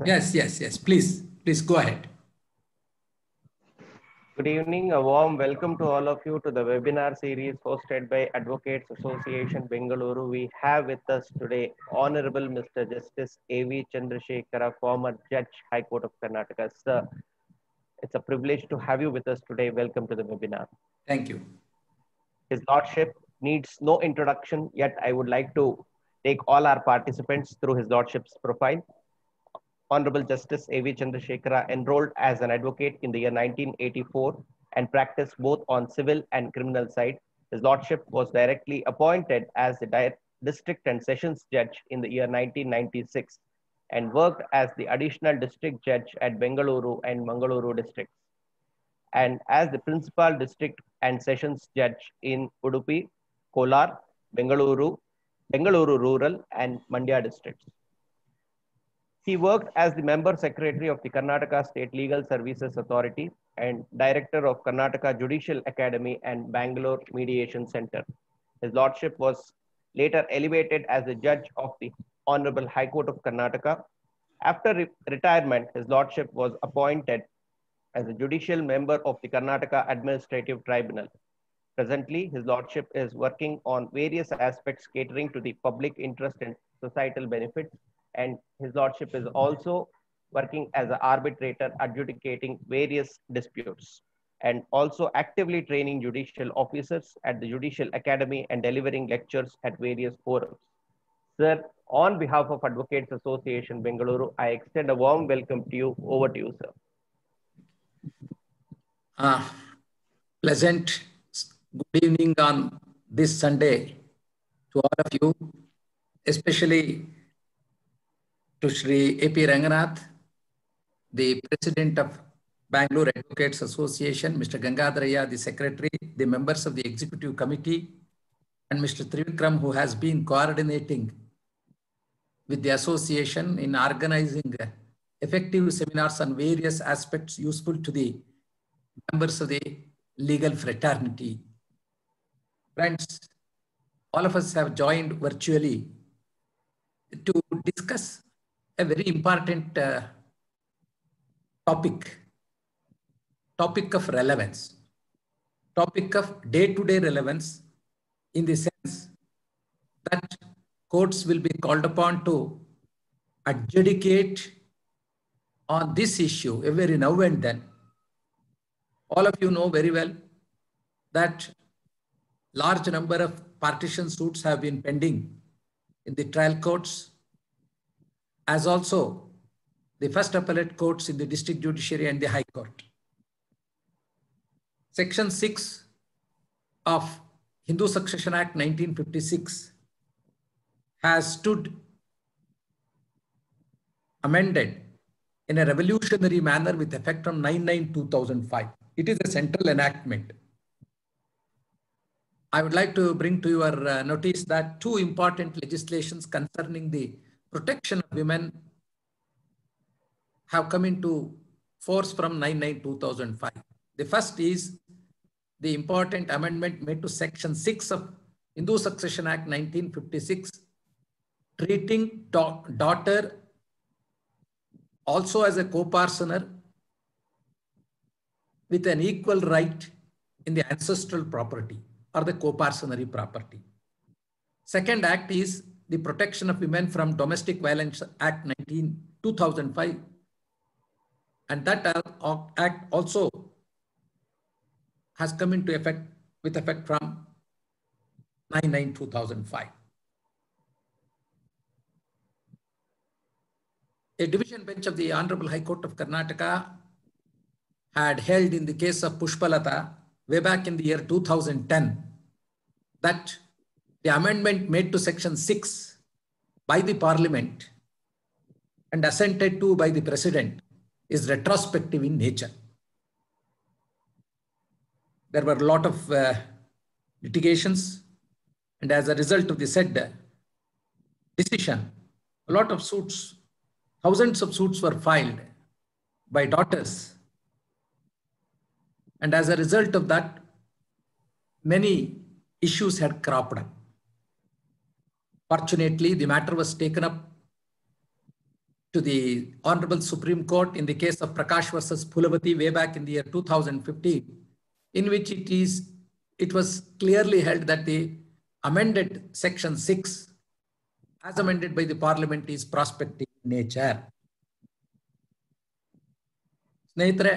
Yes. Please go ahead. Good evening. A warm welcome to all of you to the webinar series hosted by Advocates Association Bengaluru. We have with us today Honorable Mr. Justice A.V. Chandrasekhara, former Judge, High Court of Karnataka. Sir, it's a privilege to have you with us today. Welcome to the webinar. Thank you. His Lordship needs no introduction, yet I would like to take all our participants through His Lordship's profile. Honorable Justice A.V. Chandrasekhara enrolled as an advocate in the year 1984 and practiced both on civil and criminal side. His Lordship was directly appointed as the District and Sessions Judge in the year 1996 and worked as the Additional District Judge at Bengaluru and Mangaluru districts, and as the Principal District and Sessions Judge in Udupi, Kolar, Bengaluru Rural and Mandya districts. He worked as the member secretary of the Karnataka State Legal Services Authority and director of Karnataka Judicial Academy and Bangalore Mediation Center. His Lordship was later elevated as a judge of the Honorable High Court of Karnataka. After retirement, His Lordship was appointed as a judicial member of the Karnataka Administrative Tribunal. Presently, His Lordship is working on various aspects catering to the public interest and societal benefits, and His Lordship is also working as an arbitrator adjudicating various disputes and also actively training judicial officers at the Judicial Academy and delivering lectures at various forums. Sir, on behalf of Advocates Association Bengaluru, I extend a warm welcome to you. Over to you, sir. Pleasant good evening on this Sunday to all of you, especially to Shri A.P. Ranganath, the President of Bangalore Advocates Association, Mr. Gangadharaya, the Secretary, the members of the Executive Committee, and Mr. Trivikram, who has been coordinating with the association in organizing effective seminars on various aspects useful to the members of the legal fraternity. Friends, all of us have joined virtually to discuss a very important topic of relevance, topic of day-to-day relevance, in the sense that courts will be called upon to adjudicate on this issue every now and then. All of you know very well that large number of partition suits have been pending in the trial courts, as also the first appellate courts in the district judiciary and the High Court. Section 6 of Hindu Succession Act 1956 has stood amended in a revolutionary manner with effect from 9/9/2005. It is a central enactment. I would like to bring to your notice that two important legislations concerning the protection of women have come into force from 9/9/2005. The first is the important amendment made to Section 6 of Hindu Succession Act 1956, treating daughter also as a co-parsoner with an equal right in the ancestral property or the co-parsonary property. Second act is the Protection of Women from Domestic Violence Act 2005, and that act also has come into effect with effect from 9/9/2005. A division bench of the Honorable High Court of Karnataka had held in the case of Pushpalata way back in the year 2010 that the amendment made to Section 6 by the Parliament and assented to by the President is retrospective in nature. There were a lot of litigations, and as a result of the said decision, a lot of suits, thousands of suits were filed by daughters. And as a result of that, many issues had cropped up. Fortunately, the matter was taken up to the Honorable Supreme Court in the case of Prakash versus Phulavati way back in the year 2015, in which it was clearly held that the amended section 6 as amended by the parliament is prospective in nature. ಸ್ನೇಹಿತರೆ,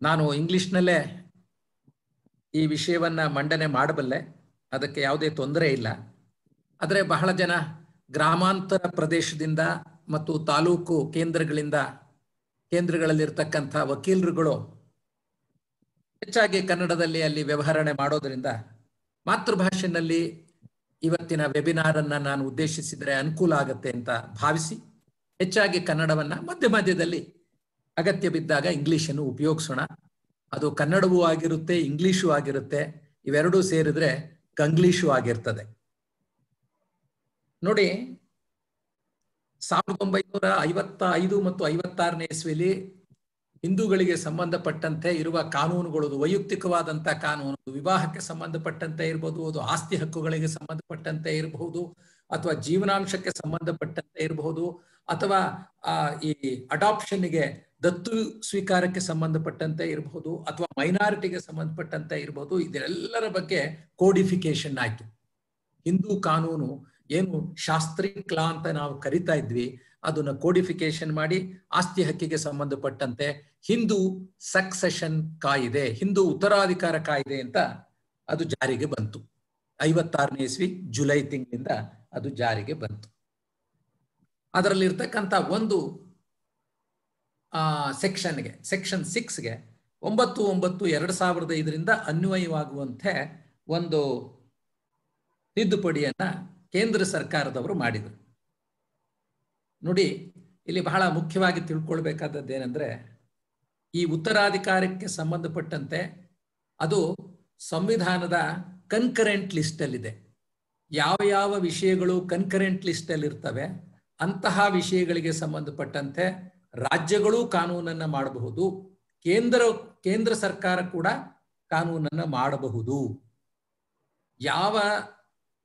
ನಾನು ಇಂಗ್ಲಿಷ್ನಲ್ಲೇ ಈ ವಿಷಯವನ್ನ ಮಂಡನೆ ಮಾಡಬಲ್ಲೆ, ಅದಕ್ಕೆ ಯಾವುದೇ ತೊಂದರೆ ಇಲ್ಲ. ಆದರೆ ಬಹಳ ಜನ ಗ್ರಾಮಾಂತರ ಪ್ರದೇಶದಿಂದ ಮತ್ತು ತಾಲೂಕು ಕೇಂದ್ರಗಳಲ್ಲಿರ್ತಕ್ಕಂಥ ವಕೀಲರುಗಳು ಹೆಚ್ಚಾಗಿ ಕನ್ನಡದಲ್ಲಿ ಅಲ್ಲಿ ವ್ಯವಹರಣೆ ಮಾಡೋದರಿಂದ ಮಾತೃಭಾಷೆಯಲ್ಲಿ ಇವತ್ತಿನ ವೆಬಿನಾರ್ ಅನ್ನ ನಾನು ಉದ್ದೇಶಿಸಿದರೆ ಅನುಕೂಲ ಆಗುತ್ತೆ ಅಂತ ಭಾವಿಸಿ ಹೆಚ್ಚಾಗಿ ಕನ್ನಡವನ್ನ ಮಧ್ಯ ಮಧ್ಯದಲ್ಲಿ ಅಗತ್ಯ ಬಿದ್ದಾಗ ಇಂಗ್ಲಿಷನ್ನು ಉಪಯೋಗಿಸೋಣ. ಅದು ಕನ್ನಡವೂ ಆಗಿರುತ್ತೆ, ಇಂಗ್ಲಿಷು ಆಗಿರುತ್ತೆ, ಇವೆರಡೂ ಸೇರಿದ್ರೆ ಕಂಗ್ಲೀಷು ಆಗಿರ್ತದೆ. ನೋಡಿ, 1955 ಮತ್ತು 56ನೇ ಇಸ್ವಿಯಲ್ಲಿ ಹಿಂದೂಗಳಿಗೆ ಸಂಬಂಧಪಟ್ಟಂತೆ ಇರುವ ಕಾನೂನುಗಳು, ವೈಯಕ್ತಿಕವಾದಂತಹ ಕಾನೂನು, ವಿವಾಹಕ್ಕೆ ಸಂಬಂಧಪಟ್ಟಂತೆ ಇರಬಹುದು, ಅದು ಆಸ್ತಿ ಹಕ್ಕುಗಳಿಗೆ ಸಂಬಂಧಪಟ್ಟಂತೆ ಇರಬಹುದು, ಅಥವಾ ಜೀವನಾಂಶಕ್ಕೆ ಸಂಬಂಧಪಟ್ಟಂತೆ ಇರಬಹುದು, ಅಥವಾ ಈ ಅಡಾಪ್ಷನ್ಗೆ ದತ್ತು ಸ್ವೀಕಾರಕ್ಕೆ ಸಂಬಂಧಪಟ್ಟಂತೆ ಇರಬಹುದು, ಅಥವಾ ಮೈನಾರಿಟಿಗೆ ಸಂಬಂಧಪಟ್ಟಂತೆ ಇರಬಹುದು. ಇದೆಲ್ಲರ ಬಗ್ಗೆ ಕೋಡಿಫಿಕೇಶನ್ ಆಯ್ತು. ಹಿಂದೂ ಕಾನೂನು ಏನು ಶಾಸ್ತ್ರೀ ಕ್ಲಾ ಅಂತ ನಾವು ಕರಿತಾ ಇದ್ವಿ, ಅದನ್ನ ಕೋಡಿಫಿಕೇಶನ್ ಮಾಡಿ ಆಸ್ತಿ ಹಕ್ಕಿಗೆ ಸಂಬಂಧಪಟ್ಟಂತೆ ಹಿಂದೂ ಸಕ್ಸೆಷನ್ ಕಾಯಿದೆ, ಹಿಂದೂ ಉತ್ತರಾಧಿಕಾರ ಕಾಯ್ದೆ ಅಂತ ಅದು ಜಾರಿಗೆ ಬಂತು. 56ನೇ ಇಸ್ವಿ ಜುಲೈ ತಿಂಗಳಿಂದ ಅದು ಜಾರಿಗೆ ಬಂತು. ಅದರಲ್ಲಿ ಇರ್ತಕ್ಕಂಥ ಒಂದು ಸೆಕ್ಷನ್ಗೆ, ಸೆಕ್ಷನ್ 6ಗೆ 9/9/2005 ಅನ್ವಯವಾಗುವಂತೆ ಒಂದು ತಿದ್ದುಪಡಿಯನ್ನ ಕೇಂದ್ರ ಸರ್ಕಾರದವರು ಮಾಡಿದರು. ನೋಡಿ, ಇಲ್ಲಿ ಬಹಳ ಮುಖ್ಯವಾಗಿ ತಿಳ್ಕೊಳ್ಬೇಕಾದದ್ದು ಏನಂದ್ರೆ, ಈ ಉತ್ತರಾಧಿಕಾರಕ್ಕೆ ಸಂಬಂಧಪಟ್ಟಂತೆ ಅದು ಸಂವಿಧಾನದ ಕನ್ಕರೆಂಟ್ ಲಿಸ್ಟ್ ಅಲ್ಲಿದೆ. ಯಾವ ಯಾವ ವಿಷಯಗಳು ಕನ್ಕರೆಂಟ್ ಲಿಸ್ಟ್ ಅಲ್ಲಿ ಇರ್ತವೆ ಅಂತಹ ವಿಷಯಗಳಿಗೆ ಸಂಬಂಧಪಟ್ಟಂತೆ ರಾಜ್ಯಗಳು ಕಾನೂನನ್ನ ಮಾಡಬಹುದು, ಕೇಂದ್ರ ಸರ್ಕಾರ ಕೂಡ ಕಾನೂನನ್ನ ಮಾಡಬಹುದು. ಯಾವ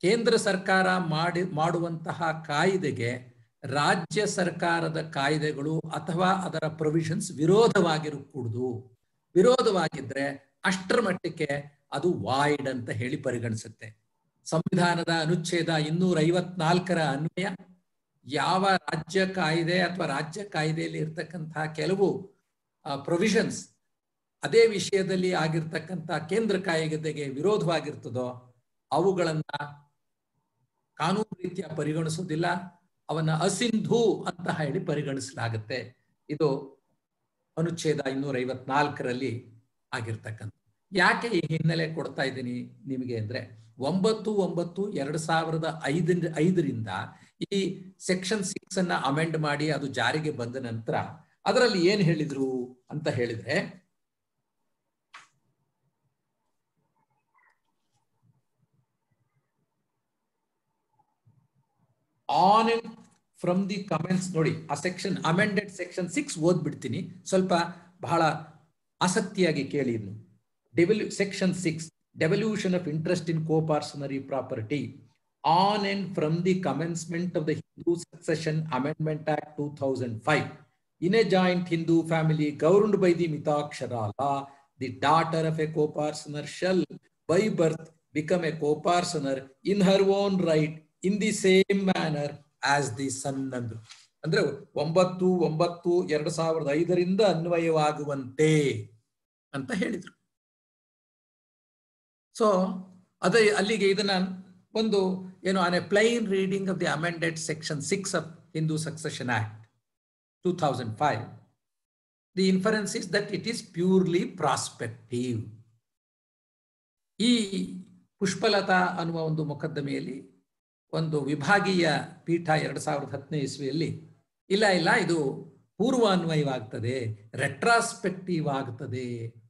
ಕೇಂದ್ರ ಸರ್ಕಾರ ಮಾಡುವಂತಹ ಕಾಯ್ದೆಗೆ ರಾಜ್ಯ ಸರ್ಕಾರದ ಕಾಯ್ದೆಗಳು ಅಥವಾ ಅದರ ಪ್ರೊವಿಷನ್ಸ್ ವಿರೋಧವಾಗಿರಕೂಡದು. ವಿರೋಧವಾಗಿದ್ರೆ ಅಷ್ಟರ ಮಟ್ಟಕ್ಕೆ ಅದು ವಾಯ್ಡ್ ಅಂತ ಹೇಳಿ ಪರಿಗಣಿಸುತ್ತೆ. ಸಂವಿಧಾನದ ಅನುಚ್ಛೇದ 254ರ ಅನ್ವಯ ಯಾವ ರಾಜ್ಯ ಕಾಯ್ದೆ ಅಥವಾ ರಾಜ್ಯ ಕಾಯ್ದೆಯಲ್ಲಿ ಇರ್ತಕ್ಕಂತಹ ಕೆಲವು ಪ್ರೊವಿಷನ್ಸ್ ಅದೇ ವಿಷಯದಲ್ಲಿ ಆಗಿರ್ತಕ್ಕಂಥ ಕೇಂದ್ರ ಕಾಯ್ದೆಗೆ ವಿರೋಧವಾಗಿರ್ತದೋ ಅವುಗಳನ್ನ ಕಾನೂನು ರೀತಿಯ ಪರಿಗಣಿಸುವುದಿಲ್ಲ, ಅವನ್ನ ಅಸಿಂಧು ಅಂತ ಹೇಳಿ ಪರಿಗಣಿಸಲಾಗುತ್ತೆ. ಇದು ಅನುಚ್ಛೇದ 254ರಲ್ಲಿ ಆಗಿರ್ತಕ್ಕಂಥ. ಯಾಕೆ ಈ ಹಿನ್ನೆಲೆ ಕೊಡ್ತಾ ಇದ್ದೀನಿ ನಿಮಗೆ ಅಂದ್ರೆ, 9/9/2005 ಈ ಸೆಕ್ಷನ್ 6 ಅನ್ನ ಅಮೆಂಡ್ ಮಾಡಿ ಅದು ಜಾರಿಗೆ ಬಂದ ನಂತರ ಅದರಲ್ಲಿ ಏನ್ ಹೇಳಿದ್ರು ಅಂತ ಹೇಳಿದ್ರೆ, on and from the comments. ನೋಡಿ, ಆ ಸೆಕ್ಷನ್ ಅಮೆಂಡೆಡ್ ಸೆಕ್ಷನ್ 6 ಓದ್ಬಿಡ್ತೀನಿ, ಸ್ವಲ್ಪ ಬಹಳ ಆಸಕ್ತಿಯಾಗಿ ಕೇಳಿ. ಇನ್ನು section 6, devolution of interest in co-parcenary property on and from the commencement of the Hindu Succession Amendment Act 2005. In a joint Hindu family governed by the Mitakshara law, the daughter of a co-parsoner shall by birth become a co-parsoner in her own right in the same manner as the son. ಅಂದ್ರೆ 9/9/2005 ಅನ್ವಯವಾಗುವಂತೆ ಅಂತ ಹೇಳಿದ್ರು. So ಅದೇ ಅಲ್ಲಿಗೆ ಇದನ್ನ ಒಂದು ಏನು on A plain reading of the amended section 6 of Hindu succession act 2005, the inference is that it is purely prospective. ಈ ಪುಷ್ಪಲತಾ ಅನ್ನುವ ಒಂದು ಮೊಕದ್ದಮೆಯಲ್ಲಿ ಒಂದು ವಿಭಾಗೀಯ ಪೀಠ 2010ನೇ ಇಸ್ವಿಯಲ್ಲಿ ಇಲ್ಲ ಇದು ಪೂರ್ವ ಅನ್ವಯವಾಗ್ತದೆ, ರೆಟ್ರಾಸ್ಪೆಕ್ಟಿವ್ ಆಗ್ತದೆ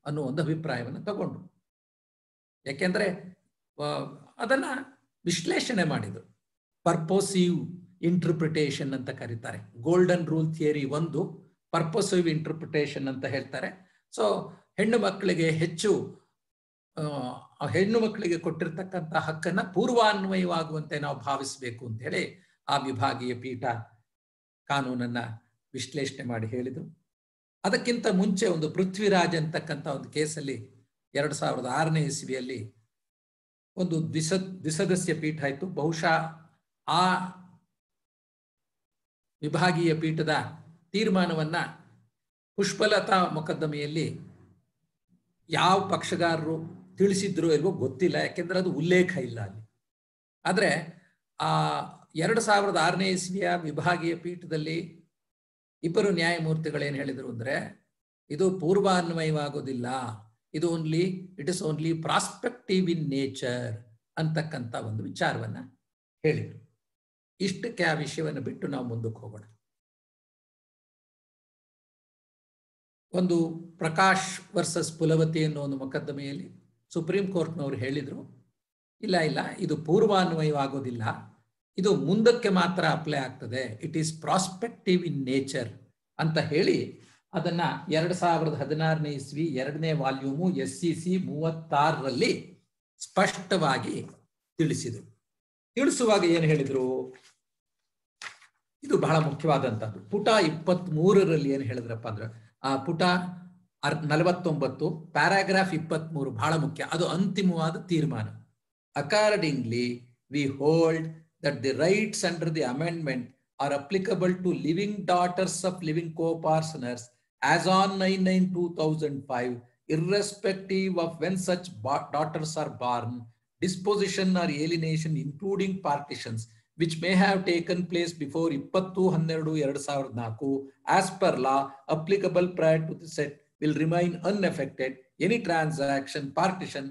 ಅನ್ನೋ ಒಂದು ಅಭಿಪ್ರಾಯವನ್ನು ತಗೊಂಡು, ಯಾಕೆಂದ್ರೆ ಅದನ್ನ ವಿಶ್ಲೇಷಣೆ ಮಾಡಿದ್ರು. ಪರ್ಪೋಸಿವ್ ಇಂಟರ್ಪ್ರಿಟೇಷನ್ ಅಂತ ಕರೀತಾರೆ. ಗೋಲ್ಡನ್ ರೂಲ್ ಥಿಯರಿ 1, ಪರ್ಪೋಸಿವ್ ಇಂಟರ್ಪ್ರಿಟೇಷನ್ ಅಂತ ಹೇಳ್ತಾರೆ. ಸೊ ಹೆಣ್ಣು ಮಕ್ಕಳಿಗೆ ಕೊಟ್ಟಿರ್ತಕ್ಕಂಥ ಹಕ್ಕನ್ನ ಪೂರ್ವಾನ್ವಯವಾಗುವಂತೆ ನಾವು ಭಾವಿಸಬೇಕು ಅಂತ ಹೇಳಿ ಆ ವಿಭಾಗೀಯ ಪೀಠ ಕಾನೂನನ್ನ ವಿಶ್ಲೇಷಣೆ ಮಾಡಿ ಹೇಳಿದರು. ಅದಕ್ಕಿಂತ ಮುಂಚೆ ಒಂದು ಪೃಥ್ವಿರಾಜ್ ಅಂತಕ್ಕಂಥ ಒಂದು ಕೇಸಲ್ಲಿ 2006ನೇ ಇಸ್ವಿಯಲ್ಲಿ ಒಂದು ದ್ವಿಸದಸ್ಯ ಪೀಠ ಆಯಿತು. ಬಹುಶಃ ಆ ವಿಭಾಗೀಯ ಪೀಠದ ತೀರ್ಮಾನವನ್ನ ಪುಷ್ಪಲತಾ ಮೊಕದ್ದಮೆಯಲ್ಲಿ ಯಾವ ಪಕ್ಷಗಾರರು ತಿಳಿಸಿದ್ರು ಇಲ್ವೋ ಗೊತ್ತಿಲ್ಲ, ಯಾಕೆಂದ್ರೆ ಅದು ಉಲ್ಲೇಖ ಇಲ್ಲ ಅಲ್ಲಿ. ಆದರೆ ಆ 2006ನೇ ಇಸ್ವಿಯ ವಿಭಾಗೀಯ ಪೀಠದಲ್ಲಿ ಇಬ್ಬರು ನ್ಯಾಯಮೂರ್ತಿಗಳೇನು ಹೇಳಿದರು ಅಂದ್ರೆ, ಇದು ಪೂರ್ವಾನ್ವಯವಾಗೋದಿಲ್ಲ, ಇದು it is only prospective in nature ಅಂತಕ್ಕಂಥ ಒಂದು ವಿಚಾರವನ್ನ ಹೇಳಿದರು. ಇಷ್ಟಕ್ಕೆ ಆ ವಿಷಯವನ್ನು ಬಿಟ್ಟು ನಾವು ಮುಂದಕ್ಕೆ ಹೋಗೋಣ. ಒಂದು ಪ್ರಕಾಶ್ ವರ್ಸಸ್ ಪುಲವತಿ ಅನ್ನೋ ಒಂದು ಮೊಕದ್ದಮೆಯಲ್ಲಿ ಸುಪ್ರೀಂ ಕೋರ್ಟ್ನವರು ಹೇಳಿದರು, ಇಲ್ಲ ಇದು ಪೂರ್ವಾನ್ವಯವಾಗೋದಿಲ್ಲ, ಇದು ಮುಂದಕ್ಕೆ ಮಾತ್ರ ಅಪ್ಲೈ ಆಗ್ತದೆ, it is prospective in nature ಅಂತ ಹೇಳಿ ಅದನ್ನ 2016ನೇ ಇಸ್ವಿ 2ನೇ ವಾಲ್ಯೂಮು SCC 36ರಲ್ಲಿ ಸ್ಪಷ್ಟವಾಗಿ ತಿಳಿಸಿದರು. ತಿಳಿಸುವಾಗ ಏನು ಹೇಳಿದ್ರು, ಇದು ಬಹಳ ಮುಖ್ಯವಾದಂಥದ್ದು. ಪುಟ 23ರಲ್ಲಿ ಏನು ಹೇಳಿದ್ರಪ್ಪ ಅಂದ್ರೆ, ಆ ಪುಟ 49 ಪ್ಯಾರಾಗ್ರಾಫ್ 23 ಬಹಳ ಮುಖ್ಯ, ಅದು ಅಂತಿಮವಾದ ತೀರ್ಮಾನ. Accordingly we hold that the rights under the amendment are applicable to living daughters of living co-partners as on 9/9/2005, irrespective of when such daughters are born, disposition or alienation, including partitions, which may have taken place before 2012-2004, as per law applicable prior to the set, will remain unaffected. Any transaction, partition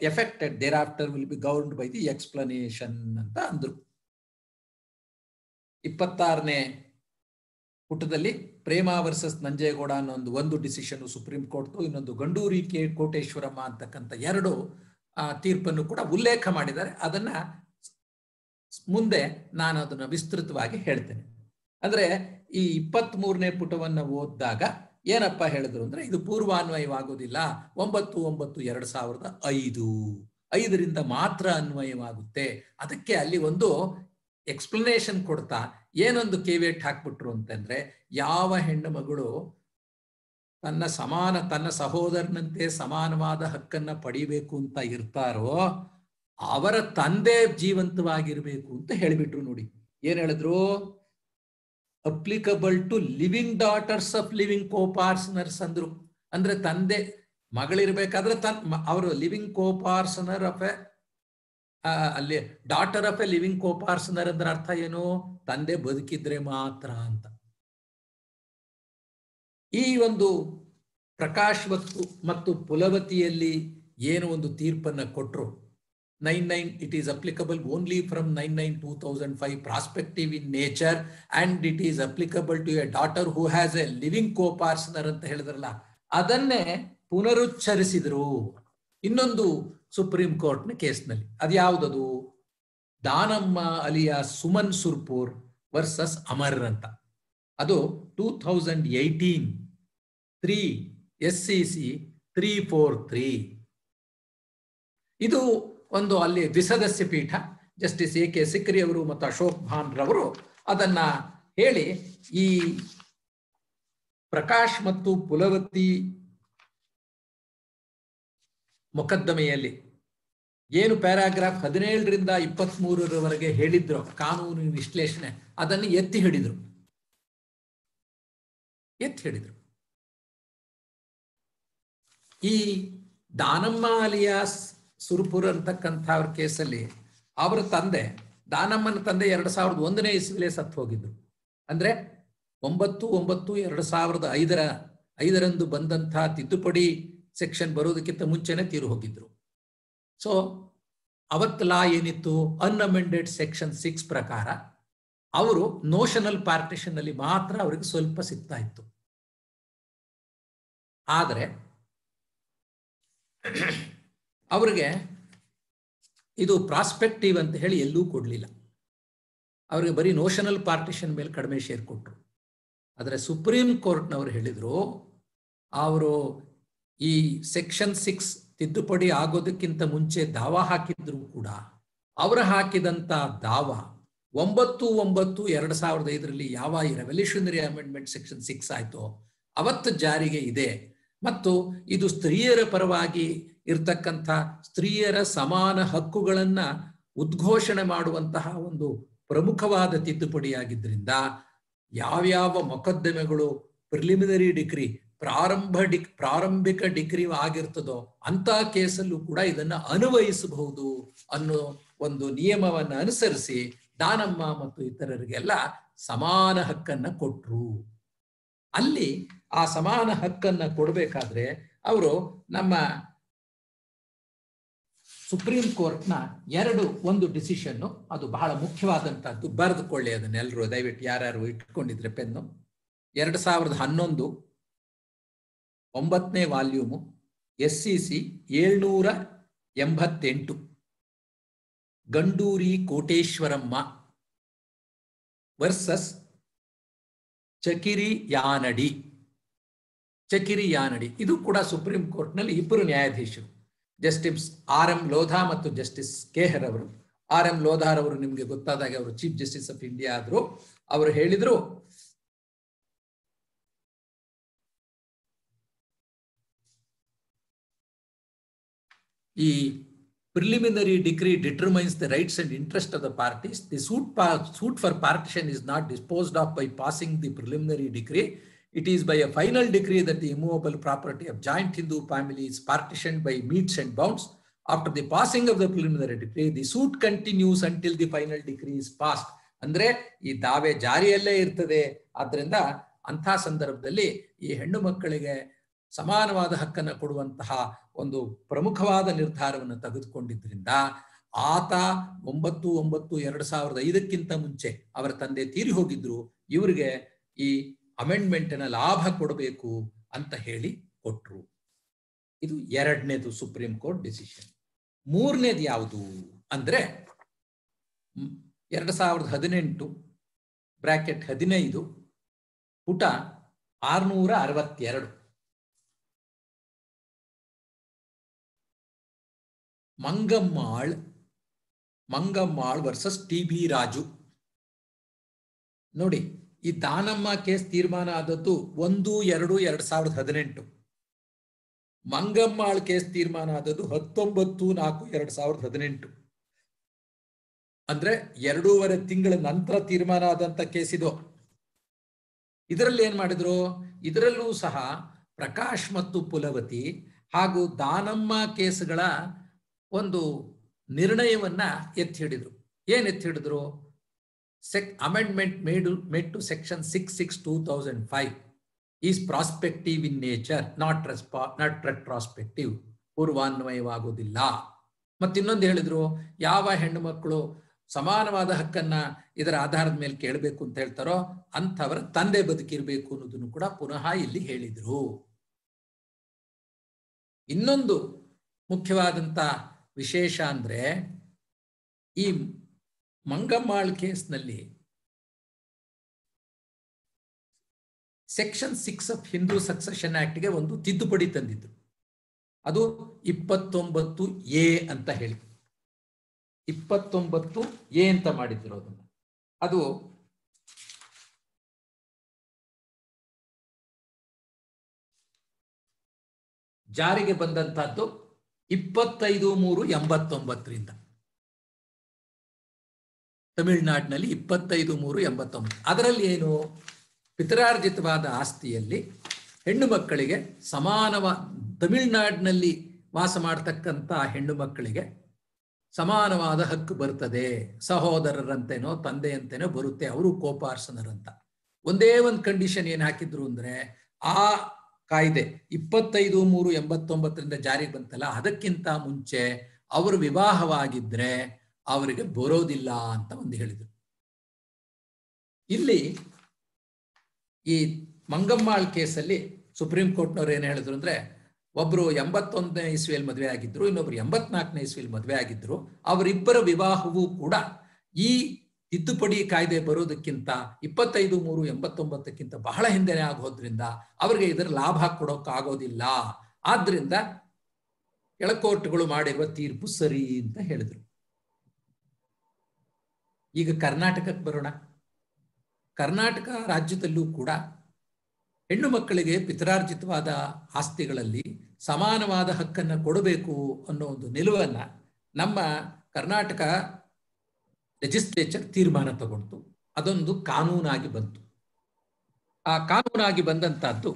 affected thereafter will be governed by the explanation ಅಂತ ಅಂದ್ರು. 26ನೇ ಪುಟದಲ್ಲಿ ಪ್ರೇಮ versus Nanjegowda ಅನ್ನೋ ಒಂದು decision supreme court, ಇನ್ನೊಂದು ಗಂಡೂರಿ ಕೋಟೇಶ್ವರಮ್ಮ ಅಂತಕ್ಕಂಥ 2 ತೀರ್ಪನ್ನು ಕೂಡ ಉಲ್ಲೇಖ ಮಾಡಿದ್ದಾರೆ. ಅದನ್ನ ಮುಂದೆ ನಾನು ಅದನ್ನ ವಿಸ್ತೃತವಾಗಿ ಹೇಳ್ತೇನೆ. ಅಂದ್ರೆ ಈ 23ನೇ ಪುಟವನ್ನು ಓದಿದಾಗ ಏನಪ್ಪ ಹೇಳಿದ್ರು ಅಂದ್ರೆ, ಇದು ಪೂರ್ವಾನ್ವಯವಾಗುವುದಿಲ್ಲ, 9/9/2005 ಮಾತ್ರ ಅನ್ವಯವಾಗುತ್ತೆ. ಅದಕ್ಕೆ ಅಲ್ಲಿ ಒಂದು ಎಕ್ಸ್ಪ್ಲನೇಷನ್ ಕೊಡ್ತಾ ಏನೊಂದು ಕೇವೇಟ್ ಹಾಕ್ಬಿಟ್ರು ಅಂತಂದ್ರೆ, ಯಾವ ಹೆಣ್ಣು ಮಗಳು ತನ್ನ ಸಹೋದರನಂತೆ ಸಮಾನವಾದ ಹಕ್ಕನ್ನ ಪಡಿಬೇಕು ಅಂತ ಇರ್ತಾರೋ ಅವರ ತಂದೆ ಜೀವಂತವಾಗಿರ್ಬೇಕು ಅಂತ ಹೇಳಿಬಿಟ್ರು. ನೋಡಿ ಏನ್ ಹೇಳಿದ್ರು, applicable to living daughters of living coparceners ಅಂದ್ರು. ಅಂದ್ರೆ ತಂದೆ ಮಗಳಿರ್ಬೇಕಾದ್ರೆ ಅವರು ಲಿವಿಂಗ್ ಕೋಪಾರ್ಸನರ್ ಆಫ್ ಅಲ್ಲಿ daughter of a living coparcener ಅಂದ್ರೆ ಅರ್ಥ ಏನು, ತಂದೆ ಬದುಕಿದ್ರೆ ಮಾತ್ರ ಅಂತ. ಈ ಒಂದು ಪ್ರಕಾಶ್ ಮತ್ತು ಪುಲವತಿಯಲ್ಲಿ ಏನು ಒಂದು ತೀರ್ಪನ್ನ ಕೊಟ್ಟರು, 9/9 it is applicable only from 9/9/2005, prospective in nature, and it is applicable to a daughter who has a living co-partner ಅಂತ ಹೇಳಿದ್ರಲ್ಲ, ಅದನ್ನೇ ಪುನರುಚ್ಚರಿಸಿದ್ರು ಇನ್ನೊಂದು ಸುಪ್ರೀಂ ಕೋರ್ಟ್ನ ಕೇಸ್ನಲ್ಲಿ. ಅದ್ಯಾವುದದು, ದಾನಮ್ಮ ಅಲಿಯಾ ಸುಮನ್ ಸುರ್ಪುರ್ ವರ್ಸಸ್ ಅಮರ್ ಅಂತ. ಅದು 2018 3 SCC 343. ಇದು ಒಂದು ಅಲ್ಲಿ ದ್ವಿಸದಸ್ಯ ಪೀಠ, ಜಸ್ಟಿಸ್ AK ಸಿಕ್ರಿ ಅವರು ಮತ್ತು ಅಶೋಕ್ ಭಾನ್ ರವರು ಅದನ್ನ ಹೇಳಿ, ಈ ಪ್ರಕಾಶ್ ಮತ್ತು ಪುಲವತಿ ಮೊಕದ್ದಮೆಯಲ್ಲಿ ಏನು ಪ್ಯಾರಾಗ್ರಾಫ್ 17ರಿಂದ 23ರವರೆಗೆ ಹೇಳಿದ್ರು ಕಾನೂನಿನ ವಿಶ್ಲೇಷಣೆ, ಅದನ್ನು ಎತ್ತಿ ಹಿಡಿದ್ರು. ಈ ದಾನಮ್ಮ ಅಲಿಯಾಸ್ ಸುರ್ಪುರ್ ಅಂತಕ್ಕಂಥ ಅವ್ರ ಕೇಸಲ್ಲಿ ಅವರ ತಂದೆ, ದಾನಮ್ಮನ ತಂದೆ 2001ನೇ ಇಸ್ವಿಲೇ ಸತ್ತು ಹೋಗಿದ್ರು. ಅಂದ್ರೆ 9/9/2005 ಬಂದಂಥ ತಿದ್ದುಪಡಿ ಸೆಕ್ಷನ್ ಬರೋದಕ್ಕಿಂತ ಮುಂಚೆನೆ ತೀರು ಹೋಗಿದ್ರು. ಸೊ ಅವತ್ತು ಲಾ ಏನಿತ್ತು, ಅನ್ಅಮೆಂಡೆಡ್ ಸೆಕ್ಷನ್ 6 ಪ್ರಕಾರ ಅವರು ನೋಷನಲ್ ಪಾರ್ಟಿಷನ್ ಅಲ್ಲಿ ಮಾತ್ರ ಅವರಿಗೆ ಸ್ವಲ್ಪ ಸಿಗ್ತಾ ಇತ್ತು. ಆದರೆ ಅವರಿಗೆ ಇದು ಪ್ರಾಸ್ಪೆಕ್ಟಿವ್ ಅಂತ ಹೇಳಿ ಎಲ್ಲೂ ಕೊಡ್ಲಿಲ್ಲ. ಅವರಿಗೆ ಬರೀ ನೋಷನಲ್ ಪಾರ್ಟಿಷನ್ ಮೇಲೆ ಕಡಿಮೆ ಶೇರ್ ಕೊಟ್ರು. ಆದರೆ ಸುಪ್ರೀಂ ಕೋರ್ಟ್ನವರು ಹೇಳಿದ್ರು, ಅವರು ಈ ಸೆಕ್ಷನ್ 6 ತಿದ್ದುಪಡಿ ಆಗೋದಕ್ಕಿಂತ ಮುಂಚೆ ದಾವಾ ಹಾಕಿದ್ರು ಕೂಡ ಅವರು ಹಾಕಿದಂತ ದಾವಾ 9/9/2005 ಯಾವ ಈ ರೆವಲ್ಯೂಷನರಿ ಅಮೆಂಡ್ಮೆಂಟ್ ಸೆಕ್ಷನ್ 6 ಆಯ್ತೋ ಅವತ್ತು ಜಾರಿಗೆ ಇದೆ. ಮತ್ತು ಇದು ಸ್ತ್ರೀಯರ ಪರವಾಗಿ ಇರ್ತಕ್ಕಂಥ ಸ್ತ್ರೀಯರ ಸಮಾನ ಹಕ್ಕುಗಳನ್ನ ಉದ್ಘೋಷಣೆ ಮಾಡುವಂತಹ ಒಂದು ಪ್ರಮುಖವಾದ ತಿದ್ದುಪಡಿಯಾಗಿದ್ದರಿಂದ ಯಾವ್ಯಾವ ಮೊಕದ್ದಮೆಗಳು ಪ್ರಿಲಿಮಿನರಿ ಡಿಗ್ರಿ ಪ್ರಾರಂಭಿಕ ಡಿಗ್ರಿ ಆಗಿರ್ತದೋ ಅಂತ ಕೇಸಲ್ಲೂ ಕೂಡ ಇದನ್ನ ಅನ್ವಯಿಸಬಹುದು ಅನ್ನೋ ಒಂದು ನಿಯಮವನ್ನು ಅನುಸರಿಸಿ ದಾನಮ್ಮ ಮತ್ತು ಇತರರಿಗೆಲ್ಲ ಸಮಾನ ಹಕ್ಕನ್ನ ಕೊಟ್ರು. ಅಲ್ಲಿ ಆ ಸಮಾನ ಹಕ್ಕನ್ನ ಕೊಡಬೇಕಾದ್ರೆ ಅವರು ನಮ್ಮ ಸುಪ್ರೀಂ ಕೋರ್ಟ್ನ ಒಂದು ಡಿಸಿಷನ್, ಅದು ಬಹಳ ಮುಖ್ಯವಾದಂತಹದ್ದು, ಬರೆದುಕೊಳ್ಳಿ ಅದನ್ನೆಲ್ಲರೂ ದಯವಿಟ್ಟು ಯಾರ್ಯಾರು ಇಟ್ಕೊಂಡಿದ್ರೆ ಪೆನ್ನು. 2011 9ನೇ volume SCC 788 Ganduri Koteshwaramma versus Chakiri Yanadi. ಇದು ಕೂಡ ಸುಪ್ರೀಂ ಕೋರ್ಟ್ನಲ್ಲಿ ಇಬ್ಬರು ನ್ಯಾಯಾಧೀಶರು, ಜಸ್ಟಿಸ್ R.M. ಲೋಧಾ ಮತ್ತು ಜಸ್ಟಿಸ್ ಖೇಹರ್ ಅವರು. R.M. ಲೋಧಾರ್ ಅವರು ನಿಮ್ಗೆ ಗೊತ್ತಾದಾಗ ಅವರು ಚೀಫ್ ಜಸ್ಟಿಸ್ ಆಫ್ ಇಂಡಿಯಾ ಆದ್ರು. ಅವರು ಹೇಳಿದ್ರು, ಈ preliminary decree determines the rights and interest of the parties. The suit for partition is not disposed of by passing the preliminary decree. It is by a final decree that the immovable property of joint Hindu family is partitioned by metes and bounds. After the passing of the preliminary decree, the suit continues until the final decree is passed. ಅಂದ್ರೆ ಈ ದಾವೆ ಜಾರಿಯಲ್ಲೇ ಇರ್ತದೆ. ಆದ್ರಿಂದ ಅಂಥ ಸಂದರ್ಭದಲ್ಲಿ ಈ ಹೆಣ್ಣು ಮಕ್ಕಳಿಗೆ ಸಮಾನವಾದ ಹಕ್ಕನ್ನು ಕೊಡುವಂತಹ ಒಂದು ಪ್ರಮುಖವಾದ ನಿರ್ಧಾರವನ್ನು ತೆಗೆದುಕೊಂಡಿದ್ರಿಂದ ಆತ 9/9/2005 ಮುಂಚೆ ಅವರ ತಂದೆ ತೀರಿ ಹೋಗಿದ್ರು. ಇವರಿಗೆ ಈ ಅಮೆಂಡ್ಮೆಂಟ್ನ ಲಾಭ ಕೊಡಬೇಕು ಅಂತ ಹೇಳಿ ಕೊಟ್ರು. ಇದು 2ನೇದು ಸುಪ್ರೀಂ ಕೋರ್ಟ್ ಡಿಸಿಷನ್. 3ನೇದು ಯಾವುದು ಅಂದ್ರೆ 2018/15 ಪುಟ 662 ಮಂಗಮ್ಮಾಳ್ ವರ್ಸಸ್ TB ರಾಜು. ನೋಡಿ, ಈ ದಾನಮ್ಮ ಕೇಸ್ ತೀರ್ಮಾನ ಆದದ್ದು 1/2/2018. ಮಂಗಮ್ಮಾಳ್ ಕೇಸ್ ತೀರ್ಮಾನ ಆದದ್ದು 19/4/2018. ಅಂದ್ರೆ 2.5 ತಿಂಗಳ ನಂತರ ತೀರ್ಮಾನ ಆದಂತ ಕೇಸ್ ಇದು. ಇದರಲ್ಲಿ ಏನ್ ಮಾಡಿದ್ರು, ಇದರಲ್ಲೂ ಸಹ ಪ್ರಕಾಶ್ ಮತ್ತು ಪುಲವತಿ ಹಾಗೂ ದಾನಮ್ಮ ಕೇಸ್ಗಳ ಒಂದು ನಿರ್ಣಯವನ್ನ ಎತ್ತಿ ಹಿಡಿದ್ರು. ಏನ್ ಎತ್ತಿ ಹಿಡಿದ್ರು? Amendment made to section 66/2005 is prospective in nature, not retrospective, ಪೂರ್ವಾನ್ವಯವಾಗುವುದಿಲ್ಲ. ಮತ್ತಿನ್ನೊಂದು ಹೇಳಿದ್ರು, ಯಾವ ಹೆಣ್ಣು ಮಕ್ಕಳು ಸಮಾನವಾದ ಹಕ್ಕನ್ನ ಇದರ ಆಧಾರದ ಮೇಲೆ ಕೇಳಬೇಕು ಅಂತ ಹೇಳ್ತಾರೋ ಅಂಥವರ ತಂದೆ ಬದುಕಿರ್ಬೇಕು ಅನ್ನೋದನ್ನು ಕೂಡ ಪುನಃ ಇಲ್ಲಿ ಹೇಳಿದ್ರು. ಇನ್ನೊಂದು ಮುಖ್ಯವಾದಂತ ವಿಶೇಷ ಅಂದ್ರೆ, ಈ ಮಂಗಮ್ಮಾಳ್ ಕೇಸ್ನಲ್ಲಿ ಸೆಕ್ಷನ್ 6 ಆಫ್ ಹಿಂದೂ ಸಕ್ಸೆಷನ್ ಆಕ್ಟ್ಗೆ ಒಂದು ತಿದ್ದುಪಡಿ ತಂದಿದ್ರು. ಅದು 29A ಅಂತ ಹೇಳಿ 29A ಅಂತ ಮಾಡಿದ್ರು. ಅದನ್ನ ಅದು ಜಾರಿಗೆ ಬಂದಂತಹದ್ದು 25/3/89 ತಮಿಳುನಾಡಿನಲ್ಲಿ 25/3/89. ಅದರಲ್ಲಿ ಏನು, ಪಿತರಾರ್ಜಿತವಾದ ಆಸ್ತಿಯಲ್ಲಿ ಹೆಣ್ಣು ಮಕ್ಕಳಿಗೆ ತಮಿಳುನಾಡಿನಲ್ಲಿ ವಾಸ ಮಾಡತಕ್ಕಂಥ ಹೆಣ್ಣು ಮಕ್ಕಳಿಗೆ ಸಮಾನವಾದ ಹಕ್ಕು ಬರ್ತದೆ. ಸಹೋದರರಂತೆನೋ ತಂದೆಯಂತೆನೋ ಬರುತ್ತೆ, ಅವರು ಕೋಪಾರ್ಸನರಂತ. ಒಂದೇ ಒಂದು ಕಂಡೀಷನ್ ಏನ್ ಹಾಕಿದ್ರು ಅಂದ್ರೆ, ಆ ಕಾಯ್ದೆ 25/3/89 ಜಾರಿಗೆ ಬಂತಲ್ಲ, ಅದಕ್ಕಿಂತ ಮುಂಚೆ ಅವರು ವಿವಾಹವಾಗಿದ್ರೆ ಅವರಿಗೆ ಬರೋದಿಲ್ಲ ಅಂತ ಒಂದು ಹೇಳಿದ್ರು. ಇಲ್ಲಿ ಈ ಮಂಗಮ್ಮಾಳ್ ಕೇಸಲ್ಲಿ ಸುಪ್ರೀಂ ಕೋರ್ಟ್ನವ್ರು ಏನ್ ಹೇಳಿದ್ರು ಅಂದ್ರೆ, ಒಬ್ರು 81ನೇ ಇಸ್ವಿಯಲ್ಲಿ ಮದುವೆ ಆಗಿದ್ರು, ಇನ್ನೊಬ್ರು 84ನೇ ಇಸ್ವಿಯಲ್ಲಿ ಮದುವೆ ಆಗಿದ್ರು. ಅವರಿಬ್ಬರ ವಿವಾಹವೂ ಕೂಡ ಈ ತಿದ್ದುಪಡಿ ಕಾಯ್ದೆ ಬರೋದಕ್ಕಿಂತ 25/3/89 ಬಹಳ ಹಿಂದೆನೆ ಆಗೋದ್ರಿಂದ ಅವರಿಗೆ ಇದರ ಲಾಭ ಕೊಡೋಕ್ಕಾಗೋದಿಲ್ಲ. ಆದ್ರಿಂದ ಕೆಳಕೋರ್ಟ್ಗಳು ಮಾಡಿರುವ ತೀರ್ಪು ಸರಿ ಅಂತ ಹೇಳಿದ್ರು. ಈಗ ಕರ್ನಾಟಕಕ್ಕೆ ಬರೋಣ. ಕರ್ನಾಟಕ ರಾಜ್ಯದಲ್ಲೂ ಕೂಡ ಹೆಣ್ಣು ಮಕ್ಕಳಿಗೆ ಪಿತರಾರ್ಜಿತವಾದ ಆಸ್ತಿಗಳಲ್ಲಿ ಸಮಾನವಾದ ಹಕ್ಕನ್ನು ಕೊಡಬೇಕು ಅನ್ನೋ ಒಂದು ನಿಲುವನ್ನು ನಮ್ಮ ಕರ್ನಾಟಕ ಲೆಜಿಸ್ಲೇಚರ್ ತೀರ್ಮಾನ ತಗೊಂಡು ಅದೊಂದು ಕಾನೂನಾಗಿ ಬಂತು. ಆ ಕಾನೂನಾಗಿ ಬಂದಂತಹದ್ದು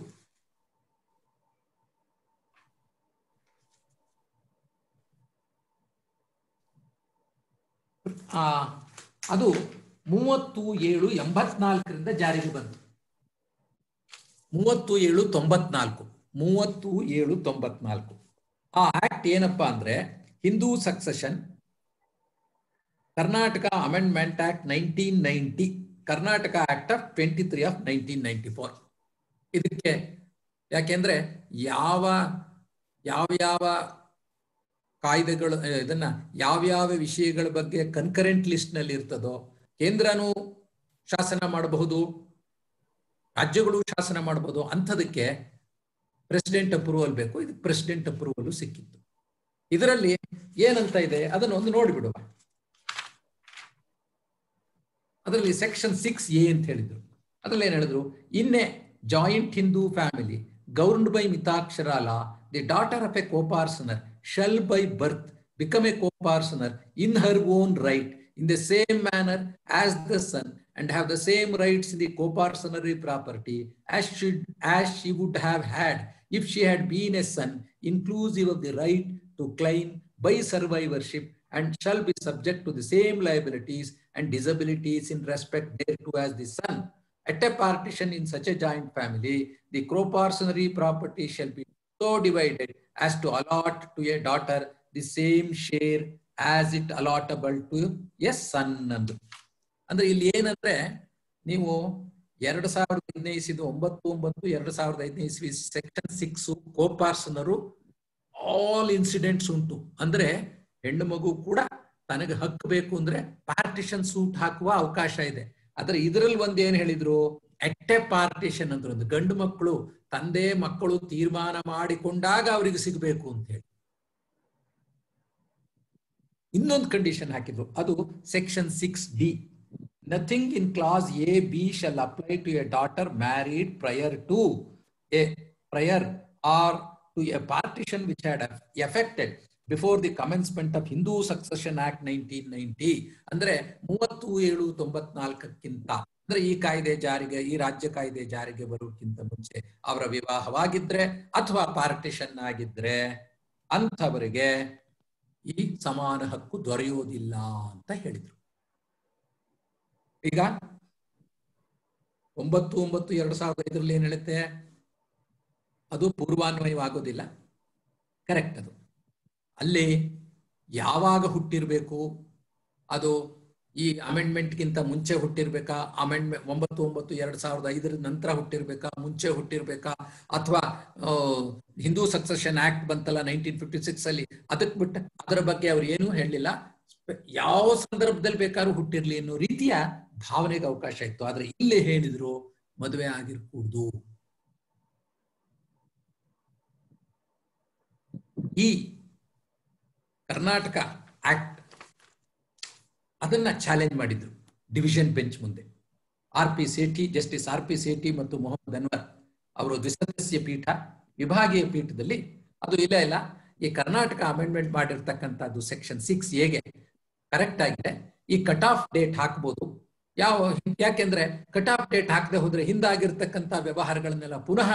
ಅದು 37/84 ಜಾರಿಗೆ ಬಂತು. 37/94 ಆ ಆಕ್ಟ್ ಏನಪ್ಪಾ ಅಂದ್ರೆ Hindu succession Karnataka amendment act 1990, Karnataka act of 23 of 1994. ಇದಕ್ಕೆ ಯಾಕೆಂದ್ರೆ ಯಾವ ಕಾಯ್ದೆಗಳು ಇದನ್ನ ಯಾವ್ಯಾವ ವಿಷಯಗಳ ಬಗ್ಗೆ ಕನ್ಕರೆಂಟ್ ಲಿಸ್ಟ್ ನಲ್ಲಿ ಇರ್ತದೋ ಕೇಂದ್ರನೂ ಶಾಸನ ಮಾಡಬಹುದು, ರಾಜ್ಯಗಳು ಶಾಸನ ಮಾಡಬಹುದು. ಅಂಥದಕ್ಕೆ ಪ್ರೆಸಿಡೆಂಟ್ ಅಪ್ರೂವಲ್ ಬೇಕು. ಇದಕ್ಕೆ ಪ್ರೆಸಿಡೆಂಟ್ ಅಪ್ರೂವಲ್ ಸಿಕ್ಕಿತ್ತು. ಇದರಲ್ಲಿ ಏನಂತ ಇದೆ ಅದನ್ನು ಒಂದು ನೋಡಿಬಿಡುವ. ಅದರಲ್ಲಿ ಸೆಕ್ಷನ್ 6A ಅಂತ ಹೇಳಿದ್ರು. ಅದರಲ್ಲಿ ಏನ್ ಹೇಳಿದ್ರು, in a joint Hindu family governed by Mitaakshara law, the daughter of a co-parsoner shall by birth become a co-parsoner in her own right in the same manner as the son and have the same rights in the co-parsonary property as she would have had if she had been a son, inclusive of the right to claim by survivorship, and shall be subject to the same liabilities and disabilities in respect thereto as the son. At a partition in such a joint family, the co-parsonary property shall be so divided as to allot to a daughter the same share as it allotable to a son. ಅಂದ್ರೆ ಇಲ್ಲಿ ಏನಂದ್ರೆ, ನೀವು 2015 section 6 ಕೋಪಾರ್ಸನರು all incidents ಉಂಟು. ಅಂದ್ರೆ ಹೆಣ್ಣು ಮಗು ಕೂಡ ತನಗೆ ಹಕ್ಕು ಬೇಕು ಅಂದ್ರೆ ಪಾರ್ಟಿಷನ್ ಸೂಟ್ ಹಾಕುವ ಅವಕಾಶ ಇದೆ. ಆದ್ರೆ ಇದರಲ್ಲಿ ಒಂದ್ ಏನ್ ಹೇಳಿದ್ರು, ಎಟ್ಟೆ ಪಾರ್ಟಿಷನ್ ಅಂದ್ರೆ ಒಂದು ಗಂಡು ಮಕ್ಕಳು ತಂದೆ ಮಕ್ಕಳು ತೀರ್ಮಾನ ಮಾಡಿಕೊಂಡಾಗ ಅವರಿಗೆ ಸಿಗಬೇಕು ಅಂತ ಹೇಳಿ ಇನ್ನೊಂದು ಕಂಡೀಷನ್ ಹಾಕಿದ್ರು. ಅದು section 6D. Nothing in class A, B shall apply to a daughter married prior or to a partition which had affected before the commencement of Hindu Succession Act 1990. ಅಂದ್ರೆ 37/94 ಅಂದ್ರೆ ಈ ಕಾಯ್ದೆ ಜಾರಿಗೆ, ಈ ರಾಜ್ಯ ಕಾಯ್ದೆ ಜಾರಿಗೆ ಬರೋಕ್ಕಿಂತ ಮುಂಚೆ ಅವರ ವಿವಾಹವಾಗಿದ್ರೆ ಅಥವಾ ಪಾರ್ಟಿಷನ್ ಆಗಿದ್ರೆ ಅಂಥವರಿಗೆ ಈ ಸಮಾನ ಹಕ್ಕು ದೊರೆಯುವುದಿಲ್ಲ ಅಂತ ಹೇಳಿದ್ರು. ಈಗ 9/9/2005 ಏನ್ ಹೇಳುತ್ತೆ, ಅದು ಪೂರ್ವಾನ್ವಯವಾಗೋದಿಲ್ಲ. ಕರೆಕ್ಟ್. ಅದು ಅಲ್ಲಿ ಯಾವಾಗ ಹುಟ್ಟಿರ್ಬೇಕು, ಅದು ಈ ಅಮೆಂಡ್ಮೆಂಟ್ಗಿಂತ ಮುಂಚೆ ಹುಟ್ಟಿರ್ಬೇಕಾ, ಅಮೆಂಡ್ಮೆಂಟ್ 9/9/2005 ನಂತರ ಹುಟ್ಟಿರ್ಬೇಕಾ, ಮುಂಚೆ ಹುಟ್ಟಿರ್ಬೇಕಾ, ಅಥವಾ ಹಿಂದೂ ಸಕ್ಸೆಷನ್ ಆಕ್ಟ್ ಬಂತಲ್ಲ 1956 ಅಲ್ಲಿ, ಅದಕ್ಕೆ ಬಿಟ್ಟು ಅದರ ಬಗ್ಗೆ ಅವ್ರು ಏನೂ ಹೇಳಲಿಲ್ಲ. ಯಾವ ಸಂದರ್ಭದಲ್ಲಿ ಬೇಕಾದ್ರೂ ಹುಟ್ಟಿರ್ಲಿ ಅನ್ನೋ ರೀತಿಯ ಭಾವನೆಗೆ ಅವಕಾಶ ಇತ್ತು. ಆದ್ರೆ ಇಲ್ಲಿ ಹೇಳಿದ್ರು ಮದುವೆ ಆಗಿರ್ಕೂಡ್ದು. ಈ ಕರ್ನಾಟಕ ಆಕ್ಟ್ ಅದನ್ನ ಚಾಲೆಂಜ್ ಮಾಡಿದ್ರು ಡಿವಿಷನ್ ಬೆಂಚ್ ಮುಂದೆ. ಜಸ್ಟಿಸ್ ಆರ್ ಪಿ ಸೇಠಿ ಮತ್ತು ಮೊಹಮ್ಮದ್ ಅನ್ವರ್ ಅವರು ದ್ವಿಸದಸ್ಯ ಪೀಠ, ವಿಭಾಗೀಯ ಪೀಠದಲ್ಲಿ ಅದು ಇಲ್ಲ ಈ ಕರ್ನಾಟಕ ಅಮೆಂಡ್ಮೆಂಟ್ ಮಾಡಿರ್ತಕ್ಕಂಥದ್ದು ಸೆಕ್ಷನ್ 6A ಕರೆಕ್ಟ್ ಆಗಿದೆ, ಈ ಕಟ್ ಆಫ್ ಡೇಟ್ ಹಾಕ್ಬೋದು. ಯಾಕೆಂದ್ರೆ ಕಟ್ ಆಫ್ ಡೇಟ್ ಹಾಕದೆ ಹೋದ್ರೆ ಹಿಂದಾಗಿರ್ತಕ್ಕಂಥ ವ್ಯವಹಾರಗಳನ್ನೆಲ್ಲ ಪುನಃ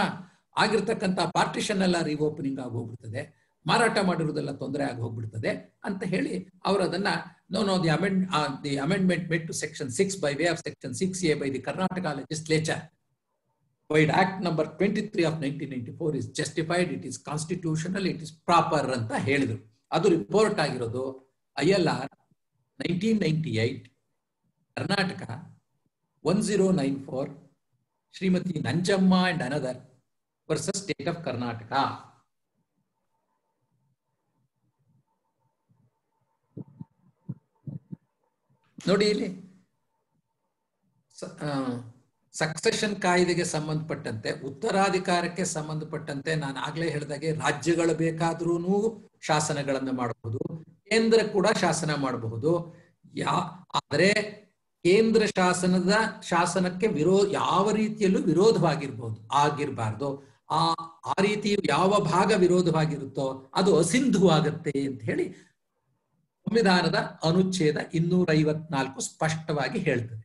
ಆಗಿರ್ತಕ್ಕಂಥ ಪಾರ್ಟಿಷನ್ ಎಲ್ಲ ರಿಓಪನಿಂಗ್ ಆಗಿ ಹೋಗ್ಬಿಡ್ತದೆ, ಮಾರಾಟ ಮಾಡಿರೋದೆಲ್ಲ ತೊಂದರೆ ಆಗಿ ಹೋಗ್ಬಿಡ್ತದೆ ಅಂತ ಹೇಳಿ ಅವರು ಅದನ್ನ the amendment made to section 6 by way of section 6A by the Karnataka legislature by Act number 23 of 1994 is justified, it is constitutional, it is proper ಅಂತ ಹೇಳಿದ್ರು. ಅದು ರಿಪೋರ್ಟ್ ಆಗಿರೋದು ILR 1998 Karnataka 1094 Shrimati Nanjamma and another versus state of Karnataka. ನೋಡಿ, ಇಲ್ಲಿ succession ಕಾಯ್ದೆಗೆ ಸಂಬಂಧಪಟ್ಟಂತೆ, ಉತ್ತರಾಧಿಕಾರಕ್ಕೆ ಸಂಬಂಧಪಟ್ಟಂತೆ ನಾನು ಆಗ್ಲೇ ಹೇಳಿದಾಗೆ ರಾಜ್ಯಗಳು ಬೇಕಾದ್ರೂ ಶಾಸನಗಳನ್ನು ಮಾಡಬಹುದು, ಕೇಂದ್ರ ಕೂಡ ಶಾಸನ ಮಾಡಬಹುದು. ಆದರೆ ಕೇಂದ್ರ ಶಾಸನಕ್ಕೆ ಯಾವ ರೀತಿಯಲ್ಲೂ ವಿರೋಧವಾಗಿರ್ಬೋದು ಆಗಿರಬಾರ್ದು. ಆ ರೀತಿ ಯಾವ ಭಾಗ ವಿರೋಧವಾಗಿರುತ್ತೋ ಅದು ಅಸಿಂಧು ಆಗತ್ತೆ ಅಂತ ಹೇಳಿ ಸಂವಿಧಾನದ ಅನುಚ್ಛೇದ 254 ಸ್ಪಷ್ಟವಾಗಿ ಹೇಳ್ತದೆ.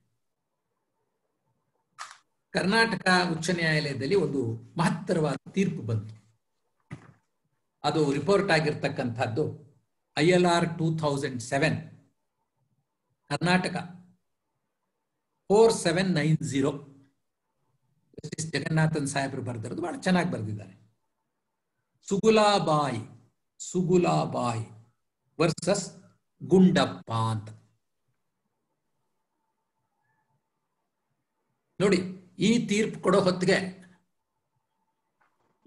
ಕರ್ನಾಟಕ ಉಚ್ಚ ನ್ಯಾಯಾಲಯದಲ್ಲಿ ಒಂದು ಮಹತ್ತರವಾದ ತೀರ್ಪು ಬಂತು. ಅದು ರಿಪೋರ್ಟ್ ಆಗಿರ್ತಕ್ಕಂಥದ್ದು ILR 2007 ಕರ್ನಾಟಕ 4790. ಜಸ್ಟಿಸ್ ಜಗನ್ನಾಥನ್ ಸಾಹೇಬರು ಬರೆದಿರೋದು ಬಹಳ ಚೆನ್ನಾಗಿ ಬರೆದಿದ್ದಾರೆ. ಸುಗುಲಾಬಾಯಿ ವರ್ಸಸ್ ಗುಂಡಪ್ಪ ಅಂತ. ನೋಡಿ, ಈ ತೀರ್ಪು ಕೊಡೋ ಹೊತ್ತಿಗೆ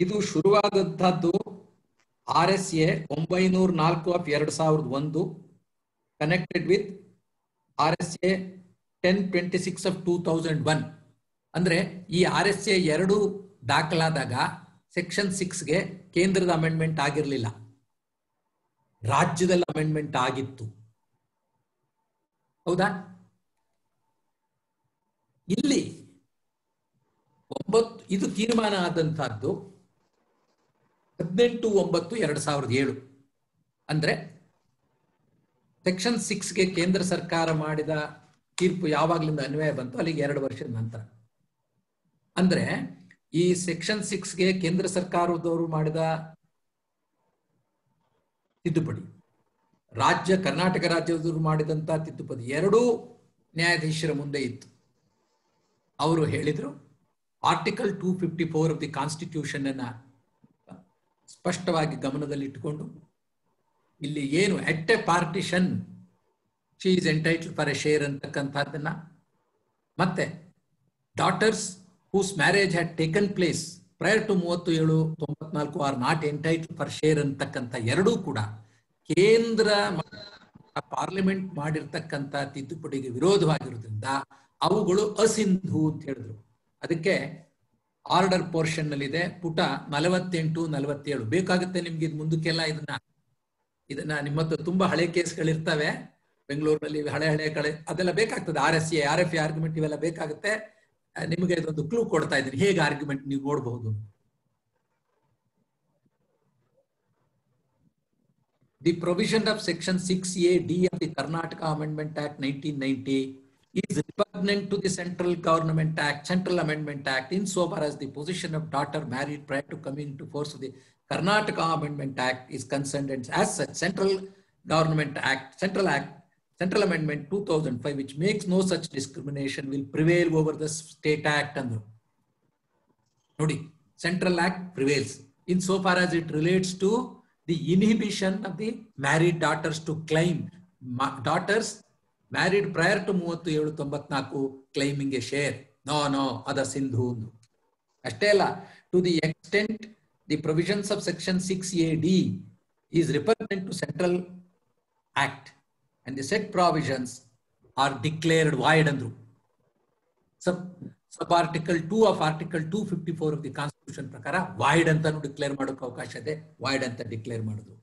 ಇದು ಶುರುವಾದಂತಹದ್ದು RSA 904/2001 connected with RSA 1026 of 2001. ಅಂದ್ರೆ ಈ RSA 2 ದಾಖಲಾದಾಗ ಸೆಕ್ಷನ್ 6ಗೆ ಕೇಂದ್ರದ ಅಮೆಂಡ್ಮೆಂಟ್ ಆಗಿರಲಿಲ್ಲ, ರಾಜ್ಯದಲ್ಲಿ ಅಮೆಂಡ್ಮೆಂಟ್ ಆಗಿತ್ತು. ಹೌದಾ? ಇಲ್ಲಿ ಇದು ತೀರ್ಮಾನ ಆದಂತಹದ್ದು 18/9/2007. ಅಂದ್ರೆ ಸೆಕ್ಷನ್ 6ಗೆ ಕೇಂದ್ರ ಸರ್ಕಾರ ಮಾಡಿದ ತೀರ್ಪು ಯಾವಾಗ್ಲಿಂದ ಅನ್ವಯ ಬಂತು ಅಲ್ಲಿಗೆ 2 ವರ್ಷದ ನಂತರ. ಅಂದ್ರೆ ಈ ಸೆಕ್ಷನ್ 6ಗೆ ಕೇಂದ್ರ ಸರ್ಕಾರದವರು ಮಾಡಿದ ತಿದ್ದುಪಡಿ, ಕರ್ನಾಟಕ ರಾಜ್ಯದವರು ಮಾಡಿದಂತ ತಿದ್ದುಪಡಿ ಎರಡೂ ನ್ಯಾಯಾಧೀಶರ ಮುಂದೆ ಇತ್ತು. ಅವರು ಹೇಳಿದ್ರು ಆರ್ಟಿಕಲ್ 254 ಆಫ್ ದಿ ಕಾನ್ಸ್ಟಿಟ್ಯೂಷನ್ ಅನ್ನ ಸ್ಪಷ್ಟವಾಗಿ ಗಮನದಲ್ಲಿಟ್ಟುಕೊಂಡು ಇಲ್ಲಿ ಏನು at a partition she is entitle for a share ಅಂತಕ್ಕಂಥದ್ದನ್ನ, ಮತ್ತೆ daughters whose marriage had taken place prior to 37/94 are not entitled for share ಅಂತಕ್ಕಂಥ ಎರಡೂ ಕೂಡ ಕೇಂದ್ರ ಪಾರ್ಲಿಮೆಂಟ್ ಮಾಡಿರ್ತಕ್ಕಂಥ ತಿದ್ದುಪಡಿಗೆ ವಿರೋಧವಾಗಿರೋದ್ರಿಂದ ಅವುಗಳು ಅಸಿಂಧು ಅಂತ ಹೇಳಿದ್ರು. ಅದಕ್ಕೆ ಆರ್ಡರ್ ಪೋರ್ಷನ್ ನಲ್ಲಿ ಇದೆ ಪುಟ 48-47. ಬೇಕಾಗುತ್ತೆ ನಿಮ್ಗೆ ಇದು ಮುಂದಕ್ಕೆಲ್ಲ ಇದನ್ನ ನಿಮ್ಮ ಹತ್ರ ತುಂಬಾ ಹಳೆ ಕೇಸ್ಗಳಿರ್ತವೆ ಬೆಂಗಳೂರಿನಲ್ಲಿ, ಹಳೆ ಕಡೆ ಅದೆಲ್ಲ ಬೇಕಾಗ್ತದೆ. RSA RFA ಆರ್ಗ್ಯುಮೆಂಟ್ ಇವೆಲ್ಲ ಬೇಕಾಗುತ್ತೆ. ನಿಮಗೆ ಇದೊಂದು ಕ್ಲೂ ಕೊಡ್ತಾ ಇದ್ದೀನಿ ಹೇಗೆ ಆರ್ಗ್ಯುಮೆಂಟ್ ನೀವು ನೋಡಬಹುದು. The provision of section 6A(d) of the Karnataka Amendment Act 1990 is repugnant to the Central Amendment Act insofar as the position of daughter married prior to coming into force of the Karnataka Amendment Act is concerned, and as such Central Amendment 2005, which makes no such discrimination, will prevail over the State Act. Andru nodi, Central Act prevails insofar as it relates to the inhibition of the married daughters to claim daughters married prior to 37/94 claiming a share. No, ada Sindhu. Ashthe alla, to the extent the provisions of section 6A(d) is repugnant to Central Act and the said provisions are declared void andru. Sub article 2 of article 254 of the Constitution prakara void antanu declare ಮಾಡೋಕೆ ಅವಕಾಶ ಇದೆ. void ಅಂತ declare ಮಾಡಿದ್ರು.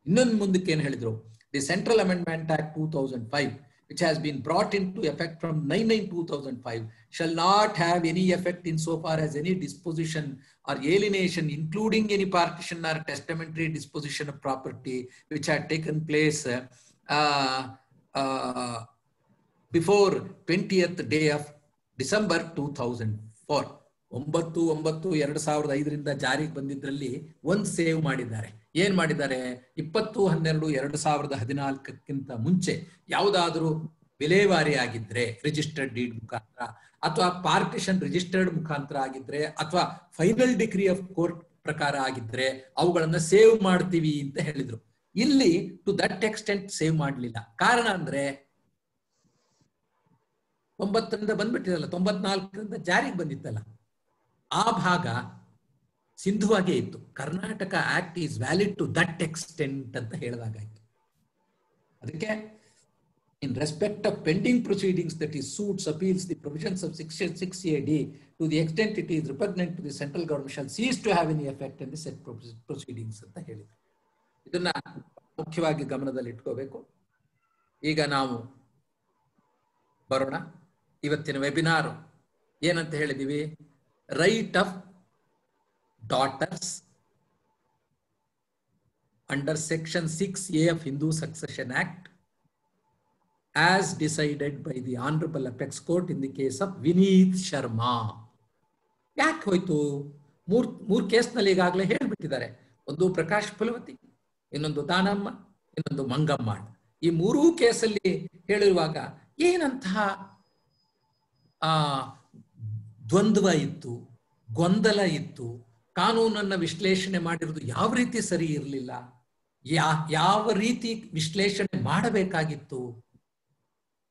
ಇನ್ನೊಂದು ಮುಂದಕ್ಕೆ ಏನು ಹೇಳಿದ್ರು, the Central Amendment Act 2005, which has been brought into effect from 9/9/2005, shall not have any effect insofar as any disposition or alienation, including any partition or testamentary disposition of property which had taken place before 20th day of December 2004. 9/9/2005 ಜಾರಿಗೆ ಬಂದಿದ್ರಲ್ಲಿ ಒಂದು save ಮಾಡಿದ್ದಾರೆ. ಏನ್ ಮಾಡಿದ್ದಾರೆ? 20/12/2014 ಮುಂಚೆ ಯಾವುದಾದ್ರೂ ವಿಲೇವಾರಿ ಆಗಿದ್ರೆ registered deed ಮುಖಾಂತರ ಅಥವಾ ಪಾರ್ಟಿಷನ್ ರಿಜಿಸ್ಟರ್ಡ್ ಮುಖಾಂತರ ಆಗಿದ್ರೆ ಅಥವಾ ಫೈನಲ್ ಡಿಗ್ರಿ ಆಫ್ ಕೋರ್ಟ್ ಪ್ರಕಾರ ಆಗಿದ್ರೆ ಅವುಗಳನ್ನ ಸೇವ್ ಮಾಡ್ತೀವಿ ಅಂತ ಹೇಳಿದ್ರು. ಇಲ್ಲಿ ಟು ದಟ್ ಎಕ್ಸ್ಟೆಂಟ್ ಸೇವ್ ಮಾಡಲಿಲ್ಲ. ಕಾರಣ ಅಂದ್ರೆ 90ರಿಂದ ಬಂದ್ಬಿಟ್ಟಿರಲ್ಲ, 94ರಿಂದ ಜಾರಿಗೆ ಬಂದಿತ್ತಲ್ಲ, ಆ ಭಾಗ ಸಿಂಧುವಾಗೇ ಇತ್ತು. Karnataka act is valid to that extent ಅಂತ ಹೇಳಿದಾಗಾಯ್ತು. ಅದಕ್ಕೆ in respect of pending proceedings, that is suits, appeals, the provisions of section 6A(d) to the extent it is repugnant to the central government shall cease to have any effect in the said proceedings ಅಂತ ಹೇಳಿದ್ರು. ಇದನ್ನ ಮುಖ್ಯವಾಗಿ ಗಮನದಲ್ಲಿ ಇಟ್ಕೋಬೇಕು. ಈಗ ನಾವು ಬರೋಣ. ಇವತ್ತಿನ ವೆಬಿನಾರ್ ಏನಂತ ಹೇಳಿದೀವಿ? Right of daughters under section 6A of Hindu Succession Act as decided by the Honorable Apex Court in the case of Vineet Sharma. ಯಾಕೆ ಹೋಯ್ತು? ಮೂರ್ ಕೇಸ್ನಲ್ಲಿ ಈಗಾಗಲೇ ಹೇಳ್ಬಿಟ್ಟಿದ್ದಾರೆ. ಒಂದು ಪ್ರಕಾಶ್ ಫುಲವತಿ, ಇನ್ನೊಂದು ದಾನಮ್ಮ, ಇನ್ನೊಂದು ಮಂಗಮ್ಮ. ಈ ಮೂರೂ ಕೇಸಲ್ಲಿ ಹೇಳಿರುವಾಗ ಏನಂತಹ ದ್ವಂದ್ವ ಇತ್ತು, ಗೊಂದಲ ಇತ್ತು, ಕಾನೂನನ್ನ ವಿಶ್ಲೇಷಣೆ ಮಾಡಿರೋದು ಯಾವ ರೀತಿ ಸರಿ ಇರಲಿಲ್ಲ, ಯಾವ ರೀತಿ ವಿಶ್ಲೇಷಣೆ ಮಾಡಬೇಕಾಗಿತ್ತು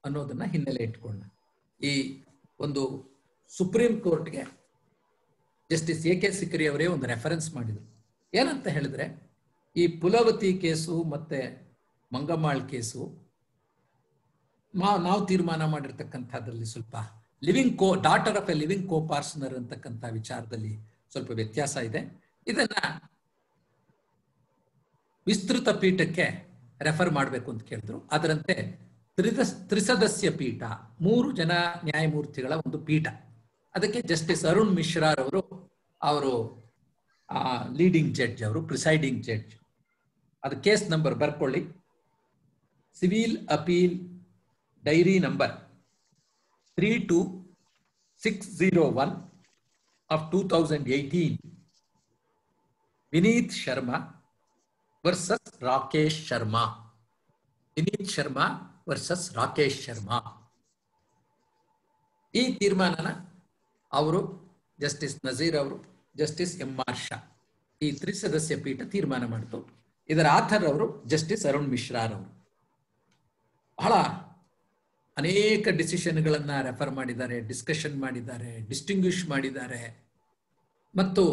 ಅನ್ನೋದನ್ನ ಹಿನ್ನೆಲೆ ಇಟ್ಕೊಂಡ ಈ ಒಂದು ಸುಪ್ರೀಂ ಕೋರ್ಟ್ಗೆ ಜಸ್ಟಿಸ್ AK ಸಿಕ್ರಿ ಅವರೇ ಒಂದು ರೆಫರೆನ್ಸ್ ಮಾಡಿದ್ರು. ಏನಂತ ಹೇಳಿದ್ರೆ, ಈ ಫುಲವತಿ ಕೇಸು ಮತ್ತೆ ಮಂಗಮ್ಮಾಳ್ ಕೇಸು ನಾವು ತೀರ್ಮಾನ ಮಾಡಿರ್ತಕ್ಕಂಥದ್ರಲ್ಲಿ ಸ್ವಲ್ಪ daughter of a living co partner ಅಂತಕ್ಕಂಥ ವಿಚಾರದಲ್ಲಿ ಸ್ವಲ್ಪ ವ್ಯತ್ಯಾಸ ಇದೆ. ಇದನ್ನ ವಿಸ್ತೃತ ಪೀಠಕ್ಕೆ ರೆಫರ್ ಮಾಡಬೇಕು ಅಂತ ಕೇಳಿದ್ರು. ಅದರಂತೆ ತ್ರಿಸದಸ್ಯ ಪೀಠ, 3 ಜನ ನ್ಯಾಯಮೂರ್ತಿಗಳ ಒಂದು ಪೀಠ, ಅದಕ್ಕೆ ಜಸ್ಟಿಸ್ ಅರುಣ್ ಮಿಶ್ರಾ ಅವರು ಲೀಡಿಂಗ್ ಜಡ್ಜ್, ಅವರು ಪ್ರಿಸೈಡಿಂಗ್ ಜಡ್ಜ್. ಅದು ಕೇಸ್ ನಂಬರ್ ಬರ್ಕೊಳ್ಳಿ. Civil appeal diary number 32601 of 2018, Vineet Sharma versus Rakesh Sharma. Vineet Sharma versus Rakesh Sharma. ಈ ತೀರ್ಮಾನನ ಅವರು ಜಸ್ಟಿಸ್ ನಜೀರ್ ಅವರು, ಜಸ್ಟಿಸ್ MR ಶಾ, ಈ ತ್ರಿಸದಸ್ಯ ಪೀಠ ತೀರ್ಮಾನ ಮಾಡಿತು. ಇದರ ಆಥರ್ ಅವರು ಜಸ್ಟಿಸ್ ಅರುಣ್ ಮಿಶ್ರಾ ಅವರು. ಬಹಳ ಅನೇಕ ಡಿಸಿಷನ್ಗಳನ್ನ ರೆಫರ್ ಮಾಡಿದ್ದಾರೆ, ಡಿಸ್ಕಷನ್ ಮಾಡಿದ್ದಾರೆ, ಡಿಸ್ಟಿಂಗ್ವಿಷ್ ಮಾಡಿದ್ದಾರೆ ಮತ್ತು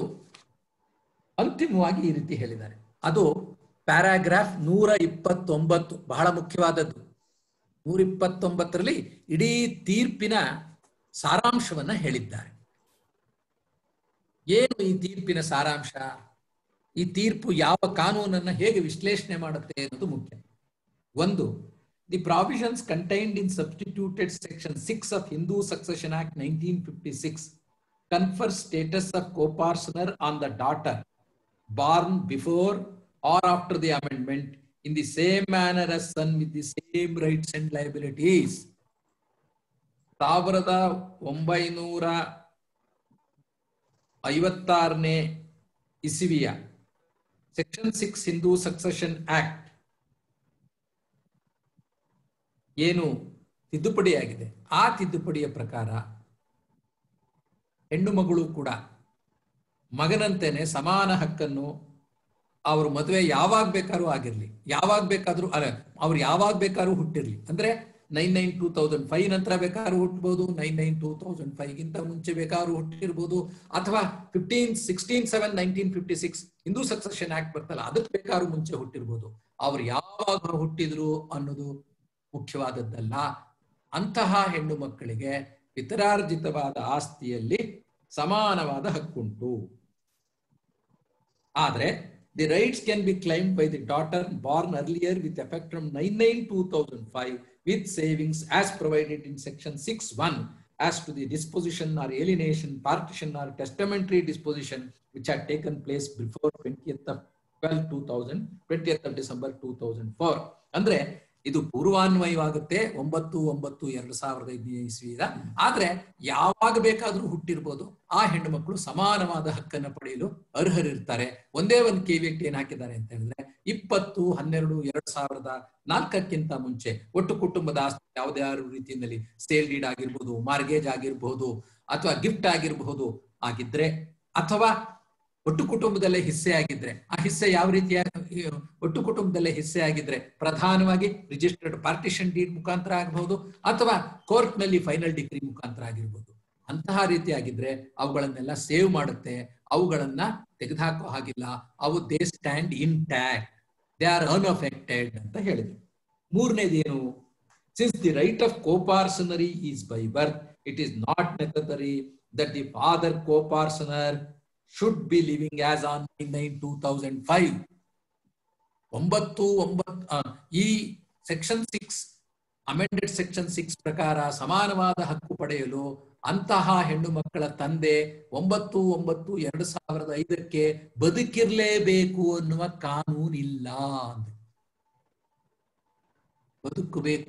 ಅಂತಿಮವಾಗಿ ಈ ರೀತಿ ಹೇಳಿದ್ದಾರೆ. ಅದು ಪ್ಯಾರಾಗ್ರಾಫ್ 129, ಬಹಳ ಮುಖ್ಯವಾದದ್ದು. 129ರಲ್ಲಿ ಇಡೀ ತೀರ್ಪಿನ ಸಾರಾಂಶವನ್ನ ಹೇಳಿದ್ದಾರೆ. ಏನು ಈ ತೀರ್ಪಿನ ಸಾರಾಂಶ? ಈ ತೀರ್ಪು ಯಾವ ಕಾನೂನನ್ನ ಹೇಗೆ ವಿಶ್ಲೇಷಣೆ ಮಾಡುತ್ತೆ ಅನ್ನೋದು ಮುಖ್ಯ. ಒಂದು, the provisions contained in substituted section 6 of Hindu Succession Act 1956 confer status of co-partner on the daughter born before or after the amendment in the same manner as son with the same rights and liabilities. 1956ನೇ ಇಸವಿಯ section 6 Hindu succession act ಏನು ತಿದ್ದುಪಡಿಯಾಗಿದೆ, ಆ ತಿದ್ದುಪಡಿಯ ಪ್ರಕಾರ ಹೆಣ್ಣು ಮಗಳು ಕೂಡ ಮಗನಂತೆನೆ ಸಮಾನ ಹಕ್ಕನ್ನು, ಅವರು ಮದುವೆ ಯಾವಾಗ ಬೇಕಾದ್ರೂ ಆಗಿರ್ಲಿ, ಯಾವಾಗ ಬೇಕಾದ್ರೂ ಅವ್ರು ಯಾವಾಗ ಬೇಕಾದ್ರೂ ಹುಟ್ಟಿರ್ಲಿ, ಅಂದ್ರೆ 99/2005 ನಂತರ ಬೇಕಾದ್ರೂ ಹುಟ್ಟಬಹುದು, 99/2005ಗಿಂತ ಮುಂಚೆ ಬೇಕಾದ್ರೂ ಹುಟ್ಟಿರ್ಬೋದು, ಅಥವಾ 16/7/1956 ಹಿಂದೂ ಸಕ್ಸೆಷನ್ ಆಕ್ಟ್ ಬರ್ತಲ್ಲ, ಅದಕ್ಕೆ ಬೇಕಾದ್ರೂ ಮುಂಚೆ ಹುಟ್ಟಿರ್ಬೋದು. ಅವ್ರು ಯಾವಾಗ ಹುಟ್ಟಿದ್ರು ಅನ್ನೋದು ಮುಖ್ಯವಾದದ್ದಲ್ಲ. ಅಂತಹ ಹೆಣ್ಣು ಮಕ್ಕಳಿಗೆ ಪಿತರಾರ್ಜಿತವಾದ ಆಸ್ತಿಯಲ್ಲಿ ಸಮಾನವಾದ ಹಕ್ಕುಂಟು. ಆದ್ರೆ the rights can be claimed by the daughter born earlier with effect from 9/9/2005 with savings as provided in section 6(1) as to the disposition or alienation, partition or testamentary disposition which had taken place before 20th of December 2004. ಅಂದ್ರೆ ಇದು ಪೂರ್ವಾನ್ವಯವಾಗುತ್ತೆ 9/9/2005 ಇಸ್ವಿಯಿಂದ. ಆದ್ರೆ ಯಾವಾಗ ಬೇಕಾದ್ರೂ ಹುಟ್ಟಿರ್ಬೋದು, ಆ ಹೆಣ್ಣು ಮಕ್ಕಳು ಸಮಾನವಾದ ಹಕ್ಕನ್ನು ಪಡೆಯಲು ಅರ್ಹರಿರ್ತಾರೆ. ಒಂದೇ ಒಂದು ಕೇವಿಯಟ್ ಏನ್ ಹಾಕಿದ್ದಾರೆ ಅಂತ ಹೇಳಿದ್ರೆ, 20/12/2004ಕ್ಕಿಂತ ಮುಂಚೆ ಒಟ್ಟು ಕುಟುಂಬದ ಆಸ್ತಿ ಯಾವುದೇ ರೀತಿಯಲ್ಲಿ ಸೇಲ್ ಡೀಡ್ ಆಗಿರ್ಬೋದು, ಮಾರ್ಗೇಜ್ ಆಗಿರ್ಬಹುದು, ಅಥವಾ ಗಿಫ್ಟ್ ಆಗಿರಬಹುದು ಆಗಿದ್ರೆ, ಅಥವಾ ಒಟ್ಟು ಕುಟುಂಬದಲ್ಲೇ ಹಿಸ್ಸೆ ಆಗಿದ್ರೆ, ಆ ಹಿಸ್ಸೆ ಯಾವ ರೀತಿಯ ಒಟ್ಟು ಕುಟುಂಬದಲ್ಲೇ ಹಿಸ್ಸೆ ಆಗಿದ್ರೆ ಪ್ರಧಾನವಾಗಿ ರಿಜಿಸ್ಟರ್ಡ್ ಪಾರ್ಟಿಷನ್ ಡೀಡ್ ಮುಖಾಂತರ ಆಗಬಹುದು, ಅಥವಾ ಕೋರ್ಟ್ ನಲ್ಲಿ ಫೈನಲ್ ಡಿಗ್ರಿ ಮುಖಾಂತರ ಆಗಿರ್ಬೋದು. ಅಂತಹ ರೀತಿಯಾಗಿದ್ರೆ ಅವುಗಳನ್ನೆಲ್ಲ ಸೇವ್ ಮಾಡುತ್ತೆ, ಅವುಗಳನ್ನ ತೆಗೆದುಹಾಕೋ ಹಾಗಿಲ್ಲ. ಅವು they stand intact, they are unaffected ಅಂತ ಹೇಳಿದ್ರು. ಮೂರನೇದೇನು? Since the right of coparcenary is by birth, it is not necessary that the father coparcener should be living as on 9/9/2005. ಈ ಸೆಕ್ಷನ್ 6 ಅಮೆಂಡೆಡ್ ಸೆಕ್ಷನ್ 6 ಪ್ರಕಾರ ಸಮಾನವಾದ ಹಕ್ಕು ಪಡೆಯಲು ಅಂತಹ ಹೆಣ್ಣು ಮಕ್ಕಳ ತಂದೆ 9/9/2005 ಬದುಕಿರ್ಲೇಬೇಕು ಅನ್ನುವ ಕಾನೂನಿಲ್ಲ ಅಂದ್ರು.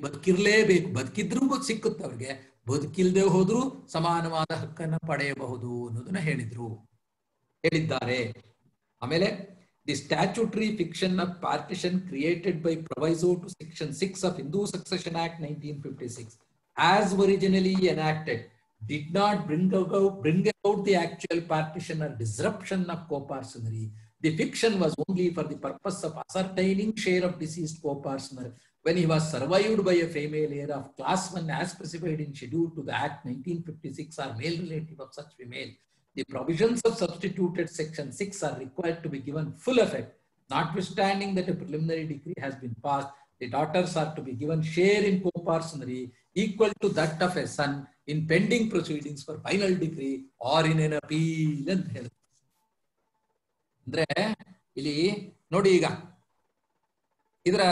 ಬದುಕಿರ್ಲೇಬೇಕು, ಬದುಕಿದ್ರೂ ಸಿಕ್ಕುತ್ತೆ ಅವ್ರಿಗೆ, ಬದುಕಿಲ್ದೆ ಹೋದ್ರೂ ಸಮಾನವಾದ ಹಕ್ಕನ್ನು ಪಡೆಯಬಹುದು ಅನ್ನೋದನ್ನ ಹೇಳಿದ್ದಾರೆ. ಆಮೇಲೆ the statutory fiction of partition created by proviso to section 6 of Hindu succession act 1956 as originally enacted did not bring about the actual partition or disruption of co-parsonery. The fiction was only for the purpose of ascertaining share of deceased co-parsoner when he was survived by a female heir of class 1 as specified in schedule to the Act 1956 or male relative of such female. The provisions of substituted section 6 are required to be given full effect. Notwithstanding that a preliminary decree has been passed, the daughters are to be given share in co-parsonery equal to that of a son in pending proceedings for final decree or in an appeal ಅಂತ ಹೇಳಿ. ಅಂದ್ರೆ ಇಲ್ಲಿ ನೋಡಿ, ಈಗ ಇದರ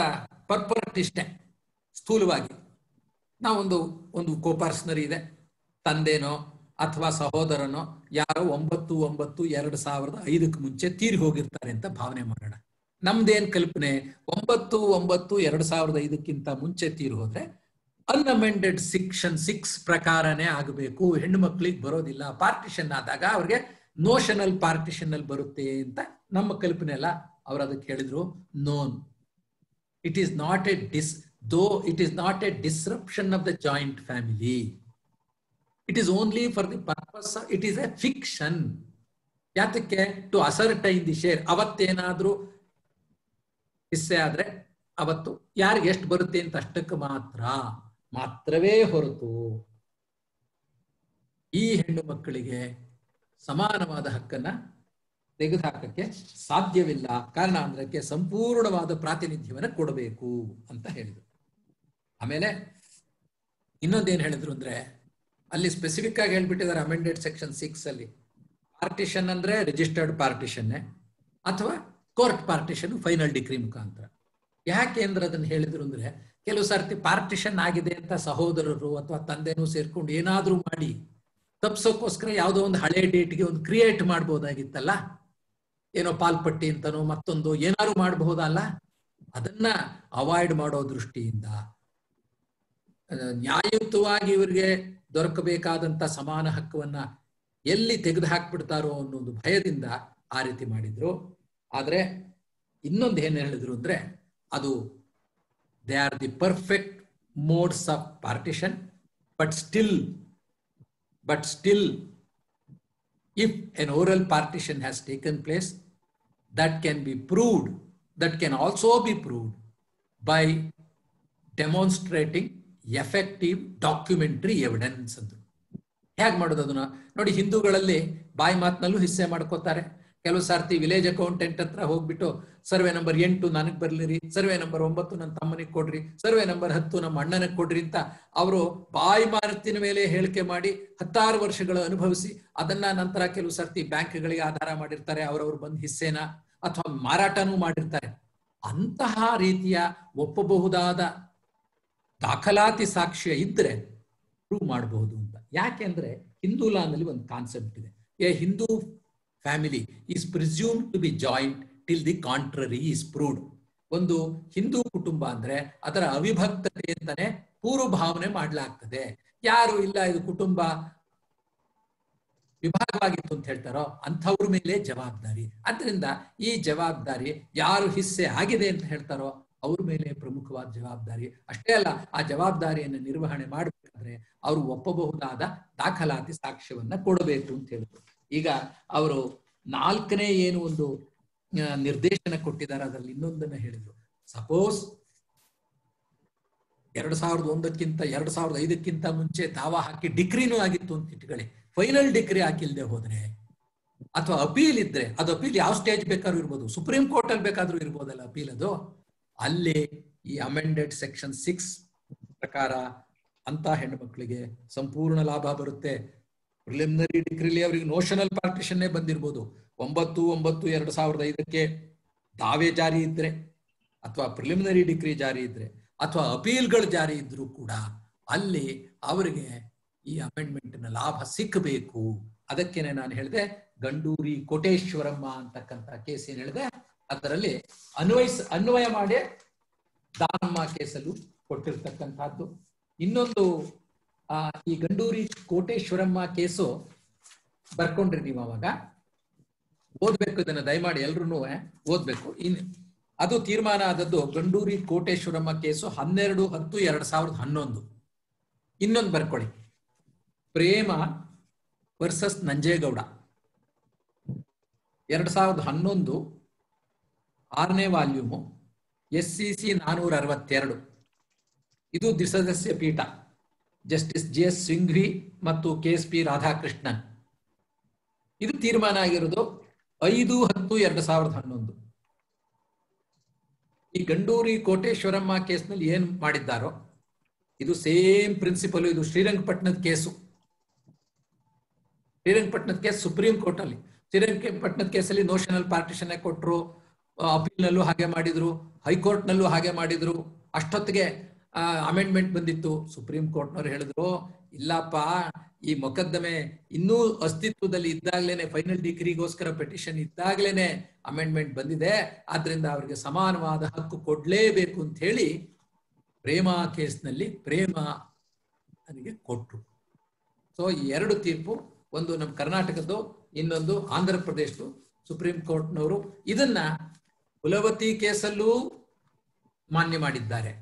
purpose ಇಷ್ಟೇ ಸ್ಥೂಲವಾಗಿ. ಒಂದು ಕೋಪಾರ್ಸನರಿ ಇದೆ, ತಂದೆನೋ ಅಥವಾ ಸಹೋದರನೋ ಯಾರೋ 9/9/2005 ಮುಂಚೆ ತೀರಿ ಹೋಗಿರ್ತಾರೆ ಅಂತ ಭಾವನೆ ಮಾಡೋಣ. ನಮ್ದೇನ್ ಕಲ್ಪನೆ, 9/9/2005 ಮುಂಚೆ ತೀರಿ ಹೋದ್ರೆ ಅನ್ಅಮೆಂಡೆಡ್ ಸೆಕ್ಷನ್ 6 ಪ್ರಕಾರನೇ ಆಗಬೇಕು, ಹೆಣ್ಣು ಮಕ್ಕಳಿಗೆ ಬರೋದಿಲ್ಲ. ಪಾರ್ಟಿಷನ್ ಆದಾಗ ಅವ್ರಿಗೆ ನೋಷನಲ್ ಪಾರ್ಟಿಷನ್ ಅಲ್ಲಿ ಬರುತ್ತೆ ಅಂತ ನಮ್ಮ ಕಲ್ಪನೆ ಅಲ್ಲ. ಅವ್ರು ಅದಕ್ಕೆ ಹೇಳಿದ್ರು, non, it is not a disruption of the joint family. It is only for the purpose of, it is a fiction. ಯಾತಕ್ಕೆ? To ascertain the share. ಅವತ್ತೇನಾದ್ರೂ ಹಿಸ್ಸೆ ಆದ್ರೆ ಅವತ್ತು ಯಾರಿಗೆ ಎಷ್ಟು ಬರುತ್ತೆ ಅಂತ ಅಷ್ಟಕ್ಕೆ ಮಾತ್ರವೇ ಹೊರತು ಈ ಹೆಣ್ಣು ಮಕ್ಕಳಿಗೆ ಸಮಾನವಾದ ಹಕ್ಕನ್ನ ತೆಗೆದುಹಾಕಕ್ಕೆ ಸಾಧ್ಯವಿಲ್ಲ. ಕಾರಣ ಅಂದ್ರೆ ಸಂಪೂರ್ಣವಾದ ಪ್ರಾತಿನಿಧ್ಯವನ್ನು ಕೊಡಬೇಕು ಅಂತ ಹೇಳಿದ್ರು. ಆಮೇಲೆ ಇನ್ನೊಂದೇನು ಹೇಳಿದ್ರು ಅಂದ್ರೆ, ಅಲ್ಲಿ ಸ್ಪೆಸಿಫಿಕ್ ಆಗಿ ಹೇಳ್ಬಿಟ್ಟಿದ್ದಾರೆ ಅಮೆಂಡೆಡ್ ಸೆಕ್ಷನ್ 6 ಅಲ್ಲಿ, ಪಾರ್ಟಿಷನ್ ಅಂದ್ರೆ ರಿಜಿಸ್ಟರ್ಡ್ ಪಾರ್ಟಿಷನ್ ಅಥವಾ ಕೋರ್ಟ್ ಪಾರ್ಟಿಷನ್ ಫೈನಲ್ ಡಿಗ್ರಿ ಮುಖಾಂತರ. ಯಾಕೆ ಅಂದ್ರೆ ಅದನ್ನ ಹೇಳಿದ್ರು ಅಂದ್ರೆ, ಕೆಲವು ಸರ್ತಿ ಪಾರ್ಟಿಷನ್ ಆಗಿದೆ ಅಂತ ಸಹೋದರರು ಅಥವಾ ತಂದೆನೂ ಸೇರ್ಕೊಂಡು ಏನಾದ್ರೂ ಮಾಡಿ ತಪ್ಸೋಕ್ಕೋಸ್ಕರ ಯಾವುದೋ ಒಂದು ಹಳೆ ಡೇಟ್ಗೆ ಒಂದು ಕ್ರಿಯೇಟ್ ಮಾಡ್ಬೋದಾಗಿತ್ತಲ್ಲ, ಏನೋ ಪಾಲ್ಪಟ್ಟಿ ಅಂತನೋ ಮತ್ತೊಂದು ಏನಾದ್ರು ಮಾಡಬಹುದಲ್ಲ. ಅದನ್ನ ಅವಾಯ್ಡ್ ಮಾಡೋ ದೃಷ್ಟಿಯಿಂದ ನ್ಯಾಯಯುತವಾಗಿ ಇವರಿಗೆ ದೊರಕಬೇಕಾದಂತ ಸಮಾನ ಹಕ್ಕವನ್ನ ಎಲ್ಲಿ ತೆಗೆದು ಹಾಕ್ಬಿಡ್ತಾರೋ ಅನ್ನೋ ಒಂದು ಭಯದಿಂದ ಆ ರೀತಿ ಮಾಡಿದ್ರು. ಆದ್ರೆ ಇನ್ನೊಂದು ಏನ್ ಹೇಳಿದ್ರು ಅಂದ್ರೆ, ಅದು they are the perfect modes of partition, but still if an oral partition has taken place, that can also be proved by demonstrating effective documentary evidence ಅಂತ. ಹೇಗೆ ಮಾಡೋದು ಅದನ್ನ ನೋಡಿ, ಹಿಂದೂಗಳಲ್ಲಿ ಬಾಯಿ ಮಾತಿನಲ್ಲೂ ಹಿಸ್ಸೆ ಮಾಡ್ಕೋತಾರೆ. ಕೆಲವು ಸಾರ್ತಿ ವಿಲೇಜ್ ಅಕೌಂಟೆಂಟ್ ಹತ್ರ ಹೋಗ್ಬಿಟ್ಟು ಸರ್ವೆ ನಂಬರ್ 8 ನನಗ್ ಬರ್ಲಿರಿ, ಸರ್ವೆ ನಂಬರ್ 9 ನನ್ನ ತಮ್ಮನಿಗೆ ಕೊಡ್ರಿ, ಸರ್ವೆ ನಂಬರ್ 10 ನಮ್ಮ ಅಣ್ಣನಿಗೆ ಕೊಡ್ರಿ ಅಂತ ಅವರು ಬಾಯಿ ಮಾತಿನ ಮೇಲೆ ಹೇಳಿಕೆ ಮಾಡಿ 16 ವರ್ಷಗಳು ಅನುಭವಿಸಿ ಅದನ್ನ ನಂತರ ಕೆಲವು ಸರ್ತಿ ಬ್ಯಾಂಕ್ಗಳಿಗೆ ಆಧಾರ ಮಾಡಿರ್ತಾರೆ, ಅವರವ್ರು ಬಂದ್ ಹಿಸ್ಸೆನ ಅಥವಾ ಮಾರಾಟನೂ ಮಾಡಿರ್ತಾರೆ. ಅಂತಹ ರೀತಿಯ ಒಪ್ಪಬಹುದಾದ ದಾಖಲಾತಿ ಸಾಕ್ಷ್ಯ ಇದ್ರೆ ಪ್ರೂವ್ ಮಾಡಬಹುದು ಅಂತ. ಯಾಕೆಂದ್ರೆ ಹಿಂದೂ ಲಾನಲ್ಲಿ ಒಂದು ಕಾನ್ಸೆಪ್ಟ್ ಇದೆ, a Hindu family is presumed to be joint till the contrary is proved. ಒಂದು ಹಿಂದೂ ಕುಟುಂಬ ಅಂದ್ರೆ ಅದರ ಅವಿಭಕ್ತತೆ ಅಂತಾನೆ ಪೂರ್ವ ಭಾವನೆ ಮಾಡ್ಲಾಗ್ತದೆ. ಯಾರು ಇಲ್ಲ ಇದು ಕುಟುಂಬ ವಿಭಾಗವಾಗಿತ್ತು ಅಂತ ಹೇಳ್ತಾರೋ ಅಂಥವ್ರ ಮೇಲೆ ಜವಾಬ್ದಾರಿ. ಅದರಿಂದ ಈ ಜವಾಬ್ದಾರಿ ಯಾರು ಹಿಸ್ಸೆ ಆಗಿದೆ ಅಂತ ಹೇಳ್ತಾರೋ ಅವ್ರ ಮೇಲೆ ಪ್ರಮುಖವಾದ ಜವಾಬ್ದಾರಿ. ಅಷ್ಟೇ ಅಲ್ಲ, ಆ ಜವಾಬ್ದಾರಿಯನ್ನು ನಿರ್ವಹಣೆ ಮಾಡಬೇಕಾದ್ರೆ ಅವರು ಒಪ್ಪಬಹುದಾದ ದಾಖಲಾತಿ ಸಾಕ್ಷ್ಯವನ್ನ ಕೊಡಬೇಕು ಅಂತ ಹೇಳಿದ್ರು. ಈಗ ಅವರು 4ನೇ ಏನು ಒಂದು ನಿರ್ದೇಶನ ಕೊಟ್ಟಿದ್ದಾರೆ, ಅದರಲ್ಲಿ ಇನ್ನೊಂದನ್ನ ಹೇಳಿದ್ರು. ಸಪೋಸ್ 2001ಕ್ಕಿಂತ 2005ಕ್ಕಿಂತ ಮುಂಚೆ ದಾವಾ ಹಾಕಿ ಡಿಗ್ರಿನೂ ಆಗಿತ್ತು ಅಂತ ಇಟ್ಕೊಳ್ಳಿ, ಫೈನಲ್ ಡಿಗ್ರಿ ಹಾಕಿಲ್ದೆ ಹೋದ್ರೆ ಅಥವಾ ಅಪೀಲ್ ಇದ್ರೆ, ಅದು ಅಪೀಲ್ ಯಾವ ಸ್ಟೇಜ್ ಬೇಕಾದ್ರೂ ಇರ್ಬೋದು, ಸುಪ್ರೀಂ ಕೋರ್ಟ್ ಅಲ್ಲಿ ಬೇಕಾದ್ರೂ ಇರ್ಬೋದಲ್ಲ ಅಪೀಲ್, ಅದು ಅಲ್ಲಿ ಈ ಅಮೆಂಡೆಡ್ ಸೆಕ್ಷನ್ 6 ಪ್ರಕಾರ ಅಂತ ಹೆಣ್ಣು ಮಕ್ಕಳಿಗೆ ಸಂಪೂರ್ಣ ಲಾಭ ಬರುತ್ತೆ. ಪ್ರಿಲಿಮಿನರಿ ಡಿಗ್ರಿಲಿ ಅವರಿಗೆ ನೋಷನಲ್ ಪಾರ್ಟಿಷನ್ನೇ ಬಂದಿರ್ಬೋದು. 9/9/2005 ದಾವೆ ಜಾರಿ ಇದ್ರೆ ಅಥವಾ ಪ್ರಿಲಿಮಿನರಿ ಡಿಗ್ರಿ ಜಾರಿ ಇದ್ರೆ ಅಥವಾ ಅಪೀಲ್ಗಳು ಜಾರಿ ಇದ್ರೂ ಕೂಡ ಅಲ್ಲಿ ಅವರಿಗೆ ಈ ಅಮೆಂಡ್ಮೆಂಟ್ನ ಲಾಭ ಸಿಕ್ಕಬೇಕು. ಅದಕ್ಕೇನೆ ನಾನು ಹೇಳಿದೆ ಗಂಡೂರಿ ಕೋಟೇಶ್ವರಮ್ಮ ಅಂತಕ್ಕಂಥ ಕೇಸ್ ಏನ್ ಹೇಳಿದೆ ಅದರಲ್ಲಿ ಅನ್ವಯ ಮಾಡಿ ದಾನಮ್ಮ ಕೇಸಲ್ಲೂ ಕೊಟ್ಟಿರ್ತಕ್ಕಂಥದ್ದು. ಇನ್ನೊಂದು ಈ ಗಂಡೂರಿ ಕೋಟೇಶ್ವರಮ್ಮ ಕೇಸು ಬರ್ಕೊಂಡ್ರಿ ನೀವು, ಅವಾಗ ಓದ್ಬೇಕು, ಇದನ್ನ ದಯಮಾಡಿ ಎಲ್ರು ಓದ್ಬೇಕು. ಅದು ತೀರ್ಮಾನ ಆದದ್ದು ಗಂಡೂರಿ ಕೋಟೇಶ್ವರಮ್ಮ ಕೇಸು 12/10/2011. ಇನ್ನೊಂದು ಬರ್ಕೊಳ್ಳಿ, ಪ್ರೇಮ ವರ್ಸಸ್ ನಂಜೇಗೌಡ 2011 6ನೇ ವಾಲ್ಯೂಮು, SCC 462. ಇದು ದ್ವಿಸದಸ್ಯ ಪೀಠ, ಜಸ್ಟಿಸ್ GS ಸಿಂಘ್ವಿ ಮತ್ತು KSP ರಾಧಾಕೃಷ್ಣನ್. ಇದು ತೀರ್ಮಾನ ಆಗಿರೋದು 5/10/2011. ಈ ಗಂಡೂರಿ ಕೋಟೇಶ್ವರಮ್ಮ ಕೇಸ್ನಲ್ಲಿ ಏನ್ ಮಾಡಿದ್ದಾರೋ ಇದು ಸೇಮ್ ಪ್ರಿನ್ಸಿಪಲ್. ಇದು ಶ್ರೀರಂಗಪಟ್ಟಣದ ಕೇಸು. ಶ್ರೀರಂಗಪಟ್ಟಣದ ಕೇಸ್ ಸುಪ್ರೀಂ ಕೋರ್ಟ್ ಅಲ್ಲಿ. ಶ್ರೀರಂಗಪಟ್ಟಣದ ಕೇಸಲ್ಲಿ ನೋಷನಲ್ ಪಾರ್ಟಿಷನ್ ಕೊಟ್ಟರು, ಅಪೀಲ್ ನಲ್ಲೂ ಹಾಗೆ ಮಾಡಿದ್ರು, ಹೈಕೋರ್ಟ್ ನಲ್ಲೂ ಹಾಗೆ ಮಾಡಿದ್ರು. ಅಷ್ಟೊತ್ತಿಗೆ ಅಮೆಂಡ್ಮೆಂಟ್ ಬಂದಿತ್ತು. ಸುಪ್ರೀಂ ಕೋರ್ಟ್ನವ್ರು ಹೇಳಿದ್ರು, ಇಲ್ಲಪ್ಪ, ಈ ಮೊಕದ್ದಮೆ ಇನ್ನೂ ಅಸ್ತಿತ್ವದಲ್ಲಿ ಇದ್ದಾಗ್ಲೇನೆ, ಫೈನಲ್ ಡಿಗ್ರಿಗೋಸ್ಕರ ಪೆಟಿಷನ್ ಇದ್ದಾಗ್ಲೇನೆ ಅಮೆಂಡ್ಮೆಂಟ್ ಬಂದಿದೆ, ಆದ್ರಿಂದ ಅವರಿಗೆ ಸಮಾನವಾದ ಹಕ್ಕು ಕೊಡ್ಲೇಬೇಕು ಅಂತ ಹೇಳಿ ಪ್ರೇಮ ಕೇಸ್ನಲ್ಲಿ ಪ್ರೇಮ ನನಗೆ ಕೊಟ್ರು. ಸೊ ಈ ಎರಡು ತೀರ್ಪು, ಒಂದು ನಮ್ಮ ಕರ್ನಾಟಕದ್ದು, ಇನ್ನೊಂದು ಆಂಧ್ರ ಪ್ರದೇಶದ್ದು ಸುಪ್ರೀಂ ಕೋರ್ಟ್ನವರು ಇದನ್ನ ಕುಲವತಿ ಕೇಸಲ್ಲೂ ಮಾನ್ಯ ಮಾಡಿದ್ದಾರೆ,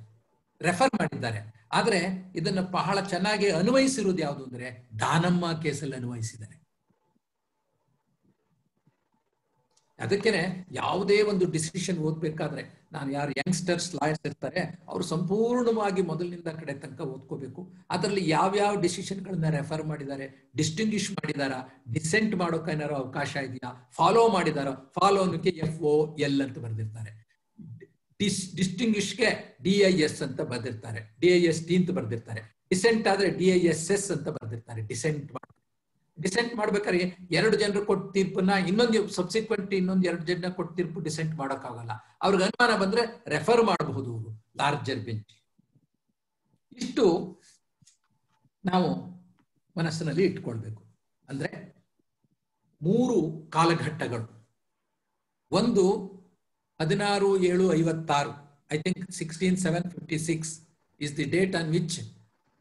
ರೆಫರ್ ಮಾಡಿದ್ದಾರೆ. ಆದ್ರೆ ಇದನ್ನ ಬಹಳ ಚೆನ್ನಾಗಿ ಅನ್ವಯಿಸಿರುವುದು ಯಾವುದು ಅಂದ್ರೆ ದಾನಮ್ಮ ಕೇಸಲ್ಲಿ ಅನ್ವಯಿಸಿದ್ದಾರೆ. ಅದಕ್ಕೇನೆ ಯಾವುದೇ ಒಂದು ಡಿಸಿಷನ್ ಓದ್ಬೇಕಾದ್ರೆ, ನಾನು ಯಾರು ಯಂಗ್ಸ್ಟರ್ಸ್ ಲಾಯರ್ಸ್ ಇರ್ತಾರೆ ಅವರು ಸಂಪೂರ್ಣವಾಗಿ ಮೊದಲಿನಿಂದ ಕಡೆ ತನಕ ಓದ್ಕೋಬೇಕು. ಅದರಲ್ಲಿ ಯಾವ್ಯಾವ ಡಿಸಿಷನ್ಗಳನ್ನ ರೆಫರ್ ಮಾಡಿದ್ದಾರೆ, ಡಿಸ್ಟಿಂಗ್ವಿಷ್ ಮಾಡಿದಾರ, ಡಿಸೆಂಟ್ ಮಾಡೋಕೆ ಏನಾರು ಅವಕಾಶ ಇದೆಯಾ, ಫಾಲೋ ಮಾಡಿದಾರ, ಫಾಲೋ ಅನ್ನೋಕೆ FOL ಅಂತ ಬರೆದಿರ್ತಾರೆ, ಡಿಸ್ಟಿಂಗ್ವಿಷ್ಗೆ DIS ಅಂತ ಬರೆದಿರ್ತಾರೆ, DIST ಅಂತ ಬರೆದಿರ್ತಾರೆ, ಡಿಸೆಂಟ್ ಆದ್ರೆ DISS ಅಂತ ಬರೆದಿರ್ತಾರೆ. ಡಿಸೆಂಟ್ ಮಾಡ್ಬೇಕಾದ್ರೆ 2 ಜನರು ಕೊಟ್ಟ ತೀರ್ಪನ್ನ ಇನ್ನೊಂದು ಸಬ್ಸಿಕ್ವೆಂಟ್ ಇನ್ನೊಂದು 2 ಜನ ಕೊಟ್ಟ ತೀರ್ಪು ಡಿಸೆಂಟ್ ಮಾಡೋಕ್ಕಾಗಲ್ಲ. ಅವ್ರಿಗೆ ಅನುಮಾನ ಬಂದ್ರೆ ರೆಫರ್ ಮಾಡಬಹುದು ಲಾರ್ಜರ್ ಬೆಂಚ್. ಇಷ್ಟು ನಾವು ಮನಸ್ಸಿನಲ್ಲಿ ಇಟ್ಕೊಳ್ಬೇಕು. ಅಂದ್ರೆ 3 ಕಾಲಘಟ್ಟಗಳು. ಒಂದು 16/7/56, I think 16/7/56 is the date on which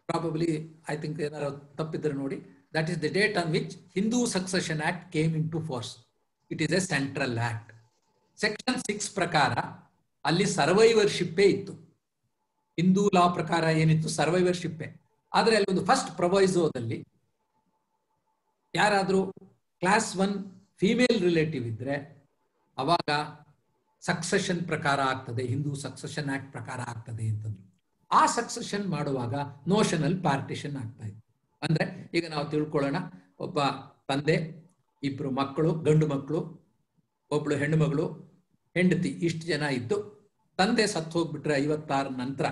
probably, I think ಏನಾರು ತಪ್ಪಿದ್ರೆ ನೋಡಿ, that is the date on which Hindu Succession Act came into force. It is a central act. Section 6 ಪ್ರಕಾರ ಅಲ್ಲಿ ಸರ್ವೈವರ್ಶಿಪ್ಪೇ ಇತ್ತು. ಹಿಂದೂ ಲಾ ಪ್ರಕಾರ ಏನಿತ್ತು, ಸರ್ವೈವರ್ಶಿಪ್ಪೇ. ಆದ್ರೆ ಅಲ್ಲಿ ಒಂದು ಫಸ್ಟ್ ಪ್ರೊವೈಸೋದಲ್ಲಿ ಯಾರಾದ್ರೂ ಕ್ಲಾಸ್ 1 ಫೀಮೇಲ್ ರಿಲೇಟಿವ್ ಇದ್ರೆ ಅವಾಗ ಸಕ್ಸೆಷನ್ ಪ್ರಕಾರ ಆಗ್ತದೆ, ಹಿಂದೂ ಸಕ್ಸೆಷನ್ ಆಕ್ಟ್ ಪ್ರಕಾರ ಆಗ್ತದೆ ಅಂತಂದ್ರು. ಆ ಸಕ್ಸೆಷನ್ ಮಾಡುವಾಗ ನೋಷನಲ್ ಪಾರ್ಟಿಷನ್ ಆಗ್ತಾ ಇತ್ತು. ಅಂದ್ರೆ ಈಗ ನಾವು ತಿಳ್ಕೊಳ್ಳೋಣ, ಒಬ್ಬ ತಂದೆ, 2 ಮಕ್ಕಳು, ಗಂಡು ಮಕ್ಕಳು, ಒಬ್ಳು ಹೆಣ್ಣು ಮಗಳು, ಹೆಂಡತಿ, ಇಷ್ಟು ಜನ ಇದ್ದು ತಂದೆ ಸತ್ತು ಹೋಗ್ಬಿಟ್ರೆ 56 ನಂತರ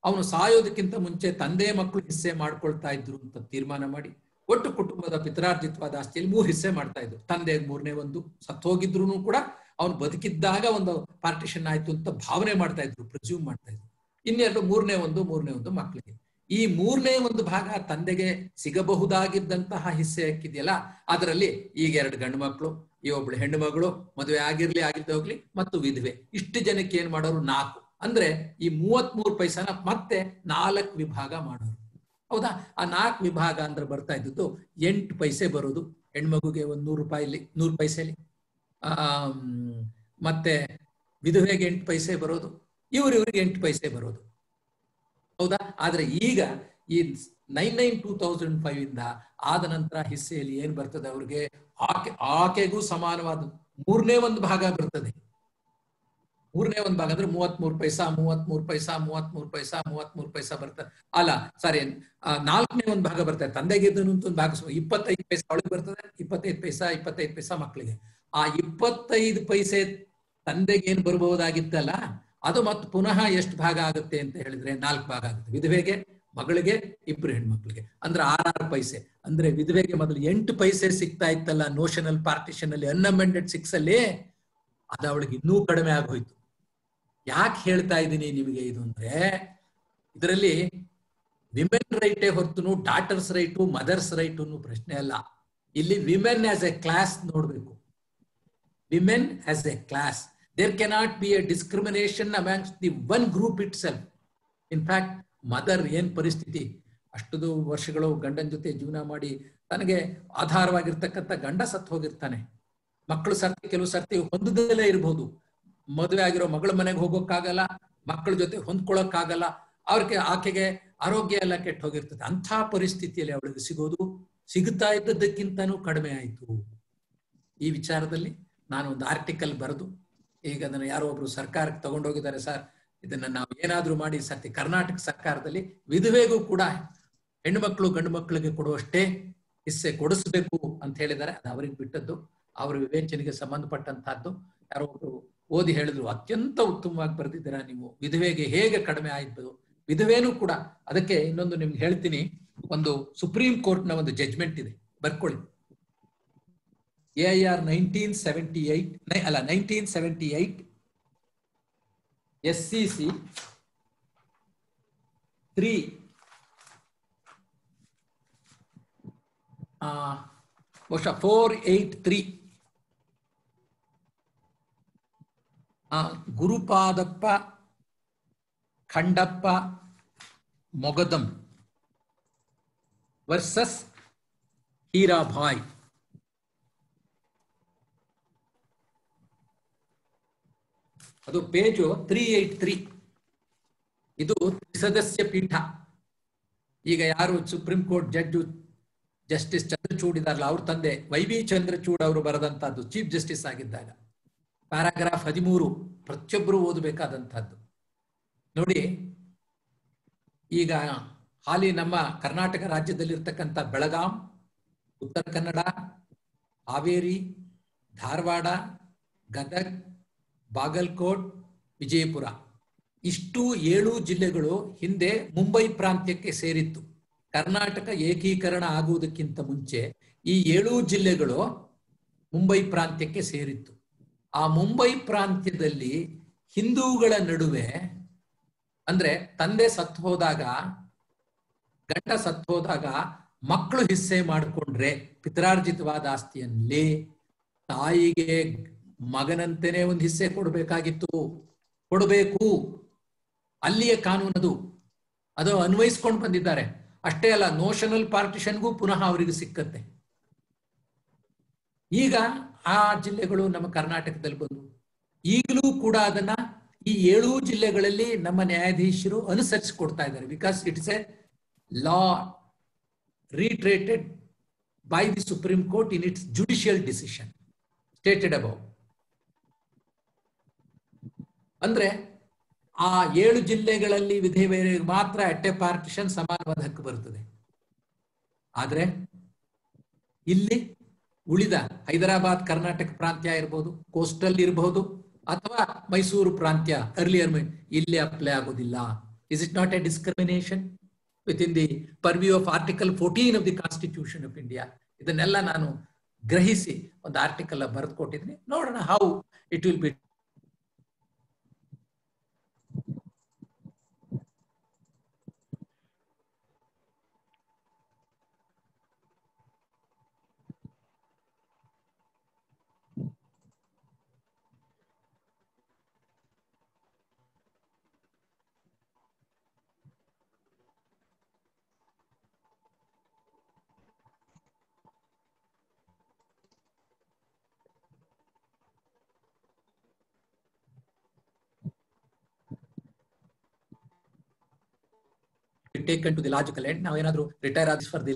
ಅವನು ಸಾಯೋದಕ್ಕಿಂತ ಮುಂಚೆ ತಂದೆ ಮಕ್ಕಳು ಹಿಸ್ಸೆ ಮಾಡ್ಕೊಳ್ತಾ ಇದ್ರು ಅಂತ ತೀರ್ಮಾನ ಮಾಡಿ ಒಟ್ಟು ಕುಟುಂಬದ ಪಿತ್ರಾರ್ಜಿತ್ವಾದ ಆಸ್ತಿಯಲ್ಲಿ 3 ಹಿಸ್ಸೆ ಮಾಡ್ತಾ ಇದ್ರು. ತಂದೆ 3ನೇ ಒಂದು, ಸತ್ತು ಹೋಗಿದ್ರು ಕೂಡ ಅವನು ಬದುಕಿದ್ದಾಗ ಒಂದು ಪಾರ್ಟಿಷನ್ ಆಯ್ತು ಅಂತ ಭಾವನೆ ಮಾಡ್ತಾ ಇದ್ರು, ಪ್ರಿಸ್ಯೂಮ್ ಮಾಡ್ತಾ ಇದ್ರು. ಇನ್ನೆರಡು 3ನೇ ಒಂದು ಮಕ್ಕಳಿಗೆ. ಈ 3ನೇ ಒಂದು ಭಾಗ ತಂದೆಗೆ ಸಿಗಬಹುದಾಗಿದ್ದಂತಹ ಹಿಸ್ಸೆ ಹಾಕಿದೆಯಲ್ಲ, ಅದರಲ್ಲಿ ಈಗ 2 ಗಂಡು ಮಕ್ಕಳು, ಈ ಒಬ್ಳು ಹೆಣ್ಣು ಮಗಳು, ಮದುವೆ ಆಗಿರ್ಲಿ ಆಗಿಲ್ದೆ ಹೋಗ್ಲಿ, ಮತ್ತು ವಿಧವೆ, ಇಷ್ಟು ಜನಕ್ಕೆ ಏನ್ ಮಾಡೋರು 4. ಅಂದ್ರೆ ಈ 33 ಪೈಸಾನ ಮತ್ತೆ 4 ವಿಭಾಗ ಮಾಡೋರು. ಹೌದಾ? ಆ 4 ವಿಭಾಗ ಅಂದ್ರೆ ಬರ್ತಾ ಇದ್ದದ್ದು 8 ಪೈಸೆ ಬರೋದು ಹೆಣ್ಮಗುಗೆ, ಒಂದು 100 ಪೈಸೆಲಿ, ಮತ್ತೆ ವಿಧವೆಗೆ 8 ಪೈಸೆ ಬರೋದು, ಇವ್ರಿಗೆ 8 ಪೈಸೆ ಬರೋದು. ಹೌದಾ? ಆದ್ರೆ ಈಗ ಈ 99/2005 ಇಂದ ಆದ ನಂತರ ಹಿಸ್ಸೆಯಲ್ಲಿ ಏನ್ ಬರ್ತದೆ ಅವ್ರಿಗೆ, ಆಕೆಗೂ ಸಮಾನವಾದ 3ನೇ ಒಂದು ಭಾಗ ಬರ್ತದೆ. 3ನೇ ಒಂದು ಭಾಗ ಅಂದ್ರೆ 33 ಪೈಸಾ 33 ಪೈಸಾ 33 ಪೈಸಾ 33 ಪೈಸಾ ಬರ್ತದೆ. ಅಲ್ಲ ಸಾರಿ, 4ನೇ ಒಂದು ಭಾಗ ಬರ್ತದೆ. ತಂದೆಗೆ ಒಂದು ಭಾಗ 25 ಪೈಸಾ ಅವಳಿಗೆ ಬರ್ತದೆ, 25 ಪೈಸಾ ಮಕ್ಕಳಿಗೆ. ಆ 25 ಪೈಸೆ ತಂದೆಗೆ ಏನ್ ಬರಬಹುದಾಗಿತ್ತಲ್ಲ, ಅದು ಮತ್ತೆ ಪುನಃ ಎಷ್ಟು ಭಾಗ ಆಗುತ್ತೆ ಅಂತ ಹೇಳಿದ್ರೆ 4 ಭಾಗ ಆಗುತ್ತೆ. ವಿಧವೆಗೆ, ಮಗಳಿಗೆ, 2 ಹೆಣ್ಮಕ್ಳಿಗೆ, ಅಂದ್ರೆ 6 ಪೈಸೆ. ಅಂದ್ರೆ ವಿಧವೆಗೆ ಮೊದಲು 8 ಪೈಸೆ ಸಿಗ್ತಾ ಇತ್ತಲ್ಲ ನೋಷನಲ್ ಪಾರ್ಟಿಷನ್ ಅಲ್ಲಿ, ಅನ್ಅಮೆಂಡೆಡ್ 6 ಅಲ್ಲಿ, ಅದು ಅವಳಿಗೆ ಇನ್ನೂ ಕಡಿಮೆ ಆಗೋಯ್ತು. ಯಾಕೆ ಹೇಳ್ತಾ ಇದ್ದೀನಿ ನಿಮಗೆ ಇದು ಅಂದ್ರೆ, ಇದರಲ್ಲಿ ವಿಮೆನ್ ರೈಟೇ ಹೊರತು ಡಾಟರ್ಸ್ ರೈಟು ಮದರ್ಸ್ ರೈಟ್ ಅನ್ನೋ ಪ್ರಶ್ನೆ ಅಲ್ಲ. ಇಲ್ಲಿ ವಿಮೆನ್ ಆಸ್ ಎ ಕ್ಲಾಸ್ ನೋಡ್ಬೇಕು. Women as a class, there cannot be a discrimination amongst the one group itself. In fact mother ಏನ್ ಪರಿಸ್ಥಿತಿ, ಅಷ್ಟು ವರ್ಷಗಳು ಗಂಡನ ಜೊತೆ ಜೀವನ ಮಾಡಿ ತನಗೆ ಆಧಾರವಾಗಿರ್ತಕ್ಕಂಥ ಗಂಡ ಸತ್ತು ಹೋಗಿರ್ತಾನೆ, ಮಕ್ಕಳು ಸರ್ತಿ ಕೆಲವು ಸರ್ತಿ ಹೊಂದದಲ್ಲೇ ಇರಬಹುದು, ಮದುವೆ ಆಗಿರೋ ಮಗಳ ಮನೆಗೆ ಹೋಗೋಕ್ಕಾಗಲ್ಲ, ಮಕ್ಕಳ ಜೊತೆ ಹೊಂದ್ಕೊಳ್ಳೋಕ್ಕಾಗಲ್ಲ, ಆಕೆಗೆ ಆರೋಗ್ಯ ಎಲ್ಲ ಕೆಟ್ಟು ಹೋಗಿರ್ತದೆ. ಅಂಥ ಪರಿಸ್ಥಿತಿಯಲ್ಲಿ ಅವಳಿಗೆ ಸಿಗುತ್ತಾ ಇದ್ದದ್ದಕ್ಕಿಂತನೂ ಕಡಿಮೆ ಆಯಿತು. ಈ ವಿಚಾರದಲ್ಲಿ ನಾನು ಒಂದು ಆರ್ಟಿಕಲ್ ಬರೆದು ಈಗ ಅದನ್ನು ಯಾರೋ ಒಬ್ರು ಸರ್ಕಾರಕ್ಕೆ ತಗೊಂಡೋಗಿದ್ದಾರೆ. ಸರ್, ಇದನ್ನ ನಾವು ಏನಾದ್ರೂ ಮಾಡಿ ಸರ್ತಿ ಕರ್ನಾಟಕ ಸರ್ಕಾರದಲ್ಲಿ ವಿಧವೆಗೂ ಕೂಡ ಹೆಣ್ಣು ಮಕ್ಕಳು ಗಂಡು ಮಕ್ಕಳಿಗೆ ಕೊಡುವಷ್ಟೇ ಹಿಸ್ಸೆ ಕೊಡಿಸ್ಬೇಕು ಅಂತ ಹೇಳಿದ್ದಾರೆ. ಅದು ಅವರಿಗೆ ಬಿಟ್ಟದ್ದು, ಅವರ ವಿವೇಚನೆಗೆ ಸಂಬಂಧಪಟ್ಟಂತಹದ್ದು. ಯಾರೋ ಒಬ್ರು ಓದಿ ಹೇಳಿದ್ರು, ಅತ್ಯಂತ ಉತ್ತಮವಾಗಿ ಬರೆದಿದ್ದೀರಾ ನೀವು, ವಿಧವೆಗೆ ಹೇಗೆ ಕಡಿಮೆ ಆಯ್ತು. ವಿಧವೆನೂ ಕೂಡ ಅದಕ್ಕೆ ಇನ್ನೊಂದು ನಿಮ್ಗೆ ಹೇಳ್ತೀನಿ, ಒಂದು ಸುಪ್ರೀಂ ಕೋರ್ಟ್ ನ ಒಂದು ಜಡ್ಜ್ಮೆಂಟ್ ಇದೆ, ಬರ್ಕೊಳ್ಳಿ. AIR 1978 SCC 3 ಬಹುಶಃ 483 ಗುರುಪಾದಪ್ಪ ಖಂಡಪ್ಪ ಮೊಗದಂ ವರ್ಸಸ್ ಹೀರಾಭಾಯ್. ಅದು ಪೇಜು 383. ಇದು ತ್ರಿಸದಸ್ಯ ಪೀಠ. ಈಗ ಯಾರು supreme court judge justice Chandrachud ಇದಾರಲ್ಲ, ಅವ್ರ ತಂದೆ YV ಚಂದ್ರಚೂಡ್ ಅವರು ಬರೆದಂತಹದ್ದು, ಚೀಫ್ ಜಸ್ಟಿಸ್ ಆಗಿದ್ದಾಗ. ಪ್ಯಾರಾಗ್ರಾಫ್ 13 ಪ್ರತಿಯೊಬ್ಬರು ಓದಬೇಕಾದಂತಹದ್ದು. ನೋಡಿ, ಈಗ ಹಾಲಿ ನಮ್ಮ ಕರ್ನಾಟಕ ರಾಜ್ಯದಲ್ಲಿರ್ತಕ್ಕಂಥ ಬೆಳಗಾಂ, ಉತ್ತರ ಕನ್ನಡ, ಹಾವೇರಿ, ಧಾರವಾಡ, ಗದಗ್, ಬಾಗಲಕೋಟ್, ವಿಜಯಪುರ, ಇಷ್ಟು 7 ಜಿಲ್ಲೆಗಳು ಹಿಂದೆ ಮುಂಬೈ ಪ್ರಾಂತ್ಯಕ್ಕೆ ಸೇರಿತ್ತು. ಕರ್ನಾಟಕ ಏಕೀಕರಣ ಆಗುವುದಕ್ಕಿಂತ ಮುಂಚೆ ಈ 7 ಜಿಲ್ಲೆಗಳು ಮುಂಬೈ ಪ್ರಾಂತ್ಯಕ್ಕೆ ಸೇರಿತ್ತು. ಆ ಮುಂಬೈ ಪ್ರಾಂತ್ಯದಲ್ಲಿ ಹಿಂದೂಗಳ ನಡುವೆ, ಅಂದ್ರೆ ತಂದೆ ಸತ್ತು ಹೋದಾಗ, ಗಂಡ ಸತ್ತು ಹೋದಾಗ ಮಕ್ಕಳು ಹಿಸ್ಸೆ ಮಾಡಿಕೊಂಡ್ರೆ ಪಿತ್ರಾರ್ಜಿತವಾದ ಆಸ್ತಿಯಲ್ಲಿ ತಾಯಿಗೆ ಮಗನಂತೆನೆ ಒಂದು ಹಿಸ್ಸೆ ಕೊಡಬೇಕು. ಅಲ್ಲಿಯ ಕಾನೂನದು, ಅದು ಅನ್ವಯಿಸ್ಕೊಂಡು ಬಂದಿದ್ದಾರೆ. ಅಷ್ಟೇ ಅಲ್ಲ, ನೋಷನಲ್ ಪಾರ್ಟಿಷನ್ಗೂ ಪುನಃ ಅವರಿಗೆ ಸಿಕ್ಕತ್ತೆ. ಈಗ ಆ ಜಿಲ್ಲೆಗಳು ನಮ್ಮ ಕರ್ನಾಟಕದಲ್ಲಿ ಬಂದು, ಈಗಲೂ ಕೂಡ ಅದನ್ನ ಈ 7 ಜಿಲ್ಲೆಗಳಲ್ಲಿ ನಮ್ಮ ನ್ಯಾಯಾಧೀಶರು ಅನುಸರಿಸಿಕೊಡ್ತಾ ಇದ್ದಾರೆ. Because it's a law reiterated by the Supreme Court in its judicial decision stated above. ಅಂದ್ರೆ ಆ 7 ಜಿಲ್ಲೆಗಳಲ್ಲಿ ವಿಧವೆಯರಿಗೆ ಮಾತ್ರ ಅಟ್ಟೆ ಪಾರ್ಟಿಷನ್ ಸಮಾನವಾದ ಹಕ್ಕು ಬರುತ್ತದೆ. ಆದ್ರೆ ಇಲ್ಲಿ ಉಳಿದ ಹೈದರಾಬಾದ್ ಕರ್ನಾಟಕ ಪ್ರಾಂತ್ಯ ಇರಬಹುದು, ಕೋಸ್ಟಲ್ ಇರಬಹುದು, ಅಥವಾ ಮೈಸೂರು ಪ್ರಾಂತ್ಯ ಅರ್ಲಿಯರ್ ಇಲ್ಲಿ ಅಪ್ಲೈ ಆಗೋದಿಲ್ಲ. Is it not A discrimination within the purview of Article 14 of the Constitution of India? ಇದನ್ನೆಲ್ಲ ನಾನು ಗ್ರಹಿಸಿ ಒಂದು ಆರ್ಟಿಕಲ್ ಬರೆದು ಕೊಟ್ಟಿದ್ದೀನಿ. ನೋಡೋಣ how it will be. taken to the logical end. ನಾವು ಏನಾದರೂ ರಿಟೈರ್ ಆದ for the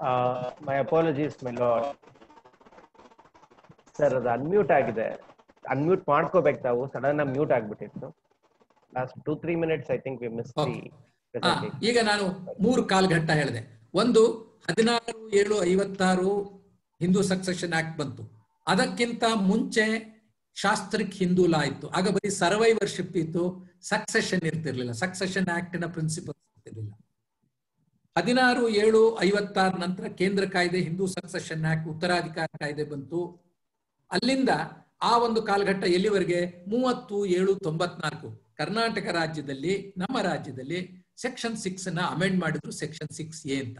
My apologies, my lord. Sir ಅದು ಅನ್ಮ್ಯೂಟ್ ಆಗಿದೆ. ಅನ್ಮ್ಯೂಟ್ ಮಾಡ್ಕೋಬೇಕು ತಾವು. ಸಡನ್ ಆಗಿ ಮ್ಯೂಟ್ ಆಗ್ಬಿಟ್ಟಿತ್ತು. Last 2-3 minutes I think we miss the presentation. ಈಗ ನಾನು 3 ಕಾಲಘಟ್ಟ ಹೇಳಿದೆ. ಒಂದು 16/7/56 ಹಿಂದೂ ಸಕ್ಸೆಷನ್ ಆಕ್ಟ್ ಬಂತು. ಅದಕ್ಕಿಂತ ಮುಂಚೆ ಶಾಸ್ತ್ರಿಕ್ ಹಿಂದೂ ಲಾ ಇತ್ತು. ಆಗ ಬರೀ ಸರ್ವೈವರ್ಶಿಪ್ ಇತ್ತು, ಸಕ್ಸೆಷನ್ ಇರ್ತಿರ್ಲಿಲ್ಲ. ಸಕ್ಸೆಷನ್ ಆಕ್ಟಿನ ಪ್ರಿನ್ಸಿಪಲ್ಸ್ ಇರ್ತಿರ್ಲಿಲ್ಲ. 16/7/56 ನಂತರ ಕೇಂದ್ರ ಕಾಯ್ದೆ, ಹಿಂದೂ ಸಕ್ಸೆಷನ್ ಆಕ್ಟ್, ಉತ್ತರಾಧಿಕಾರ ಕಾಯ್ದೆ ಬಂತು. ಅಲ್ಲಿಂದ ಆ ಒಂದು ಕಾಲಘಟ್ಟ ಎಲ್ಲಿವರೆಗೆ 30/7/94 ಕರ್ನಾಟಕ ರಾಜ್ಯದಲ್ಲಿ, ನಮ್ಮ ರಾಜ್ಯದಲ್ಲಿ ಸೆಕ್ಷನ್ 6 ಅನ್ನ ಅಮೆಂಡ್ ಮಾಡಿದ್ರು. ಸೆಕ್ಷನ್ 6A ಅಂತ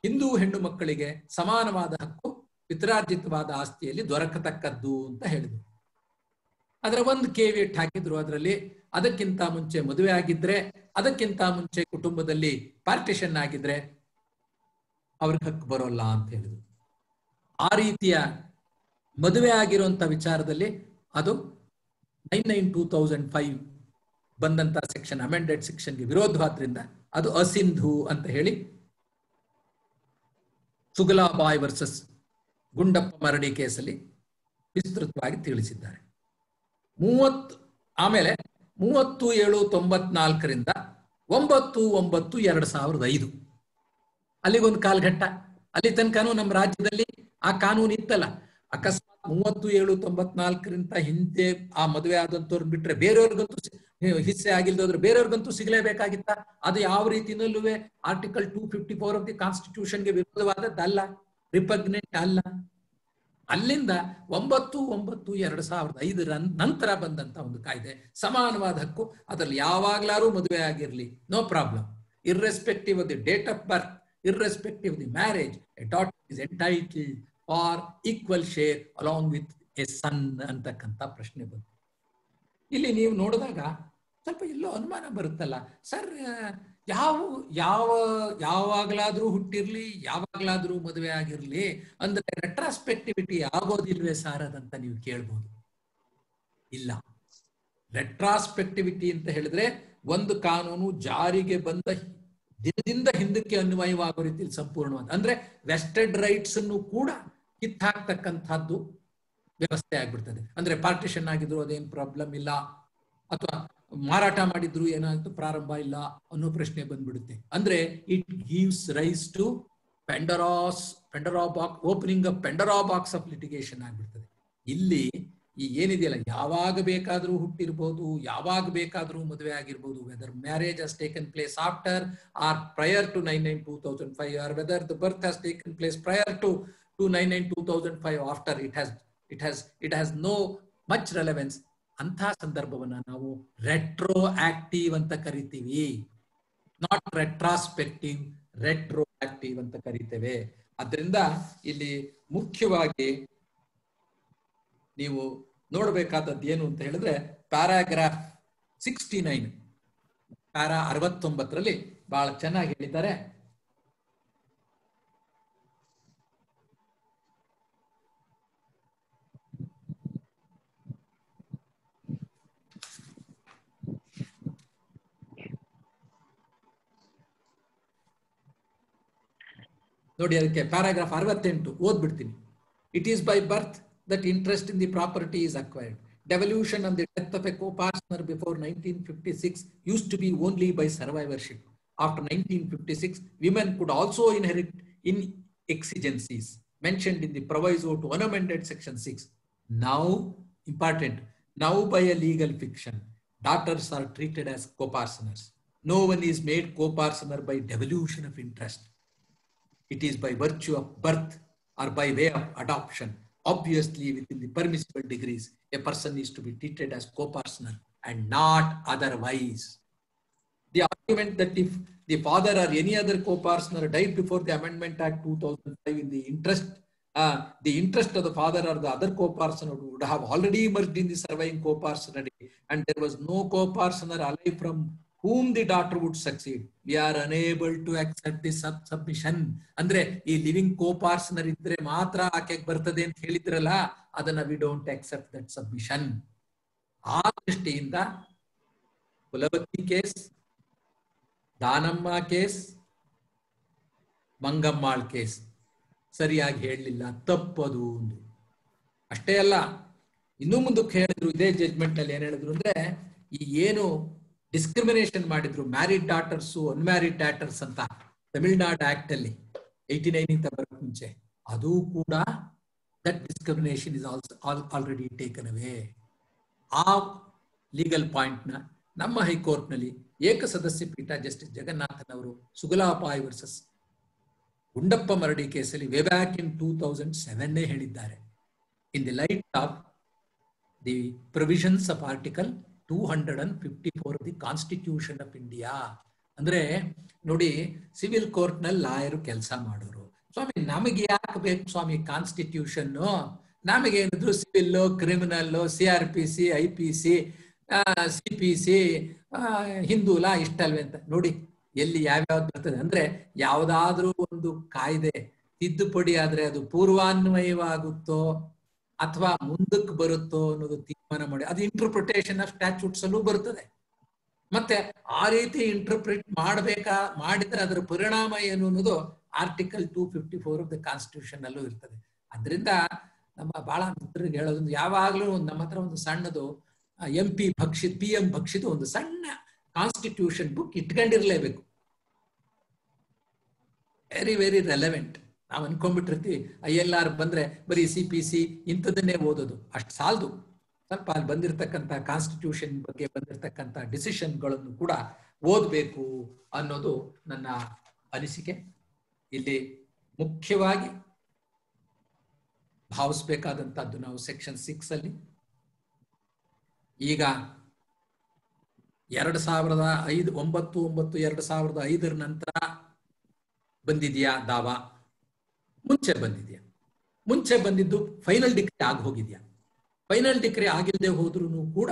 ಹಿಂದೂ ಹೆಣ್ಣು ಮಕ್ಕಳಿಗೆ ಸಮಾನವಾದ ಹಕ್ಕು ಪಿತ್ರಾರ್ಜಿತವಾದ ಆಸ್ತಿಯಲ್ಲಿ ದೊರಕತಕ್ಕದ್ದು ಅಂತ ಹೇಳಿದ್ರು. ಅದರ ಒಂದು ಕೇವಿಯಟ್ ಹಾಕಿದ್ರು. ಅದರಲ್ಲಿ ಅದಕ್ಕಿಂತ ಮುಂಚೆ ಮದುವೆ ಆಗಿದ್ರೆ, ಅದಕ್ಕಿಂತ ಮುಂಚೆ ಕುಟುಂಬದಲ್ಲಿ ಪಾರ್ಟಿಷನ್ ಆಗಿದ್ರೆ ಅವ್ರಿಗೆ ಹಕ್ಕು ಬರೋಲ್ಲ ಅಂತ ಹೇಳಿದ್ರು. ಆ ರೀತಿಯ ಮದುವೆ ಆಗಿರುವಂತ ವಿಚಾರದಲ್ಲಿ ಅದು 99/2005 ಬಂದಂತ ಸೆಕ್ಷನ್, ಅಮೆಂಡೆಡ್ ಸೆಕ್ಷನ್ಗೆ ವಿರೋಧವಾದ್ರಿಂದ ಅದು ಅಸಿಂಧು ಅಂತ ಹೇಳಿ ಸುಗಲಾಬಾಯ್ ವರ್ಸಸ್ ಗುಂಡಪ್ಪ ಮರಡಿ ಕೇಸಲ್ಲಿ ವಿಸ್ತೃತವಾಗಿ ತಿಳಿಸಿದ್ದಾರೆ. ಆಮೇಲೆ 30/7/94 9/9/2005 ಅಲ್ಲಿಗೊಂದು ಕಾಲಘಟ್ಟ. ಅಲ್ಲಿ ತನಕನೂ ನಮ್ಮ ರಾಜ್ಯದಲ್ಲಿ ಆ ಕಾನೂನು ಇತ್ತಲ್ಲ. ಅಕಸ್ಮಾತ್ 30/7/94 ಹಿಂದೆ ಆ ಮದುವೆ ಆದಂತವ್ರು ಬಿಟ್ರೆ ಬೇರೆಯವ್ರಿಗಂತೂ ಹಿಸ್ಸೆ ಆಗಿಲ್ದೋದ್ರೆ ಬೇರೆಯವ್ರಿಗಂತೂ ಸಿಗಲೇಬೇಕಾಗಿತ್ತ. ಅದು ಯಾವ ರೀತಿನಲ್ಲೂ ಆರ್ಟಿಕಲ್ 254 ಆಫ್ ದಿ ಕಾನ್ಸ್ಟಿಟ್ಯೂಷನ್ಗೆ ವಿರೋಧವಾದದ್ದಲ್ಲ, ರಿಪಗ್ನೆಂಟ್ ಅಲ್ಲ. ಅಲ್ಲಿಂದ 9/9/2005 ನಂತರ ಬಂದಂತ ಒಂದು ಕಾಯ್ದೆ, ಸಮಾನವಾದ ಹಕ್ಕು. ಅದರಲ್ಲಿ ಯಾವಾಗ್ಲಾರು ಮದುವೆ ಆಗಿರ್ಲಿ, no problem, irrespective of the date of birth, irrespective of the marriage, a daughter is entitled for equal share along with a son ಅಂತಕ್ಕಂಥ ಪ್ರಶ್ನೆ ಬಂತು. ಇಲ್ಲಿ ನೀವು ನೋಡಿದಾಗ ಸ್ವಲ್ಪ ಎಲ್ಲೋ ಅನುಮಾನ ಬರುತ್ತಲ್ಲ, ಸರ್ ಯಾವಾಗ್ಲಾದ್ರೂ ಹುಟ್ಟಿರ್ಲಿ, ಯಾವಾಗ್ಲಾದ್ರೂ ಮದುವೆ ಆಗಿರ್ಲಿ ಅಂದ್ರೆ ರೆಟ್ರಾಸ್ಪೆಕ್ಟಿವಿಟಿ ಆಗೋದಿಲ್ವೇ ಸಾರ್ ಅದಂತ ನೀವು ಕೇಳ್ಬೋದು. ಇಲ್ಲ, ರೆಟ್ರಾಸ್ಪೆಕ್ಟಿವಿಟಿ ಅಂತ ಹೇಳಿದ್ರೆ ಒಂದು ಕಾನೂನು ಜಾರಿಗೆ ಬಂದ ದಿನದಿಂದ ಹಿಂದಕ್ಕೆ ಅನ್ವಯವಾಗೋ ರೀತಿಯಲ್ಲಿ ಸಂಪೂರ್ಣವಾದ, ಅಂದ್ರೆ ವೆಸ್ಟೆಡ್ ರೈಟ್ಸ್ ಅನ್ನು ಕೂಡ ಕಿತ್ತಾಕ್ತಕ್ಕಂಥದ್ದು ವ್ಯವಸ್ಥೆ ಆಗ್ಬಿಡ್ತದೆ. ಅಂದ್ರೆ ಪಾರ್ಟಿಷನ್ ಆಗಿದ್ರು ಅದೇನು ಪ್ರಾಬ್ಲಮ್ ಇಲ್ಲ, ಅಥವಾ ಮಾರಾಟ ಮಾಡಿದ್ರು ಏನಾಯ್ತು ಪ್ರಾರಂಭ ಇಲ್ಲ ಅನ್ನೋ ಪ್ರಶ್ನೆ ಬಂದ್ಬಿಡುತ್ತೆ. ಅಂದ್ರೆ it gives rise to opening a Pandora box of litigation ಆಗ್ಬಿಡ್ತದೆ. ಇಲ್ಲಿ ಈ ಏನಿದೆಯಲ್ಲ, ಯಾವಾಗ ಬೇಕಾದ್ರೂ ಹುಟ್ಟಿರ್ಬೋದು, ಯಾವಾಗ ಬೇಕಾದ್ರೂ ಮದುವೆ ಆಗಿರ್ಬೋದು, whether marriage has taken place after or prior to 99/2005 or whether the birth has taken place prior to 99/2005 after, it has no much relevance. ಅಂಥ ಸಂದರ್ಭವನ್ನ ನಾವು ರೆಟ್ರೋ ಆಕ್ಟಿವ್ ಅಂತ ಕರಿತೀವಿ, ನಾಟ್ ರೆಟ್ರಾಸ್ಪೆಕ್ಟಿವ್, ರೆಟ್ರೋ ಆಕ್ಟಿವ್ ಅಂತ ಕರಿತೇವೆ. ಅದರಿಂದ ಇಲ್ಲಿ ಮುಖ್ಯವಾಗಿ ನೀವು ನೋಡಬೇಕಾದದ್ದು ಏನು ಅಂತ ಹೇಳಿದ್ರೆ ಪ್ಯಾರಾಗ್ರಾಫ್ 69, ಪ್ಯಾರಾ 69ರಲ್ಲಿ ಬಹಳ ಚೆನ್ನಾಗಿ ಹೇಳಿದ್ದಾರೆ. ನೋಡಿ, ಅದಕ್ಕೆ ಪ್ಯಾರಾಗ್ರಾಫ್ 68 ಓದ್ಬಿಡ್ತೀನಿ. It is by birth that interest in the property is acquired. Devolution on the death of a co-partner before 1956 used to be only by survivorship. After 1956, women could also inherit in exigencies mentioned in the proviso to unamended section 6. Now, important, now by a legal fiction, daughters are treated as co-partners. No one is made co-partner by devolution of interest. It is by virtue of birth or by way of adoption. Obviously, within the permissible degrees, a person is to be treated as co-partner and not otherwise. The argument that if the father or any other co-partner died before the Amendment Act 2005 in the interest of the father or the other co-partner would have already emerged in the surviving co-partnership, and there was no co-partner alive from whom the daughter would succeed. We are unable to accept this submission. ಅಂದ್ರೆ ಈ living ಕೋಪಾರ್ಟ್ನರ್ ಇದ್ರೆ ಮಾತ್ರ ಆಕೆಗೆ ಬರ್ತದೆ ಅಂತ ಹೇಳಿದ್ರಲ್ಲ, ಅದನ್ನ we don't accept that submission. ಆ ದೃಷ್ಟಿಯಿಂದ Kulavati case, Danamma case, ಮಂಗಮ್ಮಾಳ್ case ಸರಿಯಾಗಿ ಹೇಳಲಿಲ್ಲ, ತಪ್ಪದು ಅಂದ್ರು. ಅಷ್ಟೇ ಅಲ್ಲ, ಇನ್ನೂ ಮುಂದಕ್ಕೆ ಹೇಳಿದ್ರು, ಇದೇ ಜಡ್ಜ್ಮೆಂಟ್ ಅಲ್ಲಿ ಏನ್ ಹೇಳಿದ್ರು ಅಂದ್ರೆ, ಈ ಏನು ಡಿಸ್ಕ್ರಿಮಿನೇಷನ್ ಮಾಡಿದ್ರು ಮ್ಯಾರಿಡ್ ಡಾಟರ್ಸ್ ಅನ್ಮ್ಯಾರಿಡ್ ಡಾಟರ್ಸ್ ಅಂತ ತಮಿಳ್ನಾಡು ಆಕ್ಟ್ ಅಲ್ಲಿ 89 ಬರೋಕ್ ಮುಂಚೆ, ಅದು ಕೂಡ that discrimination is also already taken away. ಆ ಲೀಗಲ್ ಪಾಯಿಂಟ್ ನ ನಮ್ಮ ಹೈಕೋರ್ಟ್ ನಲ್ಲಿ ಏಕಸದಸ್ಯ ಪೀಠ ಜಸ್ಟಿಸ್ ಜಗನ್ನಾಥನ್ ಅವರು ಸುಗಲಾಪಾಯ್ ವರ್ಸಸ್ ಗುಂಡಪ್ಪ ಮರಡಿ ಕೇಸಲ್ಲಿ ವೇ ಬ್ಯಾಕ್ ಇನ್ 2007 ಹೇಳಿದ್ದಾರೆ. In the light off the provisions of article 254 of the constitution of India. ಅಂದ್ರೆ ನೋಡಿ, ಸಿವಿಲ್ ಕೋರ್ಟ್ ನಲ್ಲಿ ಲಾಯರು ಕೆಲಸ ಮಾಡೋರು. ಸ್ವಾಮಿ ನಮಗೆ ಯಾಕೆ ಬೇಕು ಸ್ವಾಮಿ ಕಾನ್ಸ್ಟಿಟ್ಯೂಷನ್? ನಮಗೆ ಏನಿದ್ರು civil, criminal, CRPC, IPC, CPC, Hindu law ಇಷ್ಟಲ್ವೇ ಅಂತ ನೋಡಿ ಎಲ್ಲಿ ಯಾವ್ಯಾವ್ದು ಬರ್ತದೆ. ಅಂದ್ರೆ ಯಾವ್ದಾದ್ರೂ ಒಂದು ಕಾಯ್ದೆ ತಿದ್ದುಪಡಿ ಆದ್ರೆ ಅದು ಪೂರ್ವಾನ್ವಯವಾಗುತ್ತೋ ಅಥವಾ ಮುಂದಕ್ಕೆ ಬರುತ್ತೋ ಅನ್ನೋದು ತೀರ್ಮಾನ ಮಾಡಿ, ಅದು ಇಂಟರ್ಪ್ರಿಟೇಷನ್ ಆಫ್ ಸ್ಟ್ಯಾಚ್ಯೂಟ್ಸ್ ಅಲ್ಲೂ ಬರ್ತದೆ. ಮತ್ತೆ ಆ ರೀತಿ ಇಂಟರ್ಪ್ರಿಟ್ ಮಾಡಿದ್ರೆ ಅದರ ಪರಿಣಾಮ ಏನು ಅನ್ನೋದು ಆರ್ಟಿಕಲ್ 254 ಆಫ್ ದ ಕಾನ್ಸ್ಟಿಟ್ಯೂಷನ್ ಅಲ್ಲೂ ಇರ್ತದೆ. ಅದರಿಂದ ನಮ್ಮ ಬಹಳ ಮಿತ್ರರಿಗೆ ಹೇಳೋದು, ಯಾವಾಗ್ಲೂ ನಮ್ಮ ಹತ್ರ ಒಂದು ಸಣ್ಣದು MP ಭಕ್ಷಿತ್ PM ಭಕ್ಷಿತ್ ಒಂದು ಸಣ್ಣ ಕಾನ್ಸ್ಟಿಟ್ಯೂಷನ್ ಬುಕ್ ಇಟ್ಕೊಂಡಿರ್ಲೇಬೇಕು. Very very relevant. ನಾವು ಅನ್ಕೊಂಡ್ಬಿಟ್ಟಿರ್ತೀವಿ ILR ಬಂದ್ರೆ ಬರೀ CPC ಇಂಥದನ್ನೇ ಓದೋದು, ಅಷ್ಟು ಸಾಲದು. ಸ್ವಲ್ಪ ಅಲ್ಲಿ ಬಂದಿರತಕ್ಕಂಥ ಕಾನ್ಸ್ಟಿಟ್ಯೂಷನ್ ಬಗ್ಗೆ ಬಂದಿರತಕ್ಕಂಥ ಡಿಸಿಷನ್ಗಳನ್ನು ಕೂಡ ಓದಬೇಕು ಅನ್ನೋದು ನನ್ನ ಅನಿಸಿಕೆ. ಇಲ್ಲಿ ಮುಖ್ಯವಾಗಿ ಭಾವಿಸ್ಬೇಕಾದಂತಹದ್ದು ನಾವು ಸೆಕ್ಷನ್ 6 ಅಲ್ಲಿ ಈಗ 2005 ನಂತರ ಬಂದಿದ್ಯಾ ದಾವಾ? ಮುಂಚೆ ಬಂದಿದ್ಯಾ? ಮುಂಚೆ ಬಂದಿದ್ದು ಫೈನಲ್ ಡಿಕ್ರಿ ಆಗಿ ಹೋಗಿದ್ಯಾ? ಫೈನಲ್ ಡಿಕ್ರಿ ಆಗಿಲ್ಲದೆ ಹೋದ್ರೂ ಕೂಡ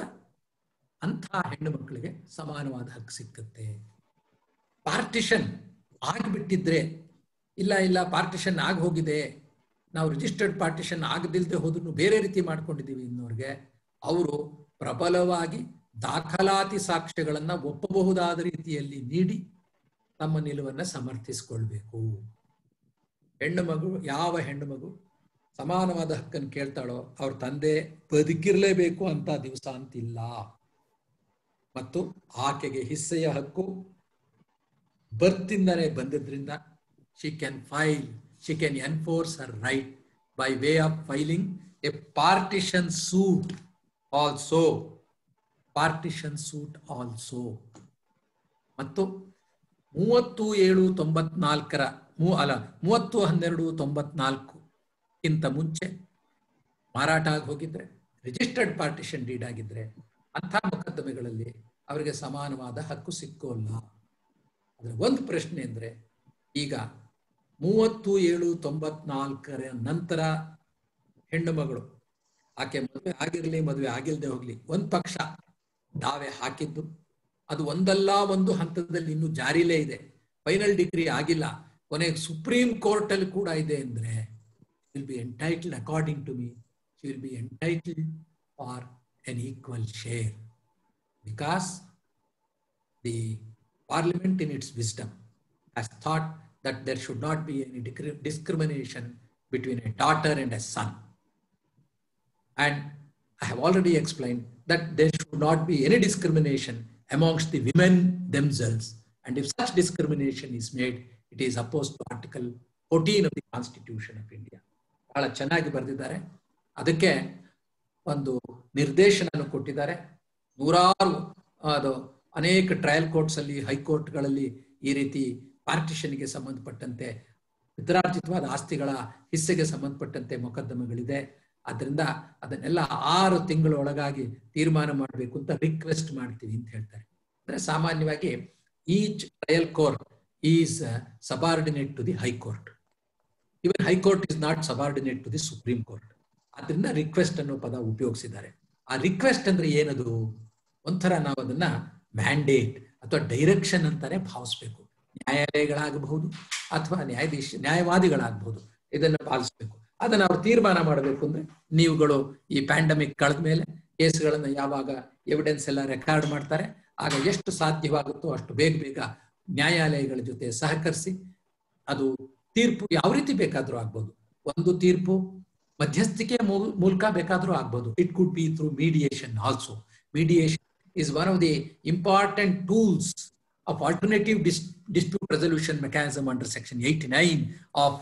ಅಂಥ ಹೆಣ್ಣು ಮಕ್ಕಳಿಗೆ ಸಮಾನವಾದ ಹಕ್ಕು ಸಿಕ್ಕುತ್ತೆ. ಪಾರ್ಟಿಷನ್ ಆಗಿಬಿಟ್ಟಿದ್ರೆ, ಇಲ್ಲ ಪಾರ್ಟಿಷನ್ ಆಗಿ ಹೋಗಿದೆ, ನಾವು ರಿಜಿಸ್ಟರ್ಡ್ ಪಾರ್ಟಿಷನ್ ಆಗದಿಲ್ಲದೆ ಹೋದ್ರೂ ಬೇರೆ ರೀತಿ ಮಾಡ್ಕೊಂಡಿದ್ದೀವಿ ಇನ್ನೋರ್ಗೆ, ಅವರು ಪ್ರಬಲವಾಗಿ ದಾಖಲಾತಿ ಸಾಕ್ಷ್ಯಗಳನ್ನ ಒಪ್ಪಬಹುದಾದ ರೀತಿಯಲ್ಲಿ ನೀಡಿ ತಮ್ಮ ನಿಲುವನ್ನ ಸಮರ್ಥಿಸಿಕೊಳ್ಬೇಕು. ಯಾವ ಹೆಣ್ಣು ಮಗು ಸಮಾನವಾದ ಹಕ್ಕನ್ನು ಕೇಳ್ತಾಳೋ ಅವ್ರ ತಂದೆ ಬದುಕಿರ್ಲೇಬೇಕು ಅಂತ ದಿವಸ ಅಂತಿಲ್ಲ. ಮತ್ತು ಆಕೆಗೆ ಹಿಸ್ಸೆಯ ಹಕ್ಕು ಬರ್ತಿಂದನೇ ಬಂದಿದ್ರಿಂದ she can enforce her right by way of filing a partition suit also. ಮತ್ತು 30/12/94 ಇಂತ ಮುಂಚೆ ಮಾರಾಟ ಆಗಿ ಹೋಗಿದ್ರೆ, ರಿಜಿಸ್ಟರ್ಡ್ ಪಾರ್ಟಿಷನ್ ಡೀಡ್ ಆಗಿದ್ರೆ ಅಂಥ ಮೊಕದ್ದಮೆಗಳಲ್ಲಿ ಅವರಿಗೆ ಸಮಾನವಾದ ಹಕ್ಕು ಸಿಕ್ಕೋಲ್ಲ. ಅದ್ರ ಒಂದು ಪ್ರಶ್ನೆ ಅಂದ್ರೆ, ಈಗ 30/7/94 ನಂತರ ಹೆಣ್ಣು ಮಗಳು ಆಕೆ ಮದುವೆ ಆಗಿರ್ಲಿ ಮದುವೆ ಆಗಿಲ್ದೆ ಹೋಗ್ಲಿ ಒಂದ್ ಪಕ್ಷ ದಾವೆ ಹಾಕಿದ್ದು ಅದು ಒಂದಲ್ಲ ಒಂದು ಹಂತದಲ್ಲಿ ಇನ್ನು ಜಾರಿಲೇ ಇದೆ, ಫೈನಲ್ ಡಿಗ್ರಿ ಆಗಿಲ್ಲ, ಕೊನೆಗೆ ಸುಪ್ರೀಂ ಕೋರ್ಟ್ ಅಲ್ಲಿ ಕೂಡ ಇದೆ ಅಂದ್ರೆ, will be entitled, according to me she will be entitled for an equal share, because the parliament in its wisdom has thought that there should not be any discrimination between a daughter and a son. And I have already explained that there should not be any discrimination amongst the women themselves. And if such discrimination is made, it is opposed to Article 14 of the Constitution of India. ಬಹಳ ಚೆನ್ನಾಗಿ ಬರೆದಿದ್ದಾರೆ. ಅದಕ್ಕೆ ಒಂದು ನಿರ್ದೇಶನ ಕೊಟ್ಟಿದ್ದಾರೆ. ನೂರಾರು ಅನೇಕ trial courts ಅಲ್ಲಿ, ಹೈಕೋರ್ಟ್ಗಳಲ್ಲಿ ಈ ರೀತಿ ಪಾರ್ಟಿಷನ್ಗೆ ಸಂಬಂಧಪಟ್ಟಂತೆ, ಪಿತ್ರಾರ್ಜಿತವಾದ ಆಸ್ತಿಗಳ ಹಿಸ್ಸೆಗೆ ಸಂಬಂಧಪಟ್ಟಂತೆ ಮೊಕದ್ದಮೆಗಳಿದೆ. ಅದರಿಂದ ಅದನ್ನೆಲ್ಲ 6 ತಿಂಗಳೊಳಗಾಗಿ ತೀರ್ಮಾನ ಮಾಡಬೇಕು ಅಂತ ರಿಕ್ವೆಸ್ಟ್ ಮಾಡ್ತೀವಿ ಅಂತ ಹೇಳ್ತಾರೆ. ಅಂದ್ರೆ ಸಾಮಾನ್ಯವಾಗಿ each trial court is subordinate to the high court. Even high court is not subordinate to the supreme court. ಅದರಿಂದ ರಿಕ್ವೆಸ್ಟ್ ಅನ್ನೋ ಪದ ಉಪಯೋಗಿಸಿದ್ದಾರೆ. ಆ ರಿಕ್ವೆಸ್ಟ್ ಅಂದ್ರೆ ಏನದು? ಒಂಥರ ನಾವು ಅದನ್ನ ಮ್ಯಾಂಡೇಟ್ ಅಥವಾ ಡೈರೆಕ್ಷನ್ ಅಂತಾನೆ ಭಾವಿಸ್ಬೇಕು. ನ್ಯಾಯಾಲಯಗಳಾಗಬಹುದು ಅಥವಾ ನ್ಯಾಯವಾದಿಗಳಾಗಬಹುದು, ಇದನ್ನ ಪಾಲಿಸ್ಬೇಕು. ಅದನ್ನ ಅವ್ರು ತೀರ್ಮಾನ ಮಾಡಬೇಕು ಅಂದ್ರೆ, ನೀವುಗಳು ಈ ಪ್ಯಾಂಡಮಿಕ್ ಕಳೆದ ಮೇಲೆ ಕೇಸ್ಗಳನ್ನ ಯಾವಾಗ ಎವಿಡೆನ್ಸ್ ಎಲ್ಲ ರೆಕಾರ್ಡ್ ಮಾಡ್ತಾರೆ, ಆಗ ಎಷ್ಟು ಸಾಧ್ಯವಾಗುತ್ತೋ ಅಷ್ಟು ಬೇಗ ನ್ಯಾಯಾಲಯಗಳ ಜೊತೆ ಸಹಕರಿಸಿ ಅದು ತೀರ್ಪು ಯಾವ ರೀತಿ ಬೇಕಾದರೂ ಆಗ್ಬೋದು. ಒಂದು ತೀರ್ಪು ಮಧ್ಯಸ್ಥಿಕೆ ಮೂಲಕ ಬೇಕಾದರೂ ಆಗ್ಬೋದು. It could be through mediation also. Mediation is one of the important tools of alternative dispute resolution mechanism under section 89 of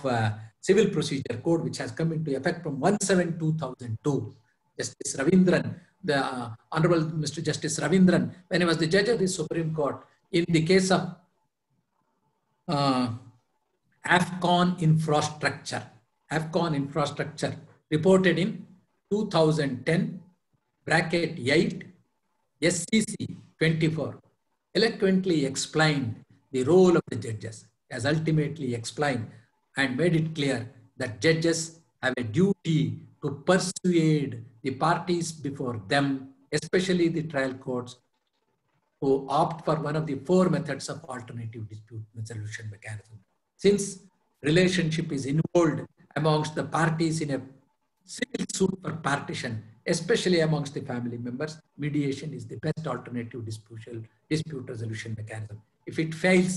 Civil Procedure Code, which has come into effect from 1/7/2002. Justice Ravindran, the Honorable Mr. Justice Ravindran, when he was the judge of the Supreme Court in the case of Afcon Infrastructure. Afcon Infrastructure reported in 2010/8 SCC 24 eloquently explained the role of the judges, as ultimately explained and made it clear that judges have a duty to persuade the parties before them, especially the trial courts, who opt for one of the 4 methods of alternative dispute resolution mechanism. Since relationship is involved amongst the parties in a civil suit for partition, especially amongst the family members, mediation is the best alternative dispute resolution mechanism. If it fails,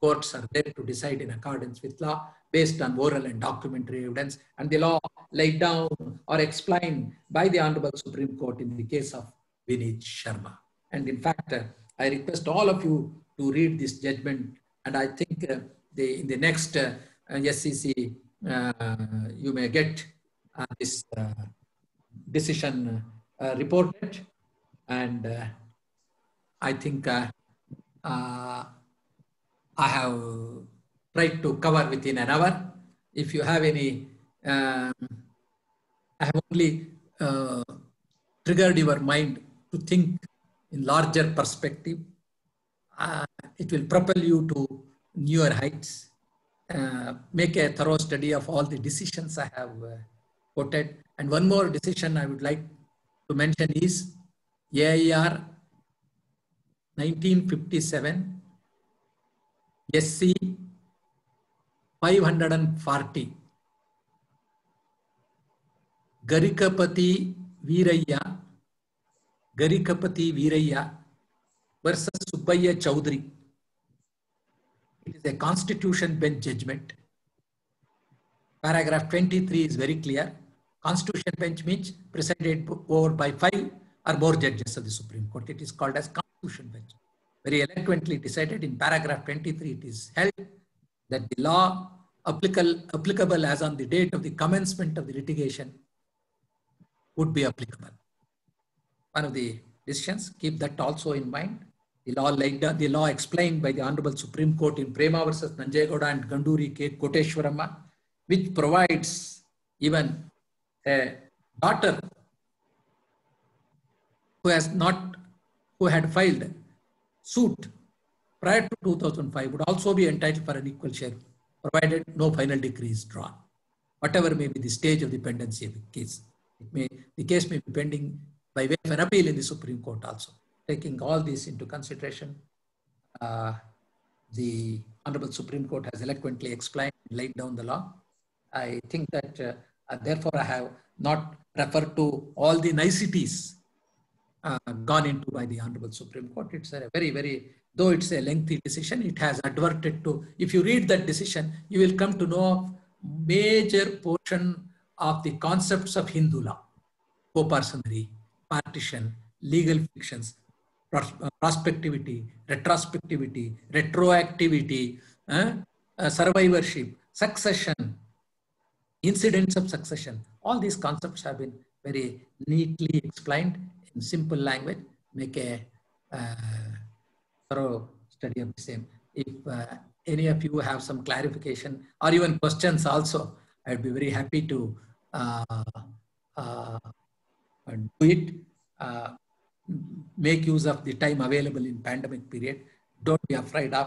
courts are there to decide in accordance with law based on oral and documentary evidence, and the law laid down or explained by the Honorable Supreme Court in the case of Vineet Sharma. And in fact, I request all of you to read this judgment, and I think in the next SCC, you may get this decision reported, and I think I have tried to cover within an hour. If you have any, I have only triggered your mind to think in larger perspective. It will propel you to newer heights. Make a thorough study of all the decisions I have quoted. And one more decision I would like to mention is AIR 1957 SC 540 Garikapati Veerayya versus Subbaiah Chowdhury. It is a constitution bench judgment. Paragraph 23 is very clear. Constitution bench means presided over by 5 or more judges of the Supreme Court. It is called as constitution bench. Very eloquently decided in paragraph 23, it is held that the law applicable as on the date of the commencement of the litigation would be applicable. One of the decisions, keep that also in mind. The law explained by the Honorable Supreme Court in Prema versus Nanjayegowda and Ganduri K. Koteshwaramma, which provides even a daughter who had filed suit prior to 2005 would also be entitled for an equal share, provided no final decree is drawn. Whatever may be the stage of the pendency of the case, the case may be pending by way of an appeal in the Supreme Court also. Taking all this into consideration, the Honorable Supreme Court has eloquently explained and laid down the law. I think that therefore I have not referred to all the niceties gone into by the Honorable Supreme Court. It's a very, though it's a lengthy decision, it has adverted to, if you read that decision, you will come to know major portion of the concepts of Hindu law: co-personary, partition, legal fictions, prospectivity, retrospectivity, retroactivity, survivorship, succession, incidents of succession. All these concepts have been very neatly explained in simple language. Make a thorough study of the same. If any of you have some clarification or even questions also, I'd be very happy to do it. Make use of the time available in pandemic period. Don't be afraid of.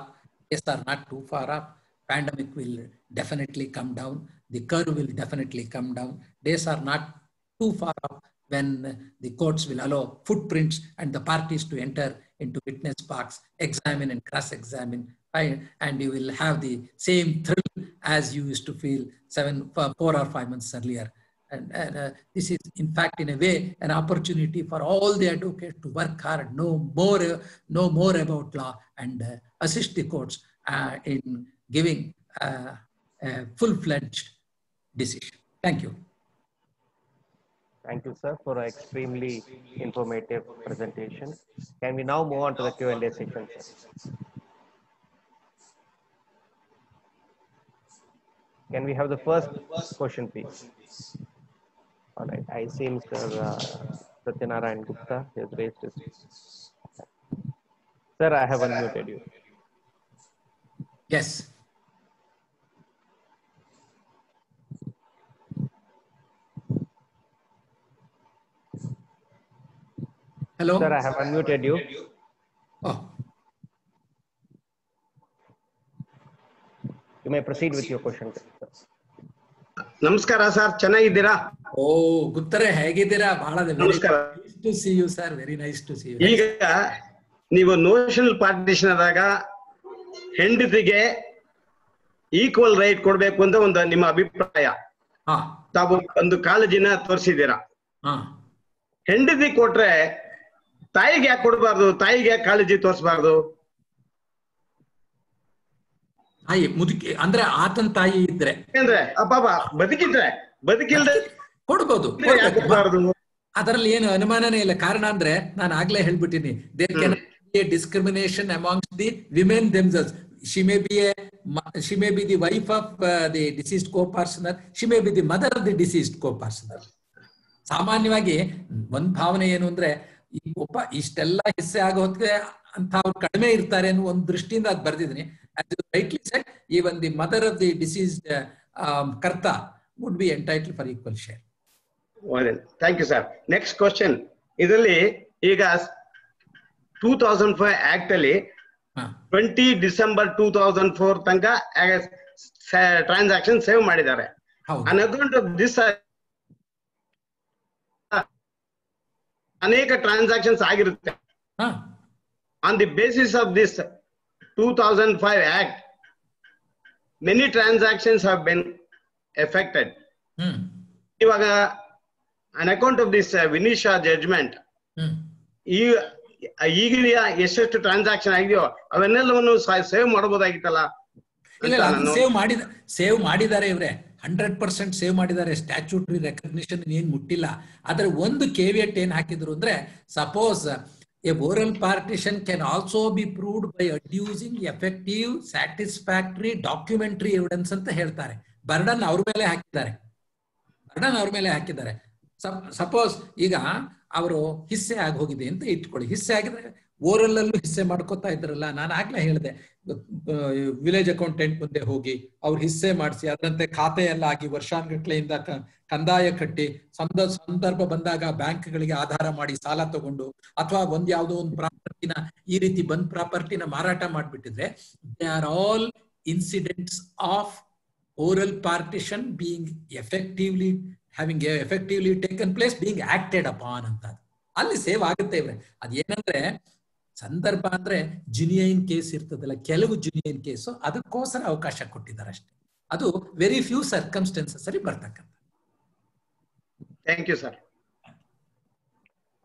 Cases are not too far up. Pandemic will definitely come down. The curve will definitely come down. Days are not too far up when the courts will allow footprints and the parties to enter into witness box, examine and cross-examine, and you will have the same thrill as you used to feel 4 or 5 months earlier. And this is, in fact, in a way, an opportunity for all the advocates to work hard, know more about law, and assist the courts in giving a full-fledged decision. Thank you. Thank you, sir, for an extremely informative presentation. Can we now move on to the Q&A session, sir? Can we have the first question, please? All right, I see Mr. Satyanarayan Gupta has raised his. Sir, I have unmuted you. Yes. Hello. Sir, I have unmuted you. Oh. You may proceed with your question. ನಮಸ್ಕಾರ sir, ಚೆನ್ನಾಗಿದ್ದೀರಾ? ಓ ಗುಪ್ತರೆ, ಹೇಗಿದ್ದೀರಾ? ಬಹಳ ನಮಸ್ಕಾರ. Nice to see you sir, very nice to see you. ಈಗ ನೀವು notional partition ಆದಾಗ ಹೆಂಡತಿಗೆ ಈಕ್ವಲ್ ರೈಟ್ ಕೊಡ್ಬೇಕು ಅಂತ ಒಂದು ನಿಮ್ಮ ಅಭಿಪ್ರಾಯ. ತಾವು ಒಂದು ಕಾಳಜಿನ ತೋರಿಸಿದ್ದೀರಾ. ಹೆಂಡತಿ ಕೊಟ್ರೆ ತಾಯಿಗೆ ಯಾಕೆ ಕೊಡಬಾರ್ದು? ತಾಯಿಗೆ ಯಾಕೆ ಕಾಳಜಿ ತೋರಿಸಬಾರ್ದು? ತಾಯಿ ಮುದುಕಿ ಅಂದ್ರೆ ಆತನ ತಾಯಿ ಇದ್ರೆ, ಅಂದ್ರೆ ಪಾಪ ಬದುಕಿಲ್ದೆ ಕೊಡ್ಬೋದು, ಅದರಲ್ಲಿ ಏನು ಅನುಮಾನನೇ ಇಲ್ಲ. ಕಾರಣ ಅಂದ್ರೆ ನಾನು ಆಗ್ಲೇ ಹೇಳ್ಬಿಟ್ಟಿನಿ, there can be a discrimination amongst the women themselves. She may be the wife of the deceased co-partner. She may be the mother of the deceased co-partner. ಸಾಮಾನ್ಯವಾಗಿ ಒಂದ್ ಭಾವನೆ ಏನು ಅಂದ್ರೆ, ಈ ಒಬ್ಬ ಇಷ್ಟೆಲ್ಲ ಹಿಸ್ಸೆ ಆಗೋ ಹೊತ್ತಿಗೆ ಅಂತ ಅವ್ರು ಕಡಿಮೆ ಇರ್ತಾರೆ ಅನ್ನೋ ಒಂದು ದೃಷ್ಟಿಯಿಂದ ಅದು ಬರ್ದಿದ್ದೀನಿ. As you rightly said, even the mother of the deceased Karta would be entitled for equal share. Well, thank you, sir. Next question. ಇದರಲ್ಲಿ ಈಗ 2005 ಆಕ್ಟ್ ಅಲ್ಲಿ 20 ಡಿಸೆಂಬರ್ 2004 ತನಕ ಟ್ರಾನ್ಸಾಕ್ಷನ್ ಸೇವ್ ಮಾಡಿದ್ದಾರೆ. An account of this ಅನೇಕ transactions ಆಗಿರುತ್ತೆ. On the basis of this 2005 Act, many transactions have been affected. ಇವಾಗ an account of this Vinisha judgment, ಈಗಿನ ಎಷ್ಟೆಷ್ಟು ಟ್ರಾನ್ಸಾಕ್ಷನ್ ಆಗಿದೆಯೋ ಅವನ್ನೆಲ್ಲವನ್ನು ಸೇವ್ ಮಾಡಬಹುದಾಗಿತ್ತಲ್ಲ? ಸೇವ್ ಮಾಡಿದ್ದಾರೆ ಇವ್ರೆ, 100% ಸೇವ್ ಮಾಡಿದ್ದಾರೆ. ಸ್ಟ್ಯಾಚ್ಯೂಟರಿ ರೆಕಗ್ನಿಷನ್ ಏನ್ ಮುಟ್ಟಿಲ್ಲ. ಆದ್ರೆ ಒಂದು ಕೇವಿಯಟ್ ಏನ್ ಹಾಕಿದ್ರು ಅಂದ್ರೆ, suppose a oral partition can also be proved by adducing effective, satisfactory, documentary evidence ಅಂತ ಹೇಳ್ತಾರೆ. ಬರ್ಡನ್ ಅವ್ರ ಮೇಲೆ ಹಾಕಿದ್ದಾರೆ. ಸಪೋಸ್ ಈಗ ಅವರು ಹಿಸ್ಸೆ ಆಗಿ ಹೋಗಿದೆ ಅಂತ ಇಟ್ಕೊಳ್ಳಿ. ಹಿಸ್ಸೆ ಆಗಿದ್ರೆ ಓರಲ್ ಅಲ್ಲೂ ಹಿಸ್ಸೆ ಮಾಡ್ಕೋತಾ ಇದ್ರಲ್ಲ. ನಾನು ಆಗ್ಲೇ ಹೇಳಿದೆ, ವಿಲೇಜ್ ಅಕೌಂಟೆಂಟ್ ಮುಂದೆ ಹೋಗಿ ಅವ್ರು ಹಿಸ್ಸೆ ಮಾಡಿಸಿ ಅದರಂತೆ ಖಾತೆ ಎಲ್ಲ ಆಗಿ ವರ್ಷಾನ್ಗಟ್ಲೆಯಿಂದ ಕಂದಾಯ ಕಟ್ಟಿ ಸಂದರ್ಭ ಬಂದಾಗ ಬ್ಯಾಂಕ್ಗಳಿಗೆ ಆಧಾರ ಮಾಡಿ ಸಾಲ ತಗೊಂಡು, ಅಥವಾ ಯಾವುದೋ ಒಂದು ಪ್ರಾಪರ್ಟಿನ ಈ ರೀತಿ ಬಂದ್ ಪ್ರಾಪರ್ಟಿನ ಮಾರಾಟ ಮಾಡಿಬಿಟ್ಟಿದ್ರೆ, they are all incidents of oral partition being effectively taken place, being acted upon ಅಂತ. ಅಲ್ಲಿ ಸೇವ್ ಆಗುತ್ತೆ ಇವ್ರೆ. ಅದೇನಂದ್ರೆ ಸಂದರ್ಭ ಅಂದ್ರೆ ಜುನಿಯನ್ ಕೇಸ್ ಇರ್ತದಲ್ಲ, ಕೆಲವು ಜುನಿಯನ್ ಕೇಸು, ಅದಕ್ಕೋಸ್ಕರ ಅವಕಾಶ ಕೊಟ್ಟಿದ್ದಾರೆ ಅಷ್ಟೇ. ಅದು ವೆರಿ ಫ್ಯೂ ಸರ್ಕಮ್ಸ್ಟೆನ್ಸಸ್ ಅಲ್ಲಿ ಬರ್ತಕ್ಕಂಥ. Thank you, sir.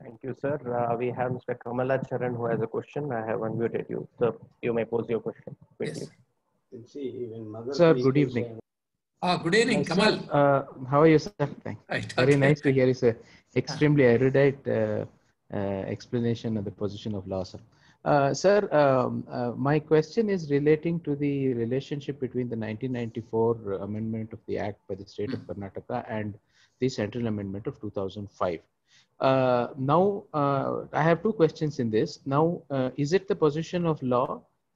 Thank you, sir. We have Mr. Kamala Charan who has a question. I have unmuted you. Sir, you may pose your question quickly. Yes. Sir, good evening. Good evening, Kamal. How are you, sir? Thanks. Very nice to hear you, sir. Extremely erudite explanation of the position of law, sir. Sir, my question is relating to the relationship between the 1994 amendment of the Act by the state of Karnataka and the Central Amendment of 2005. Now, I have two questions in this. Now, is it the position of law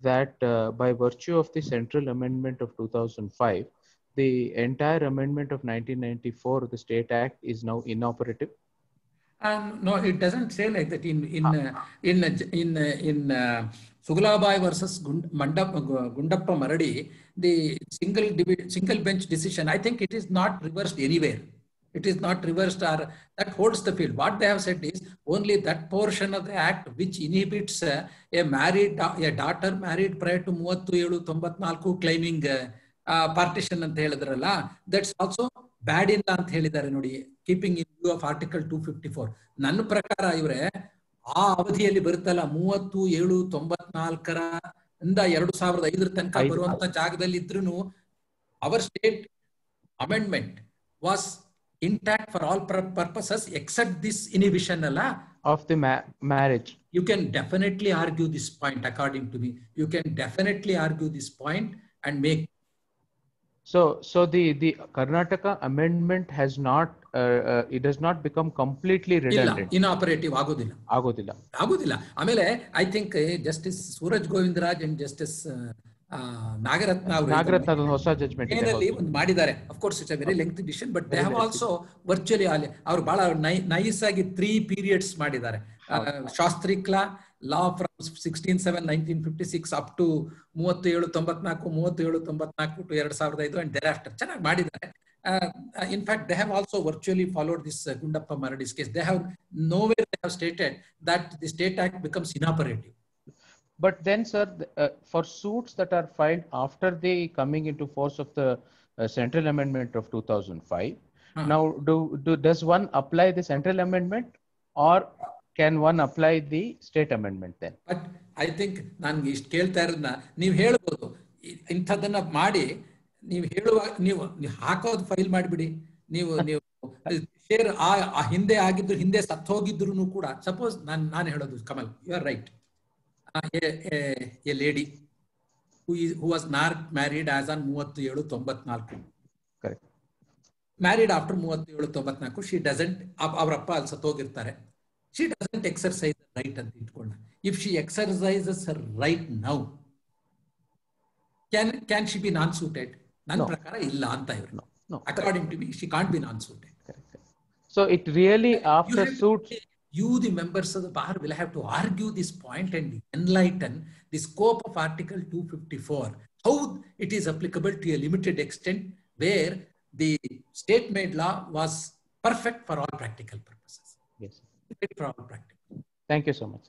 that by virtue of the Central Amendment of 2005, the entire amendment of 1994 of the State Act is now inoperative? No, it doesn't say like that. In Sugalabai versus Gundappa Maradi, the single bench decision, I think it is not reversed anywhere. It is not reversed, or that holds the field. What they have said is only that portion of the act which inhibits a daughter married prior to 3794 claiming partition ಅಂತ ಹೇಳಿದ್ರಲ್ಲ, that's also ಬ್ಯಾಡ್ ಇಲ್ಲ ಅಂತ ಹೇಳಿದ್ದಾರೆ ನೋಡಿ, keeping in view of article 254. ನನ್ನ ಪ್ರಕಾರ ಇವರೇ ಆ ಅವಧಿಯಲ್ಲಿ ಬರುತ್ತಲ್ಲ 3794 2005 ತನಕ ಬರುವಂತ ಜಾಗದಲ್ಲಿ ಇದ್ರೂ our state amendment was intact for all purposes except this inhibition of the marriage. You can definitely argue this point, according to me. You can definitely argue this point and make. So the Karnataka amendment has not, it does not become completely redundant. Inoperative ಆಗೋದಿಲ್ಲ. ಆಮೇಲೆ I think Justice Suraj Govindraj and Justice Nagaratna ಅವರು ಹೊಸ judgment ಒಂದು ಮಾಡಿದ್ದಾರೆ. Of course it's a very lengthy decision, but they have also virtually ಅವರು ಬಹಳ nice ಆಗಿ 3 periods ಮಾಡಿದ್ದಾರೆ. ಶಾಸ್ತ್ರಿಕ್ಲಾ law from 16/7/1956 up to 3794 to 2005 and thereafter ಚೆನ್ನಾಗಿ ಮಾಡಿದ್ದಾರೆ. In fact, they have also virtually followed this Gundappa Maradi's case. They have nowhere they have stated that the State Act becomes inoperative. But then, sir, for suits that are filed after the coming into force of the Central Amendment of 2005, now does one apply the Central Amendment or can one apply the State Amendment then? But I think ನಾನು ಇಷ್ಟು ಕೇಳ್ತಾ ಇರೋದನ್ನ ನೀವು ಹೇಳ್ಬೋದು, ಇಂಥದ್ದನ್ನ ಮಾಡಿ ನೀವು ಹೇಳುವಾಗ ನೀವು ಹಾಕೋದು ಫೈಲ್ ಮಾಡಿಬಿಡಿ. ನೀವು ಶೇರ್ ಹಿಂದೆ ಆಗಿದ್ರು, ಹಿಂದೆ ಸತ್ತು ಹೋಗಿದ್ರು ಕೂಡ, ಸಪೋಸ್ ನಾನು ಹೇಳೋದು Kamal, you are right. A lady who was not married as on 37/94. Correct. Married after 37/94, she doesn't, ಅವರ ಅಪ್ಪ ಅಲ್ಲಿ ಸತ್ತೋಗಿರ್ತಾರೆ. She doesn't exercise the right ಅಂತ ಇಟ್ಕೊಂಡ. If she exercises her right now, can she be non-suited? ನನ್ನ ಪ್ರಕಾರ ಇಲ್ಲ ಅಂತ ಇವರು. No. According to me, she can't be non-suited. Correct. So it really after suits. You, the members of the bar, will have to argue this point and enlighten the scope of Article 254, how it is applicable to a limited extent where the state-made law was perfect for all practical purposes. Yes. For all practical. Thank you so much.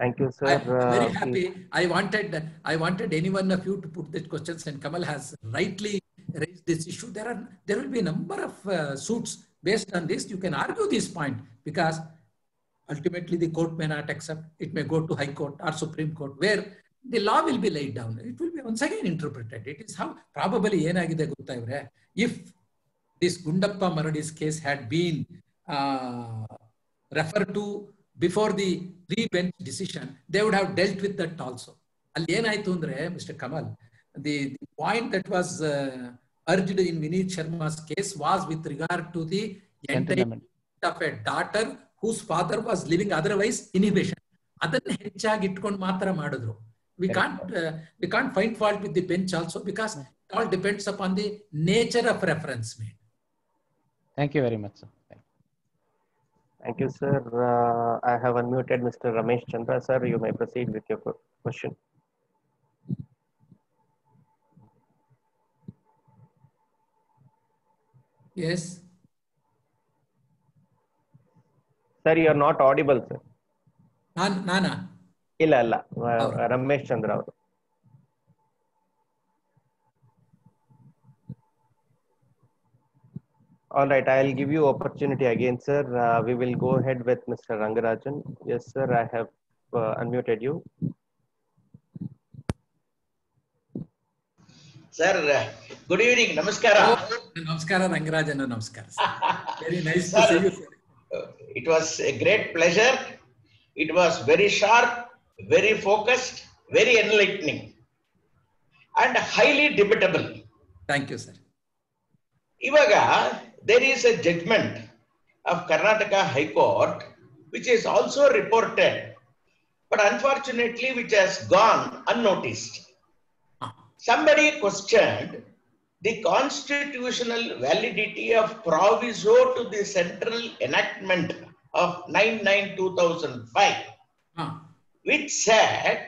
Thank you, sir. I'm very happy. I wanted any one of you to put the questions, and Kamal has rightly raised this issue. There will be a number of suits based on this. You can argue this point because ultimately the court may not accept. It may go to High Court or Supreme Court where the law will be laid down. It will be once again interpreted. It is how probably ಏನಾಗಿದೆ ಗೊತ್ತಾ ಇವ್ರೆ, if this Gundappa Maradi's case had been referred to before the pre-bench decision, they would have dealt with that also. ಅಲ್ಲಿ ಏನಾಯ್ತು ಅಂದ್ರೆ Mr. Kamal, the point that was urged in Vineet Sharma's case was with regard to the entitlement of a daughter whose father was living otherwise inhibition. ಅದನ್ನ ಹೆಚ್ಚಾಗಿ ಇಟ್ಕೊಂಡು ಮಾತ್ರ ಮಾಡಿದ್ರು. We can't find fault with the bench also because it all depends upon the nature of reference made. Thank you very much, sir. Thank you, sir. I have unmuted Mr. Ramesh Chandra. Sir, you may proceed with your question. Yes. Sir, you are not audible, sir. Nana. Illa. Ramesh Chandra. All right, I'll give you opportunity again, sir. We will go ahead with Mr. Rangarajan. Yes, sir, I have unmuted you. Sir, good evening. Namaskara. Namaskara, Rangarajan. Namaskara. Very nice to see you, sir. It was a great pleasure. It was very sharp, very focused, very enlightening, and highly debatable. Thank you, sir. Ivaga, there is a judgment of Karnataka High Court, which is also reported, but unfortunately, which has gone unnoticed. Somebody questioned the constitutional validity of proviso to the central enactment of 9/9/2005, which said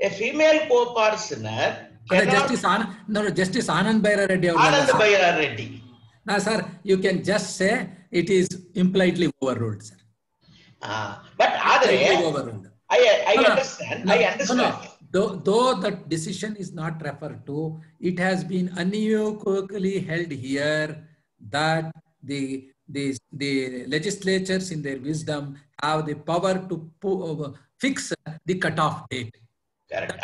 a female co-parsoner Justice Anand Bhaira Reddy. Anand Bhaira Reddy. Now, sir, you can just say it is impliedly overruled, sir. But overruled. I understand. I understand. Though that decision is not referred to, it has been unequivocally held here that the legislatures in their wisdom have the power to fix the cutoff date. Correct.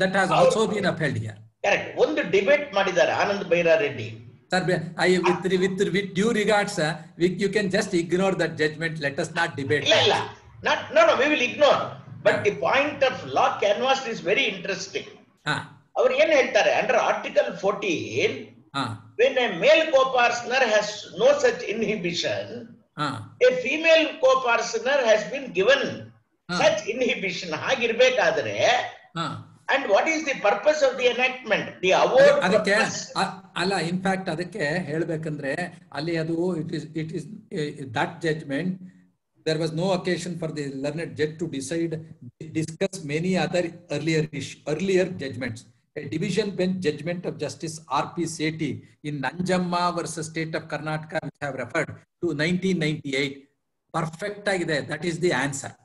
That has also been upheld here. Correct. One debate madidare Anand Bhaira Reddy. Sir, with due regards, you can just ignore that judgment. Let us not debate. No, we will ignore. But the point of law canvas is very interesting. Our under Article 14, when a male co-partner has no such inhibition, a female co-partner has been given such inhibition. And what is the purpose of the enactment? The award purpose. In fact, it is that judgment. There was no occasion for the learned judge to discuss many other earlier judgments. A division bench judgment of Justice R.P. Sethi in Nanjamma versus State of Karnataka, which I have referred to 1998, perfect. That is the answer.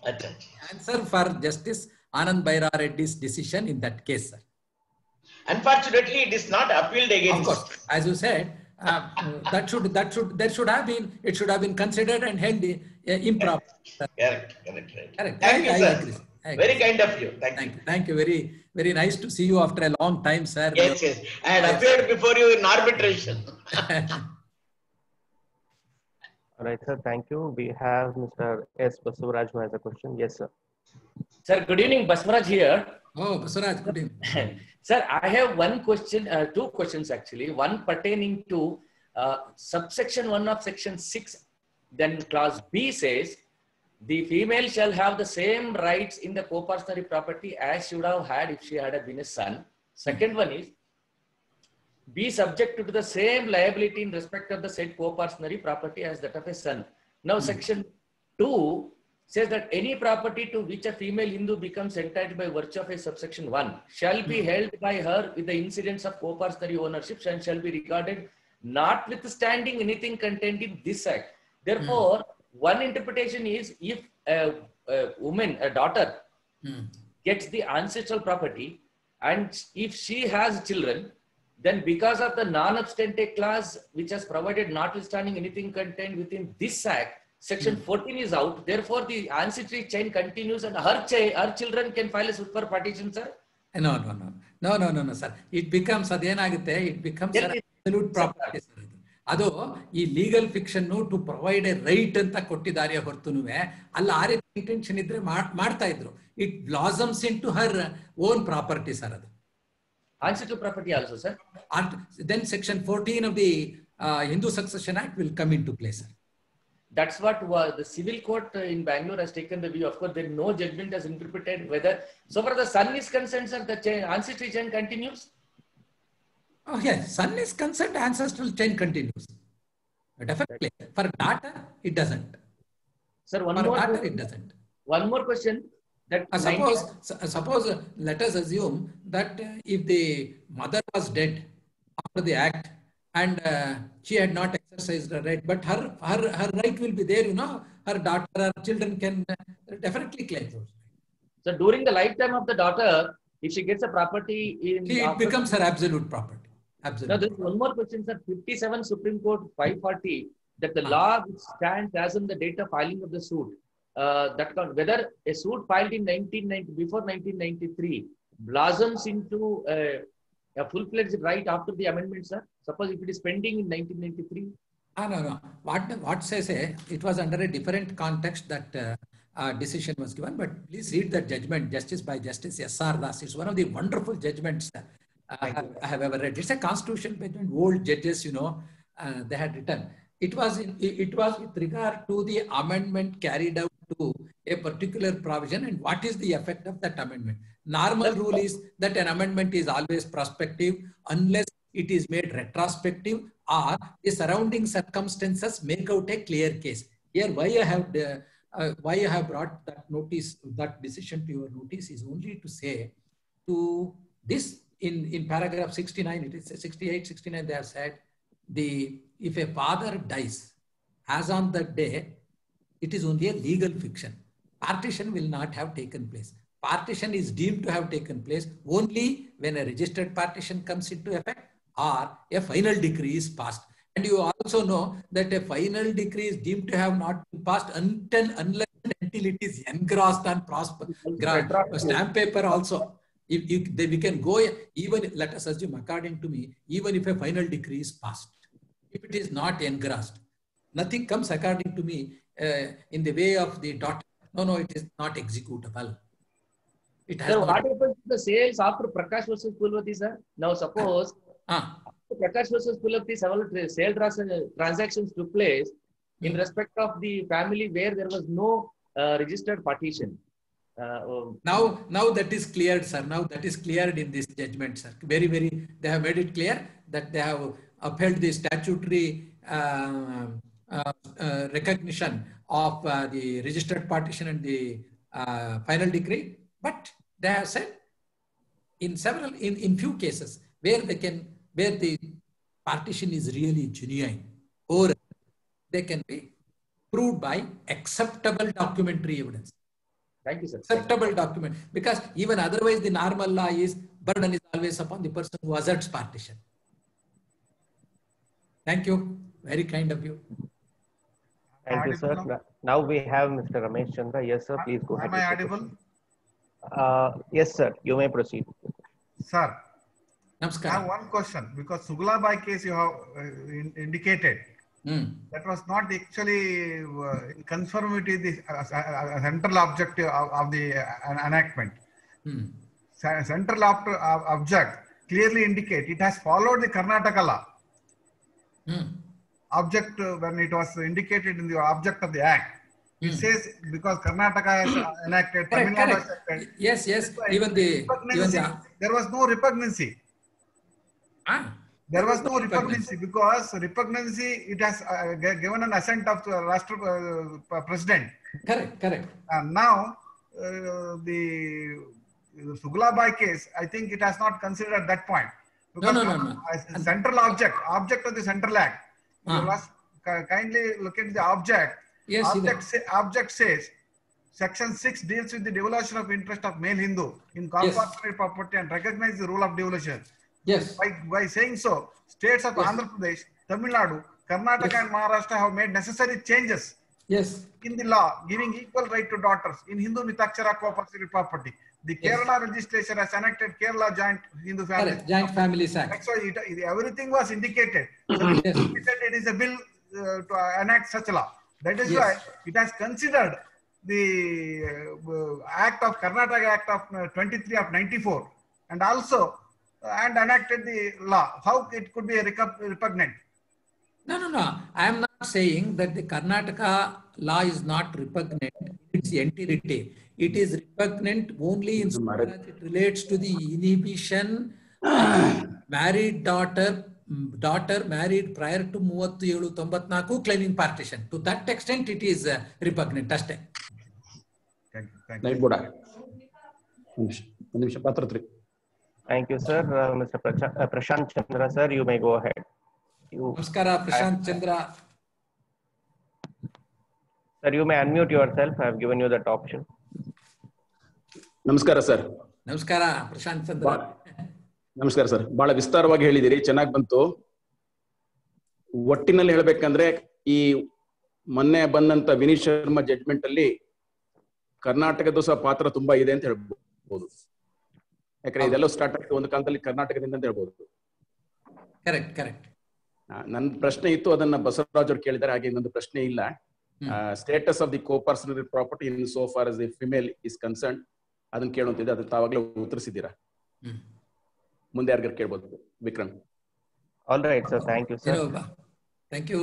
Answer for Justice Anand Bhaira Reddy's decision in that case, sir. Unfortunately, it is not appealed against. Of course, as you said, it should have been considered and held improper. Correct. Thank you, sir. Very kind of you. Thank you. Very nice to see you after a long time, sir. Yes. I had appeared before you in arbitration. All right, sir. Thank you. We have Mr. S. Basavaraj who has a question. Yes, sir. Sir, good evening. Basavaraj here. Oh, Basavaraj, good evening. Sir, I have one question, two questions actually. One pertaining to subsection 1 of section 6. Then clause B says, the female shall have the same rights in the co-partnership property as she would have had if she had been a son. Second one is, be subject to the same liability in respect of the said co-partnership property as that of a son. Now, section 2 says that any property to which a female Hindu becomes entitled by virtue of a subsection 1 shall be held by her with the incidence of co-partnership ownership and shall be regarded notwithstanding anything contained in this act. Therefore, one interpretation is if a woman, a daughter, gets the ancestral property and if she has children, then because of the non-obstante clause which has provided notwithstanding anything contained within this act, section 14 is out. Therefore, the ancestry chain continues and her children can file a suit for partition, sir? No, sir. It becomes absolute property. ಅದು ಈ legal fiction to provide a right ಅಂತ ಕೊಟ್ಟಿದ್ದಾರೆ ಹೊರತುನುವೆ ಅಲ್ಲಿ ಆ ರೀತಿ intention ಇದ್ರೆ ಮಾಡ್ತಾ ಇದ್ರು. It blossoms into her own property, sir. ಅದು ancestral property also, sir. Then section 14 of the Hindu Succession Act will come into place, sir. That's what the civil court in Bangalore has taken the view. Of course, there no judgment has interpreted whether, so far the son is concerned, sir, the ancestry chain continues. Oh yes, son is concerned, ancestral chain continues. Definitely. For daughter, it doesn't. Sir, one more question. That suppose let us assume that if the mother was dead after the act and she had not exercised her right, but her right will be there, her daughter, her children can definitely claim those. So during the lifetime of the daughter, if she gets a property it becomes her absolute property. Absolutely. Now there's one more question, sir. 57 Supreme Court 540, that the law which stands as in the date of filing of the suit, whether a suit filed in before 1993 blossoms into a full-fledged right after the amendment, sir? Suppose if it is pending in 1993? No. What says it was under a different context that decision was given, but please read that judgment, Justice by Justice S.R. Das. It's one of the wonderful judgments I have ever read. It's a constitutional judgment. Old judges, they had written. It was with regard to the amendment carried out to a particular provision and what is the effect of that amendment. Normal rule is that an amendment is always prospective unless it is made retrospective or the surrounding circumstances make out a clear case. Here, why I have brought that decision to your notice is only to say to this in paragraph 69, it is 68, 69, they have said if a father dies as on that day, it is only a legal fiction. Partition will not have taken place. Partition is deemed to have taken place only when a registered partition comes into effect or a final decree is passed. And you also know that a final decree is deemed to have not been passed until it is engrossed on stamp paper also. we can go, even let us assume, according to me, even if a final decree is passed, if it is not engrossed, nothing comes according to me in the way of the daughter. No, it is not executable. It has. Sir, what happens to the sales after Prakash versus Pulvati, sir? Now, suppose after Prakash versus Pulvati, several sale transactions took place in respect of the family where there was no registered partition. Now that is cleared, sir. Now that is cleared in this judgment, sir. Very, they have made it clear that they have upheld the statutory recognition of the registered partition and the final decree. But they have said in few cases where the partition is really genuine, or they can be proved by acceptable documentary evidence. Thank you, sir. Acceptable document, because even otherwise the normal law is burden is always upon the person who asserts partition. Thank you. Very kind of you. Thank you, sir. Now we have Mr. Ramesh Chandra. Yes, sir. Please go ahead. Am I audible? Yes, sir. You may proceed. Sir, Namaskar. I have one question, because Suglabai case you have indicated. That was not actually in conformity with the central objective of the enactment. Central object clearly indicate it has followed the Karnataka law. Object, when it was indicated in the object of the act, it says because Karnataka has enacted, Tamil Nadu has enacted. Yes. Even there was no repugnancy. There was no repugnancy, because repugnancy, it has given an assent of the Rashtra President. Correct. And now the Suglabai case, I think it has not considered at that point. Because no. Central object of the Central Act. You must kindly look at the object. Yes, object says, Section 6 deals with the devolution of interest of male Hindu in compulsory property and recognize the rule of devolution. Yes. By saying so, states of Andhra Pradesh, Tamil Nadu, Karnataka and Maharashtra have made necessary changes in the law, giving equal right to daughters in Hindu Mitakshara compulsory property. The Kerala legislature has enacted Kerala Joint Hindu Family Joint Families Act. That's why everything was indicated. So it said it is a bill to enact such a law. That is why it has considered the Act of Karnataka Act of 23 of 94 and also enacted the law. How it could be repugnant? No. I am not saying that the Karnataka law is not repugnant in its entirety. It is repugnant only in so far as it relates to the inhibition of married daughter married prior to 3794 claiming partition. To that extent, it is repugnant. Thank you. Thank you. Thank you, sir. Mr. Prashant Chandra, sir, you may go ahead. Namaskara, Prashant Chandra. Sir, you may unmute yourself. I have given you that option. Namaskara, sir. Namaskara, Prashant Chandra. ನಮಸ್ಕಾರ sir. ಬಹಳ ವಿಸ್ತಾರವಾಗಿ ಹೇಳಿದಿರಿ, ಚೆನ್ನಾಗಿ ಬಂತು. ಒಟ್ಟಿನಲ್ಲಿ ಹೇಳ್ಬೇಕಂದ್ರೆ ಈ ಮೊನ್ನೆ ಬಂದಂತ ವಿನೀತ್ ಶರ್ಮಾ ಜಡ್ಜ್ಮೆಂಟ್ ಅಲ್ಲಿ ಕರ್ನಾಟಕದ ಸಹ ಪಾತ್ರ ತುಂಬಾ ಇದೆ ಅಂತ ಹೇಳ್ಬೋದು. ಯಾಕಂದ್ರೆ ಇದೆಲ್ಲ ಸ್ಟಾರ್ಟ್ ಆಗ್ತದೆ ಒಂದು ಕಾಲದಲ್ಲಿ ಕರ್ನಾಟಕದಿಂದ ಅಂತ ಹೇಳ್ಬೋದು. ಕರೆಕ್ಟ್. ನನ್ನ ಪ್ರಶ್ನೆ ಇತ್ತು, ಅದನ್ನ ಬಸವರಾಜ್ ಅವರು ಕೇಳಿದ್ದಾರೆ. ಹಾಗೆ ಇನ್ನೊಂದು ಪ್ರಶ್ನೆ ಇಲ್ಲ. Status of the coparcenary property in so far as the female is concerned, ಅದನ್ನ ಕೇಳುವಂತಿದೆ. ಅದನ್ನ ತಾವಾಗಲೇ ಉತ್ತರಿಸಿದ್ದೀರಾ. ಮುಂದೆ ಯಾರಿಗಾರು ಕೇಳಬಹುದು. Vikram. All right, sir. Thank you, sir. Thank you.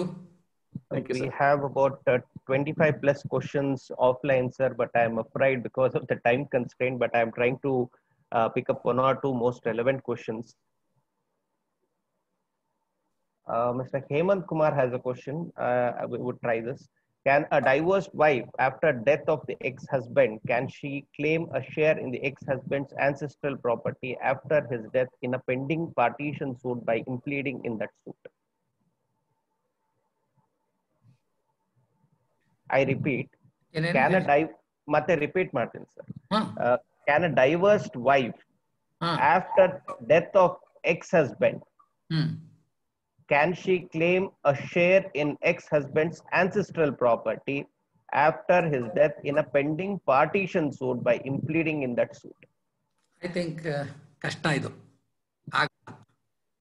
We have about 25 plus questions offline, sir, but I am afraid because of the time constraint, but I am trying to pick up one or two most relevant questions. Mr. Hemant Kumar has a question. We would try this. Can a divorced wife, after death of the ex-husband, can she claim a share in the ex-husband's ancestral property after his death in a pending partition suit by impleading in that suit? I repeat, repeat Martin, sir. Can a divorced wife, after death of ex-husband, can she claim a share in ex-husband's ancestral property after his death in a pending partition suit by impleading in that suit? I think ಕಷ್ಟ ಇದು ಆಗ,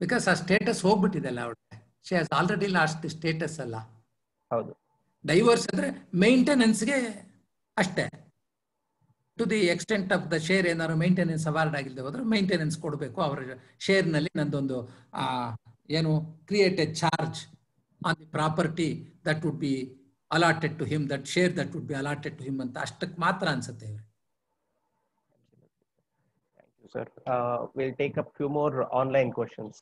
because ಆ status ಹೋಗ್ಬಿಟ್ಟಿದೆಲ್ಲ ಅವಳಿಗೆ. She has already lost the status ಅಲ್ಲ. ಹೌದು. Divorce ಅಂದ್ರೆ ಮೇಂಟೆನೆನ್ಸ್ಗೆ ಅಷ್ಟೇ. To the extent of the share ಏನಾದ್ರು ಮೇಂಟೆನೆನ್ಸ್ ಅವಾರ್ಡ್ ಆಗಿಲ್ಲದೆ ಹೋದ್ರೆ ಮೇಂಟೆನೆನ್ಸ್ ಕೊಡಬೇಕು. ಅವರ ಶೇರ್ನಲ್ಲಿ ನಂದೊಂದು ಏನು create a charge on the property that would be allotted to him, that share that would be allotted to him ಅಂತ ಅಷ್ಟಕ್ಕೆ ಮಾತ್ರ ಅನ್ಸುತ್ತೆ ಇವ್ರಿಗೆ. Sir, we'll take up few more online questions.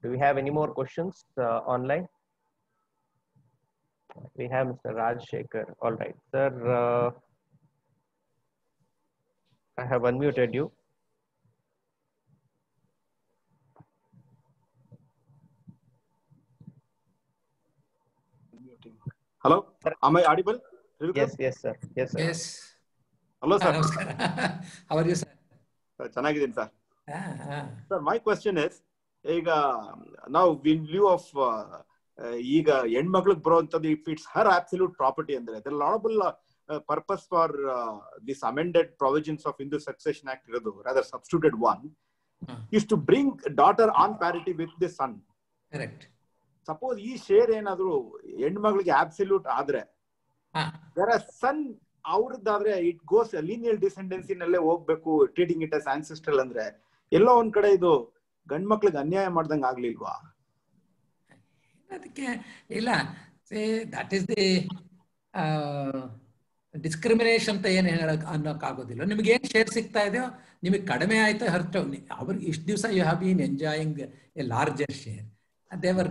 Do we have any more questions online? We have Mr. Raj Shekhar. All right, sir. I have unmuted you. Hello, am I audible? Yes, yes, sir. Yes, sir. Yes. Hello, sir. How are you, sir? ಚೆನ್ನಾಗಿದ್ದೀನಿ sir. Sir, my question is, ಈಗ ನಾವು in view of ಈಗ ಹೆಣ್ಮಕ್ಳಿಗೆ ಬರುವಂತದ್ದು, if it's her absolute property ಅಂದ್ರೆ the laudable purpose for this amended provisions of Hindu succession act ಇರೋದು, rather substituted one, is to bring daughter on parity with the son. Correct. Suppose ಈ share ಏನಾದ್ರು ಹೆಣ್ಮಕ್ಳಿಗೆ absolute ಆದ್ರೆ, ಸನ್ ಅವ್ರದ್ದಾದ್ರೆ it goes ಲೀನಿಯಲ್ ಡಿಸೆಂಡೆನ್ಸಿ ನಲ್ಲೇ ಹೋಗ್ಬೇಕು, treating it as ancestral ಅಂದ್ರೆ ಎಲ್ಲೋ ಒಂದ್ ಕಡೆ ಇದು ಗಂಡ್ ಮಕ್ಳಿಗೆ ಅನ್ಯಾಯ ಮಾಡ್ದಂಗ ಆಗ್ಲಿಲ್ವಾ? ಅದಕ್ಕೆ ಇಲ್ಲ, ದಟ್ ಈಸ್ ದಿ ಡಿಸ್ಕ್ರಿಮಿನೇಷನ್ ಅಂತ ಏನು ಹೇಳಕ್ ಅನ್ನೋಕ್ಕಾಗೋದಿಲ್ಲ. ನಿಮ್ಗೆ ಏನ್ ಶೇರ್ ಸಿಗ್ತಾ ಇದೆಯೋ ನಿಮಗೆ ಕಡಿಮೆ ಆಯ್ತು ಹೊರತು ಅವ್ರಿಗೆ ಇಷ್ಟು ದಿವಸ you have been enjoying a larger share, deprived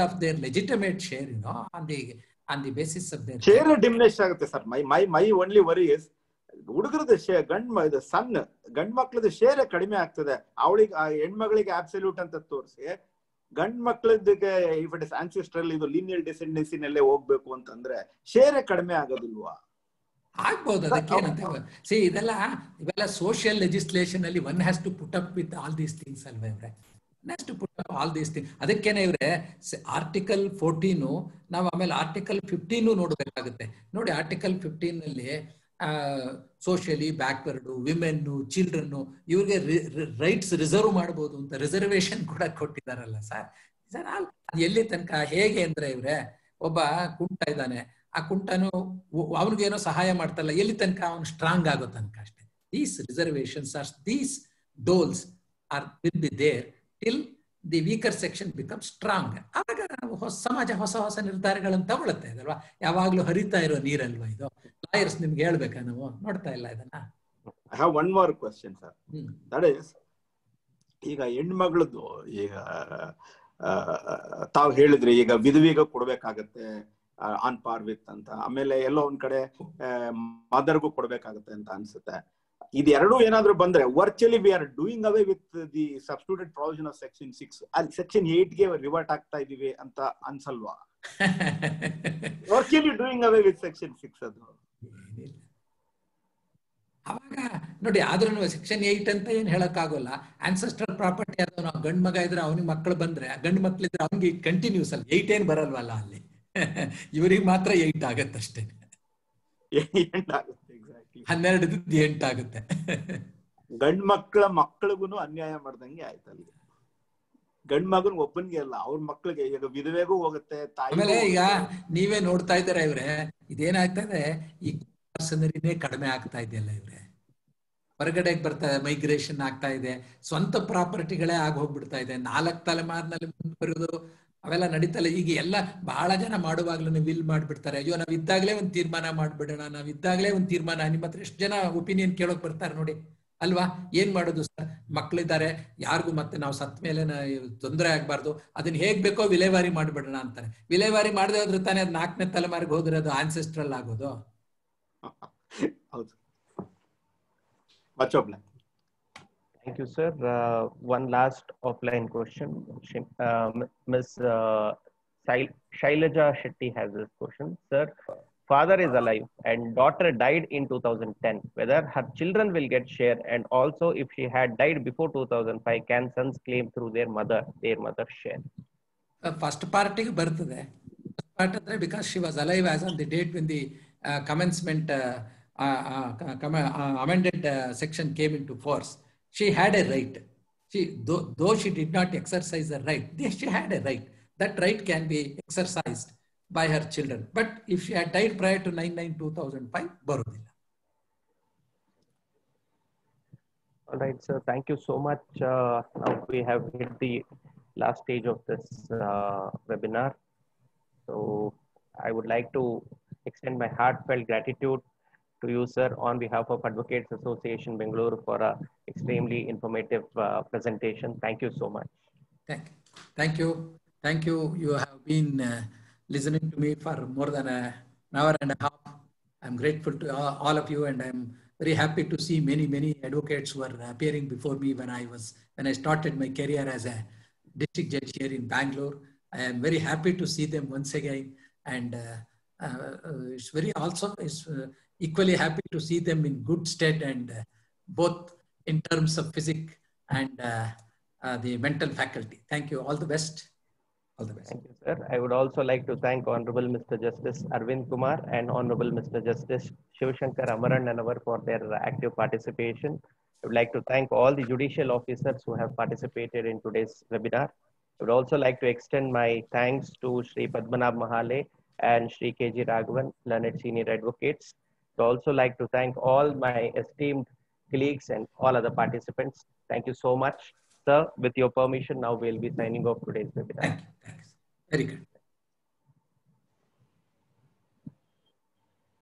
of their legitimate share, you know, on the basis of their share diminish ಆಗುತ್ತೆ sir. My only worry is ಹುಡುಗರದ ಸನ್ ಗಂಡ್ ಮಕ್ಳದ ಶೇರ್ ಕಡಿಮೆ ಆಗ್ತದೆ. ಅವಳಿಗೆ ಹೆಣ್ಮಗಳಿಗೆ ಅಬ್ಸಲ್ಯೂಟ್ ಅಂತ ತೋರಿಸಿ, ಗಂಡ್ ಮಕ್ಳದಿಗೆ ಇಫ್ ಇಟ್ ಇಸ್ ಆನ್ಸೆಸ್ಟ್ರಲ್ ಇದು ಲೀನಿಯಲ್ ಡಿಸೆಂಡೆನ್ಸಿ ನಲ್ಲೇ ಹೋಗ್ಬೇಕು ಅಂತಂದ್ರೆ ಶೇರ್ ಕಡಿಮೆ ಆಗೋದಿಲ್ವಾ? ಆಗ್ಬಹುದು. ಅದಕ್ಕೇನಂತ ಸಿ ಇವೆಲ್ಲ ಸೋಷಿಯಲ್ ಲೆಜಿಸ್ಲೇಷನ್ ಅಲ್ಲಿ one has to put up with all these things ಅಲ್ವಾ ಇವ್ರೆ? Next put up all these thing. ಅದಕ್ಕೇನೆ ಇವ್ರೆ ಆರ್ಟಿಕಲ್ 14 ನಾವು ಆಮೇಲೆ ಆರ್ಟಿಕಲ್ 15 ನೋಡ್ಬೇಕಾಗುತ್ತೆ. ನೋಡಿ, ಆರ್ಟಿಕಲ್ 15 ನಲ್ಲಿ ಸೋಷಿಯಲಿ ಬ್ಯಾಕ್ವರ್ಡು, ವಿಮೆನ್ನು, ಚಿಲ್ಡ್ರನ್ನು ಇವ್ರಿಗೆ ರೈಟ್ಸ್ ರಿಸರ್ವ್ ಮಾಡಬಹುದು ಅಂತ ರಿಸರ್ವೇಶನ್ ಕೂಡ ಕೊಟ್ಟಿದಾರಲ್ಲ ಸರ್. ಎಲ್ಲಿ ತನಕ ಹೇಗೆ ಅಂದ್ರೆ ಇವ್ರೆ, ಒಬ್ಬ ಕುಂಟ ಇದ್ದಾನೆ, ಆ ಕುಂಟನು ಅವನಿಗೇನೋ ಸಹಾಯ ಮಾಡ್ತಾರಲ್ಲ, ಎಲ್ಲಿ ತನಕ ಅವನು ಸ್ಟ್ರಾಂಗ್ ಆಗೋ ತನಕ ಅಷ್ಟೇ. These reservations are these doles are will be there till the weaker section become strong. ಆಗ ಸಮಾಜ ಹೊಸ ಹೊಸ ನಿರ್ಧಾರಗಳನ್ನು ತಗೊಳುತ್ತೆ ಇದಲ್ವಾ? ಯಾವಾಗ್ಲೂ ಹರಿತಾ ಇರೋ ನೀರಲ್ವಾ ಇದು? ಲಾಯರ್ಸ್ ನಿಮ್ಗೆ ಹೇಳ್ಬೇಕಾ? ನಾವು ನೋಡ್ತಾ ಇಲ್ಲ ಇದನ್ನ. I have one more question sir. That is, ಈಗ ಹೆಣ್ಮಗಳದ್ದು ಈಗ ತಾವ್ ಹೇಳಿದ್ರಿ ಈಗ ವಿಧವಿಗ ಕೊಡ್ಬೇಕಾಗತ್ತೆ ಆನ್ ಪಾರ್ ವಿತ್ ಅಂತ, ಆಮೇಲೆ ಎಲ್ಲೋ ಒಂದ್ ಕಡೆ ಮದರ್ಗೂ ಕೊಡ್ಬೇಕಾಗತ್ತೆ ಅಂತ ಅನ್ಸುತ್ತೆ. ಇದೆರಡು ಏನಾದ್ರು ಬಂದ್ರೆ virtually we are doing away with the substituted provision of section 6. ಅಲ್ಲಿ ಸೆಕ್ಷನ್ 8 ಗೆ ರಿವರ್ಟ್ ಆಗ್ತಾ ಇದೀವಿ ಅಂತ ಅನ್ಸಲ್ವಾ? Virtually doing away with section 6 ಅದು. ಅವಾಗ ನೋಡಿ, ಆದ್ರೂ ಸೆಕ್ಷನ್ 8 ಅಂತ ಏನ್ ಹೇಳಕ್ ಆಗೋಲ್ಲ. ಆನ್ಸೆಸ್ಟ್ರಲ್ ಪ್ರಾಪರ್ಟಿ ಅದು ನಾವು ಗಂಡ್ ಮಗ ಇದ್ರೆ ಅವನಿಗೆ ಮಕ್ಕಳು ಬಂದ್ರೆ, ಗಂಡ್ ಮಕ್ಳಿದ್ರೆ ಅವ್ನಿಗೆ ಕಂಟಿನ್ಯೂಸ್ ಅಲ್ಲಿ 8 ಏನ್ ಬರಲ್ವಲ್ಲ ಅಲ್ಲಿ. ಇವ್ರಿಗೆ ಮಾತ್ರ 8 ಆಗತ್ತಷ್ಟೇ. 12 8 ಆಗುತ್ತೆ. ಗಂಡ್ ಮಕ್ಕಳಿಗೂ ಅನ್ಯಾಯ ಮಾಡ್ದಂಗೆ ಆಯ್ತಲ್ಲಿ. ಗಂಡ್ ಮಗನ್ ಒಬ್ಬನಿಗೆ ಅಲ್ಲ, ಅವ್ರ ಮಕ್ಳಿಗೆ ಈಗ ವಿಧವೆಗೂ ಹೋಗುತ್ತೆ. ಆಮೇಲೆ ಈಗ ನೀವೇ ನೋಡ್ತಾ ಇದ್ದೀರಾ ಇವ್ರೆ, ಇದೇನಾಗ್ತದೆ, ಈ ಪರ್ಸನರಿನೇ ಕಡಿಮೆ ಆಗ್ತಾ ಇದೆಯಲ್ಲ ಇವ್ರೆ. ಹೊರಗಡೆಗೆ ಬರ್ತಾ ಮೈಗ್ರೇಷನ್ ಆಗ್ತಾ ಇದೆ, ಸ್ವಂತ ಪ್ರಾಪರ್ಟಿಗಳೇ ಆಗಿ ಹೋಗ್ಬಿಡ್ತಾ ಇದೆ. 4 ತಲೆಮಾರಿನಲ್ಲಿ ಮುಂದುವರೆಯೋದು ಅವೆಲ್ಲ ನಡೀತಲ್ಲ. ಈಗ ಎಲ್ಲ ಬಹಳ ಜನ ಮಾಡುವಾಗ್ಲೂ ವಿಲ್ ಮಾಡ್ಬಿಡ್ತಾರೆ. ಅಯ್ಯೋ ನಾವ್ ಇದ್ದಾಗ್ಲೇ ಒಂದ್ ತೀರ್ಮಾನ ಮಾಡ್ಬಿಡೋಣ, ನಾವ್ ಇದ್ದಾಗ್ಲೇ ಒಂದ್ ತೀರ್ಮಾನ. ನಿಮ್ಮ ಹತ್ರ ಎಷ್ಟು ಜನ ಒಪಿನಿಯನ್ ಕೇಳೋಕ್ ಬರ್ತಾರೆ ನೋಡಿ ಅಲ್ವಾ? ಏನ್ ಮಾಡೋದು ಸರ್, ಮಕ್ಳಿದ್ದಾರೆ, ಯಾರಿಗೂ ಮತ್ತೆ ನಾವು ಸತ್ ಮೇಲೆ ತೊಂದರೆ ಆಗ್ಬಾರ್ದು, ಅದನ್ನ ಹೇಗ್ ಬೇಕೋ ವಿಲೇವಾರಿ ಮಾಡ್ಬಿಡೋಣ ಅಂತಾರೆ. ವಿಲೇವಾರಿ ಮಾಡದೆ ಹೋದ್ರೆ ತಾನೇ ಅದು 4ನೇ ತಲೆಮಾರಿಗೆ ಹೋದ್ರೆ ಅದು ಆನ್ಸೆಸ್ಟ್ರಲ್ ಆಗೋದು. ಹೌದು. Thank you, sir. One last offline question. Ms. Shailaja Shetty has this question. Sir, father is alive and daughter died in 2010. Whether her children will get share, and also if she had died before 2005, can sons claim through their mother's share? First party ಬರ್ತದೆ. First part ಅಂದ್ರೆ because she was alive as on the date when the commencement amended section came into force, she had a right. Though she did not exercise the right, she had a right. That right can be exercised by her children. But if she had died prior to 9/9/2005, Barudilla. All right, sir. Thank you so much. Now we have hit the last stage of this webinar. So I would like to extend my heartfelt gratitude to you, sir, on behalf of Advocates Association Bengaluru for a extremely informative presentation. Thank you so much. Thank you. Thank you. You have been listening to me for more than an hour and a half. I'm grateful to all of you, and I'm very happy to see many advocates who are appearing before me when I started my career as a district judge here in Bangalore. I am very happy to see them once again, and it's equally happy to see them in good stead, and both in terms of physics and the mental faculty. Thank you. All the best. All the best. Thank you, sir. I would also like to thank Honorable Mr. Justice Arvind Kumar and Honorable Mr. Justice Shivashankar Amaran for their active participation. I would like to thank all the judicial officers who have participated in today's webinar. I would also like to extend my thanks to Shri Padmanabh Mahale and Shri K.G. Raghavan, learned senior advocates. I would also like to thank all my esteemed colleagues and all other participants. Thank you so much. Sir, with your permission, now we'll be signing off today's webinar. Thank you. Thanks. Very good.